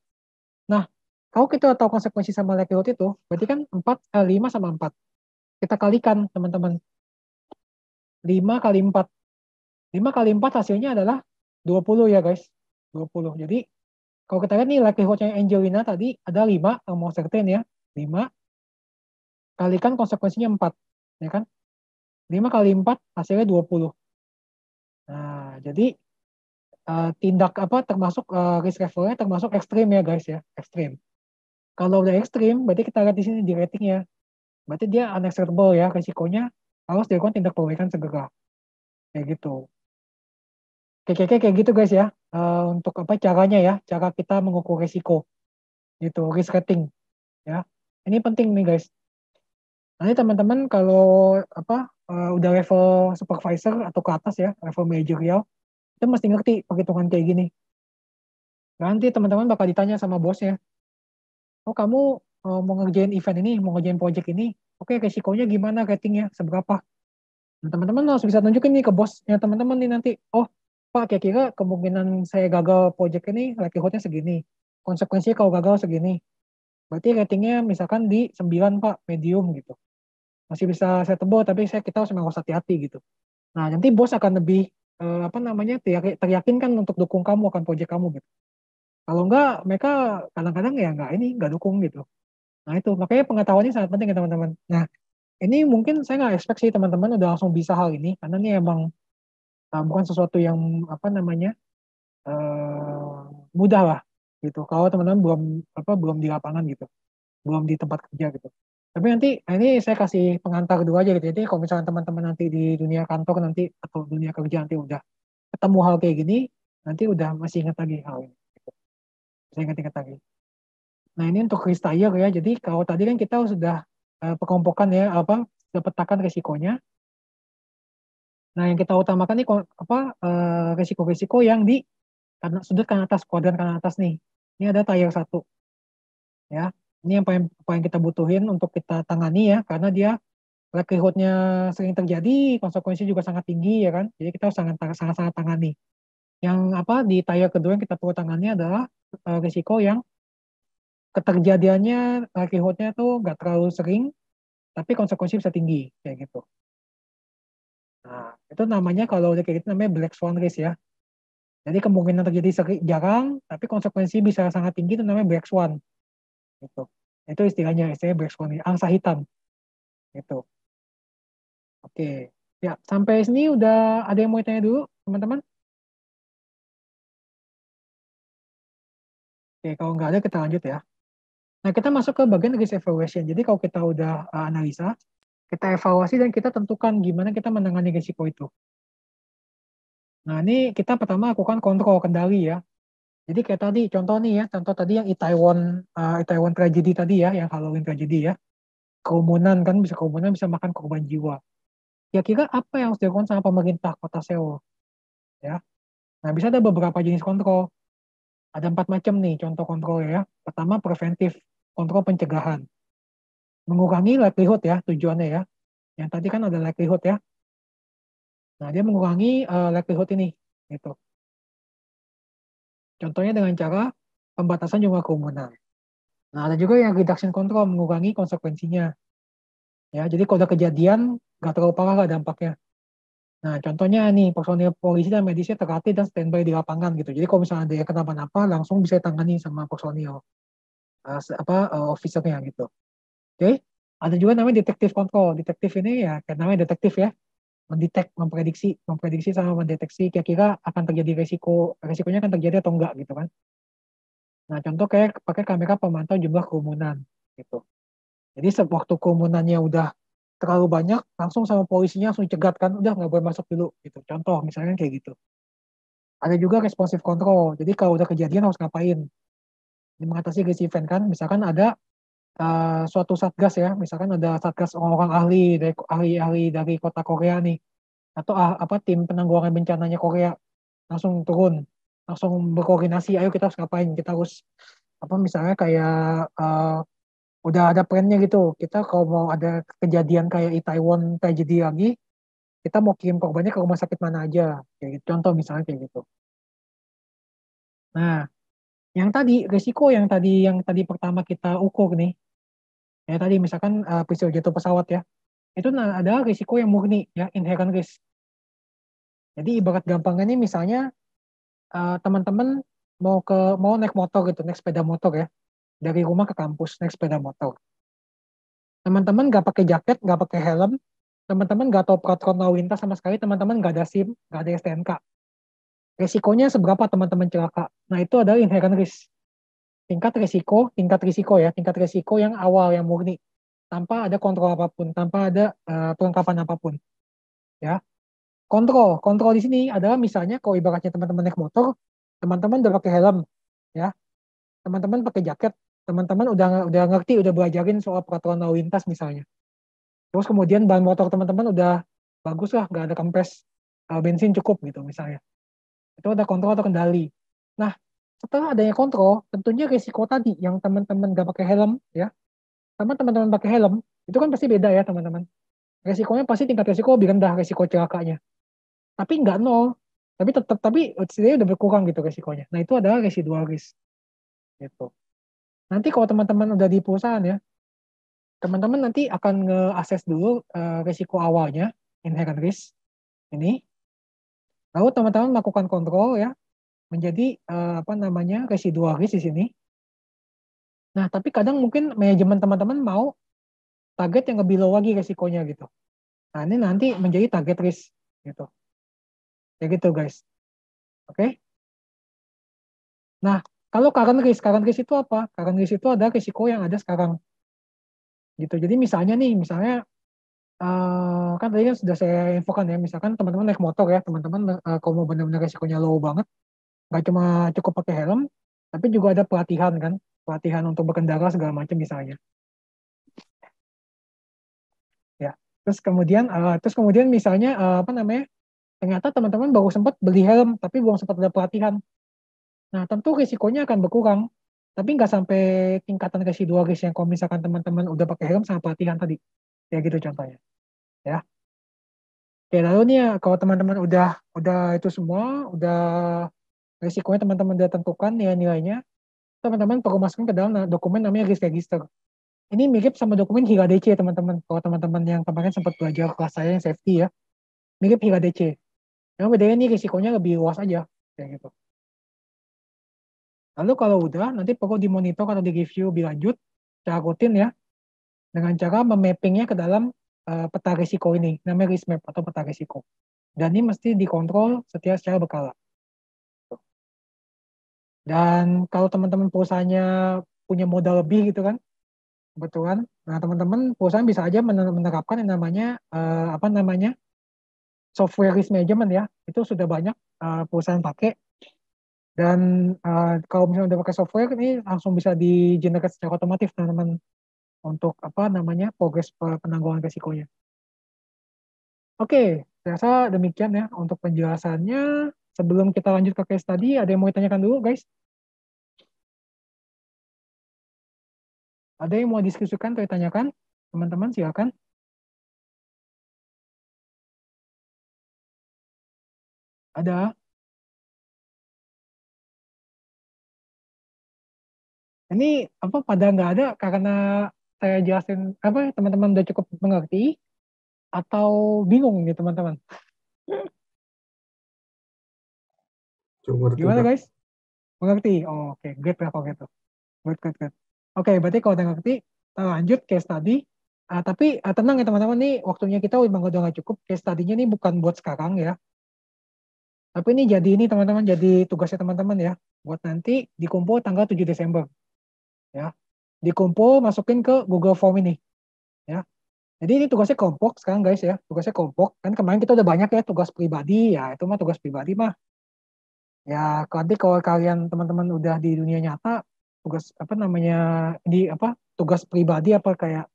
Nah, kalau kita tahu konsekuensi sama likelihood itu, berarti kan 5 sama 4. Kita kalikan, teman-teman. 5 kali 4. 5 kali 4 hasilnya adalah 20 ya, guys. 20. Jadi, kalau kita lihat nih likelihood-nya Angelina tadi ada 5, mau certain ya. 5 kalikan konsekuensinya 4. Ya kan? 5 kali 4 hasilnya 20. Nah, jadi termasuk risk levelnya termasuk ekstrim ya guys ya, ekstrim. Kalau udah ekstrim, berarti kita lihat di sini di ratingnya. Berarti dia unacceptable ya, risikonya harus dilakukan tindak perbaikan segera. Kayak gitu. Kayak gitu guys ya. Untuk caranya ya, cara kita mengukur risiko. Gitu, risk rating. Ya. Ini penting nih guys. Nanti teman-teman kalau udah level supervisor atau ke atas ya, level managerial, kita mesti ngerti perhitungan kayak gini. Nanti teman-teman bakal ditanya sama bosnya, oh kamu mau ngerjain event ini, mau ngerjain project ini, oke resikonya gimana, ratingnya seberapa? Nah, teman-teman harus bisa tunjukin nih ke bosnya teman-teman nih nanti, oh Pak kira-kira kemungkinan saya gagal project ini likelihood-nya segini. konsekuensinya kalau gagal segini. Berarti ratingnya misalkan di 9 Pak, medium gitu. Masih bisa acceptable, tapi kita harus hati-hati gitu. Nah, nanti bos akan lebih teryakinkan untuk dukung kamu akan proyek kamu gitu. Kalau enggak, mereka kadang-kadang ya enggak dukung gitu. Nah itu, makanya pengetahuannya sangat penting ya teman-teman. Nah, ini mungkin saya nggak expect sih teman-teman udah langsung bisa hal ini, karena ini emang bukan sesuatu yang mudah lah gitu. Kalau teman-teman belum di lapangan gitu, belum di tempat kerja gitu. Tapi nanti ini saya kasih pengantar dulu aja gitu. Jadi kalau misalnya teman-teman nanti di dunia kantor nanti atau dunia kerja nanti udah ketemu hal kayak gini, nanti udah masih ingat lagi hal ini. Gitu. Saya ingat-ingat lagi. Nah ini untuk restire ya. Jadi kalau tadi kan kita sudah pekompokan ya sudah petakan risikonya. Nah yang kita utamakan nih risiko-risiko yang di sudut kanan atas, kuadran kanan atas nih. Ini ada tier 1. Ya. Ini yang paling kita butuhin untuk kita tangani ya, karena dia likelihood-nya sering terjadi, konsekuensi juga sangat tinggi ya kan. Jadi kita sangat tangani. Yang di tier kedua yang kita perlu tangani adalah risiko yang keterjadiannya likelihood-nya tuh nggak terlalu sering, tapi konsekuensi bisa tinggi kayak gitu. Nah, itu namanya kalau udah kayak gitu namanya black swan risk ya. Jadi kemungkinan terjadi jarang, tapi konsekuensi bisa sangat tinggi itu namanya black swan. Gitu. Itu istilahnya black swan, angsa hitam. Gitu. Oke. Ya, sampai sini udah ada yang mau tanya dulu, teman-teman? Oke, kalau nggak ada kita lanjut ya. Nah, kita masuk ke bagian risk evaluation. Jadi kalau kita udah analisa, kita evaluasi dan kita tentukan gimana kita menangani risiko itu. Nah, ini kita pertama lakukan kontrol kendali ya. Jadi kayak tadi, contoh tadi yang Itaewon tragedy tadi ya, yang Halloween tragedy ya. Kerumunan bisa makan korban jiwa. Kira-kira apa yang harus dilakukan sama pemerintah kota Seoul? Ya. Nah, bisa ada beberapa jenis kontrol. Ada 4 macam nih contoh kontrol ya. Pertama, preventif, kontrol pencegahan. Mengurangi likelihood ya tujuannya ya. Yang tadi kan ada likelihood ya. Nah, dia mengurangi likelihood ini. Gitu. Contohnya dengan cara pembatasan jumlah kerumunan. Nah, ada juga yang reduction control, mengurangi konsekuensinya. Ya, jadi kalau ada kejadian, nggak terlalu parah lah dampaknya. Nah, contohnya nih, personil polisi dan medisnya terlatih dan standby di lapangan gitu. Jadi kalau misalnya ada yang kenapa-napa, langsung bisa ditangani sama personil, officernya gitu. Oke, ada juga namanya detektif control. Detektif ini ya, kayak namanya detektif ya, memprediksi sama mendeteksi kira-kira akan terjadi resikonya akan terjadi atau enggak gitu kan. Nah, contoh kayak pakai kamera pemantau jumlah kerumunan gitu. Jadi waktu kerumunannya udah terlalu banyak, langsung sama polisinya langsung cegat kan, udah nggak boleh masuk dulu gitu. Contoh misalnya kayak gitu. Ada juga responsive control. Jadi kalau udah kejadian harus ngapain? Ini mengatasi risk event kan, misalkan ada suatu satgas ya, misalkan ada satgas orang-orang ahli dari kota Korea nih, atau tim penanggulangan bencananya Korea langsung turun, langsung berkoordinasi, ayo kita harus ngapain, kita harus misalnya kayak udah ada plannya gitu, kita kalau mau ada kejadian kayak Itaewon tragedy lagi, kita mau kirim korbannya ke rumah sakit mana aja, kayak gitu. Contoh misalnya kayak gitu. Nah, yang tadi pertama kita ukur nih, ya tadi misalkan peristiwa jatuh pesawat ya, itu adalah risiko yang murni ya, inherent risk. Jadi ibarat gampangnya nih misalnya teman-teman mau naik motor gitu, naik sepeda motor ya, dari rumah ke kampus naik sepeda motor. Teman-teman nggak pakai jaket, nggak pakai helm, teman-teman nggak tahu peraturan lalu lintas sama sekali, teman-teman nggak ada SIM, nggak ada STNK. Resikonya seberapa teman-teman celaka? Nah itu adalah inherent risk. Tingkat risiko yang awal, yang murni, tanpa ada kontrol apapun, tanpa ada perlengkapan apapun. Ya, kontrol di sini adalah misalnya kalau ibaratnya teman-teman naik motor, teman-teman udah pakai helm, ya, teman-teman pakai jaket, teman-teman udah ngerti, udah belajarin soal peraturan lalu lintas misalnya. Terus kemudian bahan motor teman-teman udah bagus lah, nggak ada kempes, bensin cukup gitu misalnya. Itu ada kontrol atau kendali. Nah, setelah adanya kontrol, tentunya risiko tadi yang teman-teman nggak pakai helm, ya, sama teman-teman pakai helm, itu kan pasti beda ya teman-teman. Resikonya pasti tingkat resiko lebih rendah, resiko celakanya. Tapi nggak nol, tapi setidaknya udah berkurang gitu resikonya. Nah itu adalah residual risk. gitu. Nanti kalau teman-teman udah di perusahaan ya, teman-teman nanti akan nge-assess dulu risiko awalnya, inherent risk ini. Lalu teman-teman melakukan kontrol ya, menjadi residual risk di sini. Nah, tapi kadang mungkin manajemen teman-teman mau target yang lebih low lagi resikonya gitu. Nah, ini nanti menjadi target risk gitu. Ya gitu guys. Oke. Nah, kalau current risk itu apa? Current risk itu ada risiko yang ada sekarang. Gitu. Jadi misalnya kan tadi kan sudah saya infokan ya, misalkan teman-teman naik motor ya, teman-teman kalau mau benar-benar risikonya low banget, nggak cuma cukup pakai helm, tapi juga ada pelatihan kan, pelatihan untuk berkendara segala macam misalnya. Ya. Terus kemudian misalnya ternyata teman-teman baru sempat beli helm tapi belum sempat ada pelatihan. Nah, tentu risikonya akan berkurang, tapi nggak sampai tingkatan residual risk yang kalau misalkan teman-teman udah pakai helm sama pelatihan tadi. Ya gitu contohnya. Ya. Oke, lalu nih ya, kalau teman-teman udah itu semua, udah risikonya teman-teman udah tentukan nilai-nilainya, teman-teman perlu masukin ke dalam dokumen namanya risk register. Ini mirip sama dokumen HIRA-DC teman-teman. Kalau teman-teman yang kemarin sempat belajar kelas saya yang safety ya, mirip HIRA-DC. Yang bedanya ini risikonya lebih luas aja, kayak gitu. Lalu kalau udah, nanti perlu dimonitor atau di-review lebih lanjut secara rutin ya, dengan cara memappingnya ke dalam peta risiko ini, namanya risk map atau peta risiko. Dan ini mesti dikontrol secara berkala. Dan kalau teman-teman perusahaannya punya modal lebih gitu kan, kebetulan, nah teman-teman perusahaan bisa aja menerapkan yang namanya software risk management ya. Itu sudah banyak perusahaan pakai. Dan kalau misalnya udah pakai software ini langsung bisa di-generate secara otomatis teman-teman untuk progres penanggulangan risikonya. Oke, saya rasa demikian ya untuk penjelasannya. Sebelum kita lanjut ke case study, ada yang mau ditanyakan dulu guys? Ada yang mau diskusikan atau ditanyakan? Teman-teman silakan. Ada? Ini pada nggak ada karena saya jelasin teman-teman udah cukup mengerti atau bingung nih teman-teman? Gimana guys? Mengerti? Oh, oke, great lah kalau gitu. Good. Oke, berarti kalau udah ngerti, kita lanjut case study. Tapi tenang ya teman-teman, nih waktunya kita memang udah nggak cukup. Case study-nya ini bukan buat sekarang ya. Tapi ini teman-teman jadi tugasnya teman-teman ya. Buat nanti dikumpul tanggal 7 Desember. Ya. Dikumpul, masukin ke Google Form ini. Ya. Jadi ini tugasnya kelompok sekarang guys ya. Tugasnya kelompok. Kan kemarin kita udah banyak ya tugas pribadi. Ya itu mah tugas pribadi mah. Ya nanti kalau kalian teman-teman udah di dunia nyata, tugas tugas pribadi kayak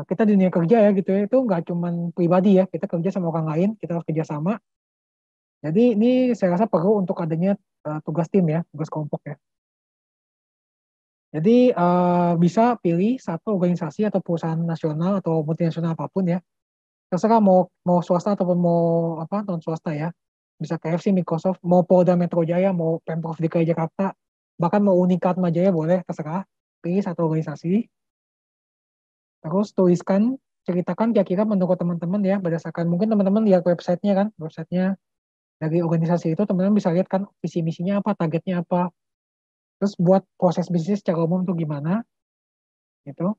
kita di dunia kerja ya gitu ya, itu nggak cuman pribadi ya, kita kerja sama orang lain, kita harus kerja sama. Jadi ini saya rasa perlu untuk adanya tugas tim ya, tugas kelompok ya. Jadi bisa pilih satu organisasi atau perusahaan nasional atau multinasional apapun ya, terserah mau swasta ataupun mau non swasta ya, bisa KFC, Microsoft, mau Polda Metro Jaya, mau Pemprov DKI Jakarta, bahkan mau Unikat Majaya boleh, terserah, pilih satu organisasi. Terus ceritakan kira-kira menurut teman-teman ya, berdasarkan mungkin teman-teman lihat websitenya kan, websitenya dari organisasi itu teman-teman bisa lihat kan visi misinya apa, targetnya apa, terus buat proses bisnis secara umum tuh gimana, gitu.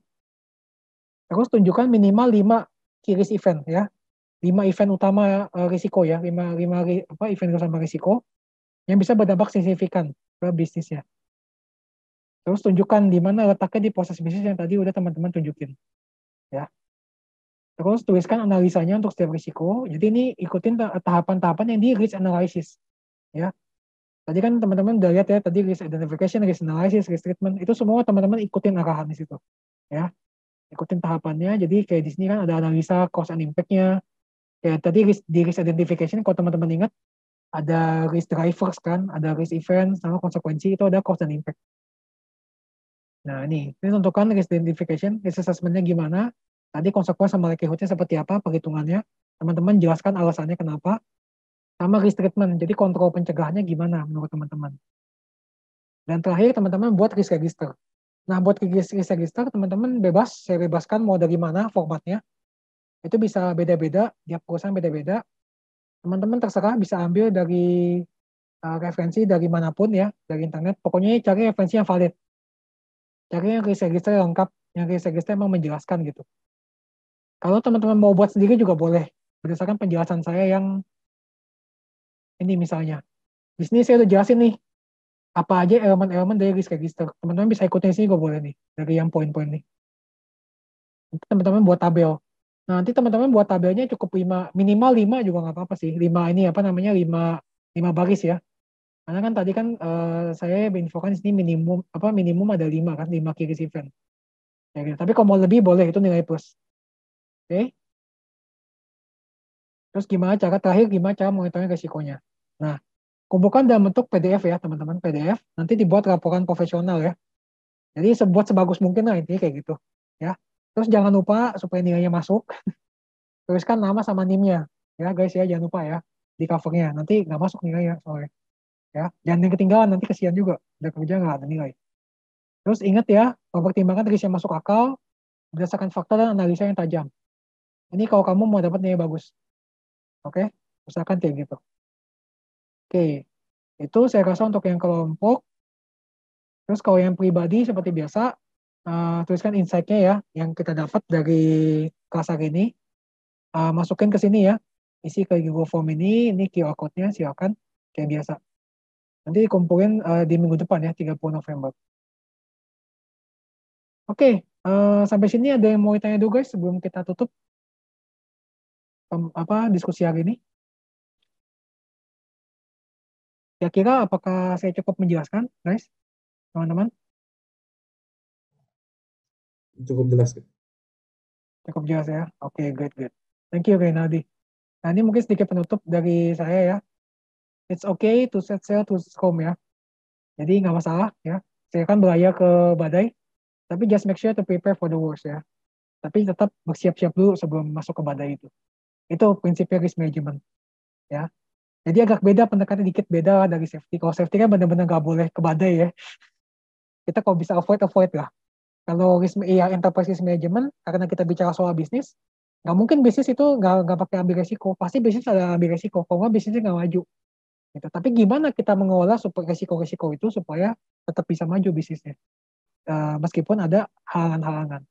Terus tunjukkan minimal 5 key risk event ya, 5 event utama risiko ya, 5 event utama risiko yang bisa berdampak signifikan ke bisnisnya. Terus tunjukkan di mana letaknya di proses bisnis yang tadi udah teman-teman tunjukin, ya. Terus tuliskan analisanya untuk setiap risiko. Jadi ini ikutin tahapan-tahapan yang di risk analysis. Ya. Tadi kan teman-teman udah lihat ya, tadi risk identification, risk analysis, risk treatment, itu semua teman-teman ikutin arahan di situ. Ya. Ikutin tahapannya. Jadi kayak di sini kan ada analisa cost and impact-nya. Kayak tadi di risk identification, kalau teman-teman ingat, ada risk drivers kan, ada risk event, sama konsekuensi, itu ada cost and impact. Nah ini tentukan risk identification, risk assessment-nya gimana, tadi konsekuensi sama likelihood-nya seperti apa, perhitungannya, teman-teman jelaskan alasannya kenapa, sama risk treatment, jadi kontrol pencegahannya gimana menurut teman-teman. Dan terakhir teman-teman buat risk register. Nah, buat risk register teman-teman bebas, saya bebaskan mau dari mana formatnya. Itu bisa beda-beda, tiap perusahaan beda-beda. Teman-teman terserah bisa ambil dari referensi dari manapun ya, dari internet. Pokoknya cari referensi yang valid. Cari yang risk register lengkap, yang risk register emang menjelaskan gitu. Kalau teman-teman mau buat sendiri juga boleh, berdasarkan penjelasan saya yang ini misalnya. Di sini saya udah jelasin nih, apa aja elemen-elemen dari risk register. Teman-teman bisa ikutin sini juga boleh nih, dari yang poin-poin nih. Nanti teman-teman buat tabel. Nah, nanti teman-teman buat tabelnya cukup 5, minimal 5 juga nggak apa-apa sih. 5 ini apa namanya, 5 baris ya. Karena kan tadi kan saya infokan di sini minimum ada 5 kan, 5 key risk event. Ya, gitu. Tapi kalau mau lebih boleh, itu nilai plus. Oke. Terus gimana cara monitoring resikonya. Nah, kumpulkan dalam bentuk PDF ya teman-teman, PDF. Nanti dibuat laporan profesional ya. Jadi buat sebagus mungkin lah intinya kayak gitu. Ya. Terus jangan lupa supaya nilainya masuk, tuliskan nama sama NIM-nya. Ya guys ya, jangan lupa ya di covernya. Nanti nggak masuk nilainya soalnya. Ya, jangan yang ketinggalan, nanti kesian juga. Udah kerja nggak ada nilai. Terus ingat ya, mempertimbangkan risk yang masuk akal berdasarkan fakta dan analisa yang tajam. Ini kalau kamu mau dapat nilai bagus. Oke, usahakan kayak gitu. Oke, itu saya rasa untuk yang kelompok. Terus kalau yang pribadi seperti biasa, tuliskan insight-nya ya, yang kita dapat dari kelas hari ini. Masukin ke sini ya, isi ke Google Form ini QR code-nya, silakan, kayak biasa. Nanti dikumpulin di minggu depan ya, 30 November. Oke, sampai sini ada yang mau ditanya dulu guys, sebelum kita tutup diskusi hari ini. Kira-kira apakah saya cukup menjelaskan, guys, teman-teman? Cukup jelas. Cukup jelas ya. Oke, great. Thank you, Renaldi. Nah, ini mungkin sedikit penutup dari saya ya. It's okay to set sail to storm ya. Jadi nggak masalah ya. Saya kan berlayar ke badai, tapi just make sure to prepare for the worst ya. Tapi tetap bersiap-siap dulu sebelum masuk ke badai itu. Itu prinsipnya risk management ya. Jadi agak beda, pendekatannya dikit beda lah dari safety. Kalau safety kan benar-benar nggak boleh ke badai ya. Kita kalau bisa avoid lah. Kalau enterprise risk management, karena kita bicara soal bisnis, nggak mungkin bisnis itu nggak pakai ambil resiko. Pasti bisnis ada ambil resiko. Kalau nggak bisnisnya nggak maju. Gitu. Tapi gimana kita mengelola resiko-resiko itu supaya tetap bisa maju bisnisnya. Meskipun ada halangan-halangan.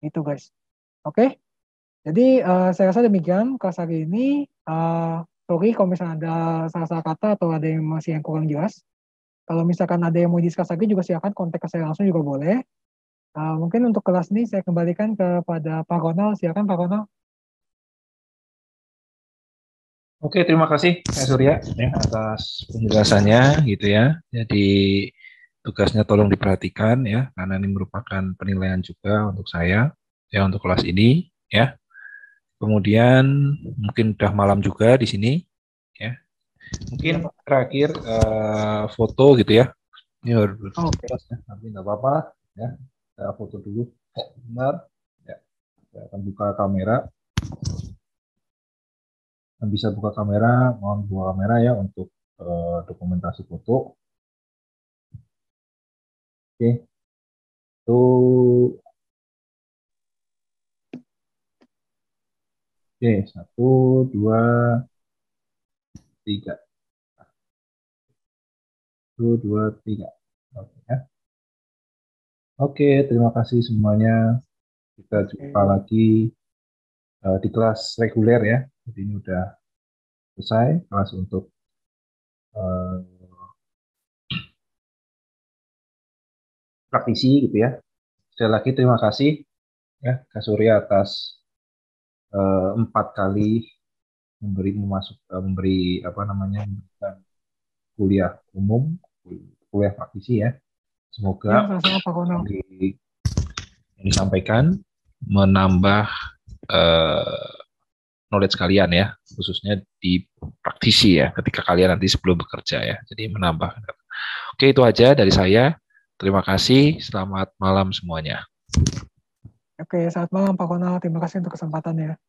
Gitu guys. Oke? Jadi saya rasa demikian kelas hari ini. Sorry kalau misalnya ada salah-salah kata atau ada yang masih yang kurang jelas. Kalau misalkan ada yang mau diskus lagi juga silakan kontak ke saya langsung juga boleh. Mungkin untuk kelas ini saya kembalikan kepada Pak Ronald. Silakan Pak Ronald. Oke, terima kasih Pak Surya ya, atas penjelasannya gitu ya. Jadi tugasnya tolong diperhatikan ya, karena ini merupakan penilaian juga untuk saya ya untuk kelas ini ya. Kemudian mungkin udah malam juga di sini ya. Mungkin terakhir foto gitu ya. Ini harus ya, nanti nggak apa-apa ya. Kita foto dulu. Benar. Ya. Saya akan buka kamera. Yang bisa buka kamera, mohon buka kamera ya untuk dokumentasi foto. Oke. Itu oke, 1, 2, 3. 1, 2, 3. Oke ya. Oke, terima kasih semuanya. Kita jumpa lagi di kelas reguler ya. Jadi ini udah selesai kelas untuk praktisi gitu ya. Sekali lagi terima kasih ya Kak Surya atas 4 kali memberi kuliah umum, kuliah praktisi ya. Semoga yang disampaikan menambah knowledge kalian ya, khususnya di praktisi ya, ketika kalian nanti sebelum bekerja ya. Jadi menambah. Oke, itu aja dari saya. Terima kasih. Selamat malam semuanya. Oke, selamat malam Pak Ronald. Terima kasih untuk kesempatannya.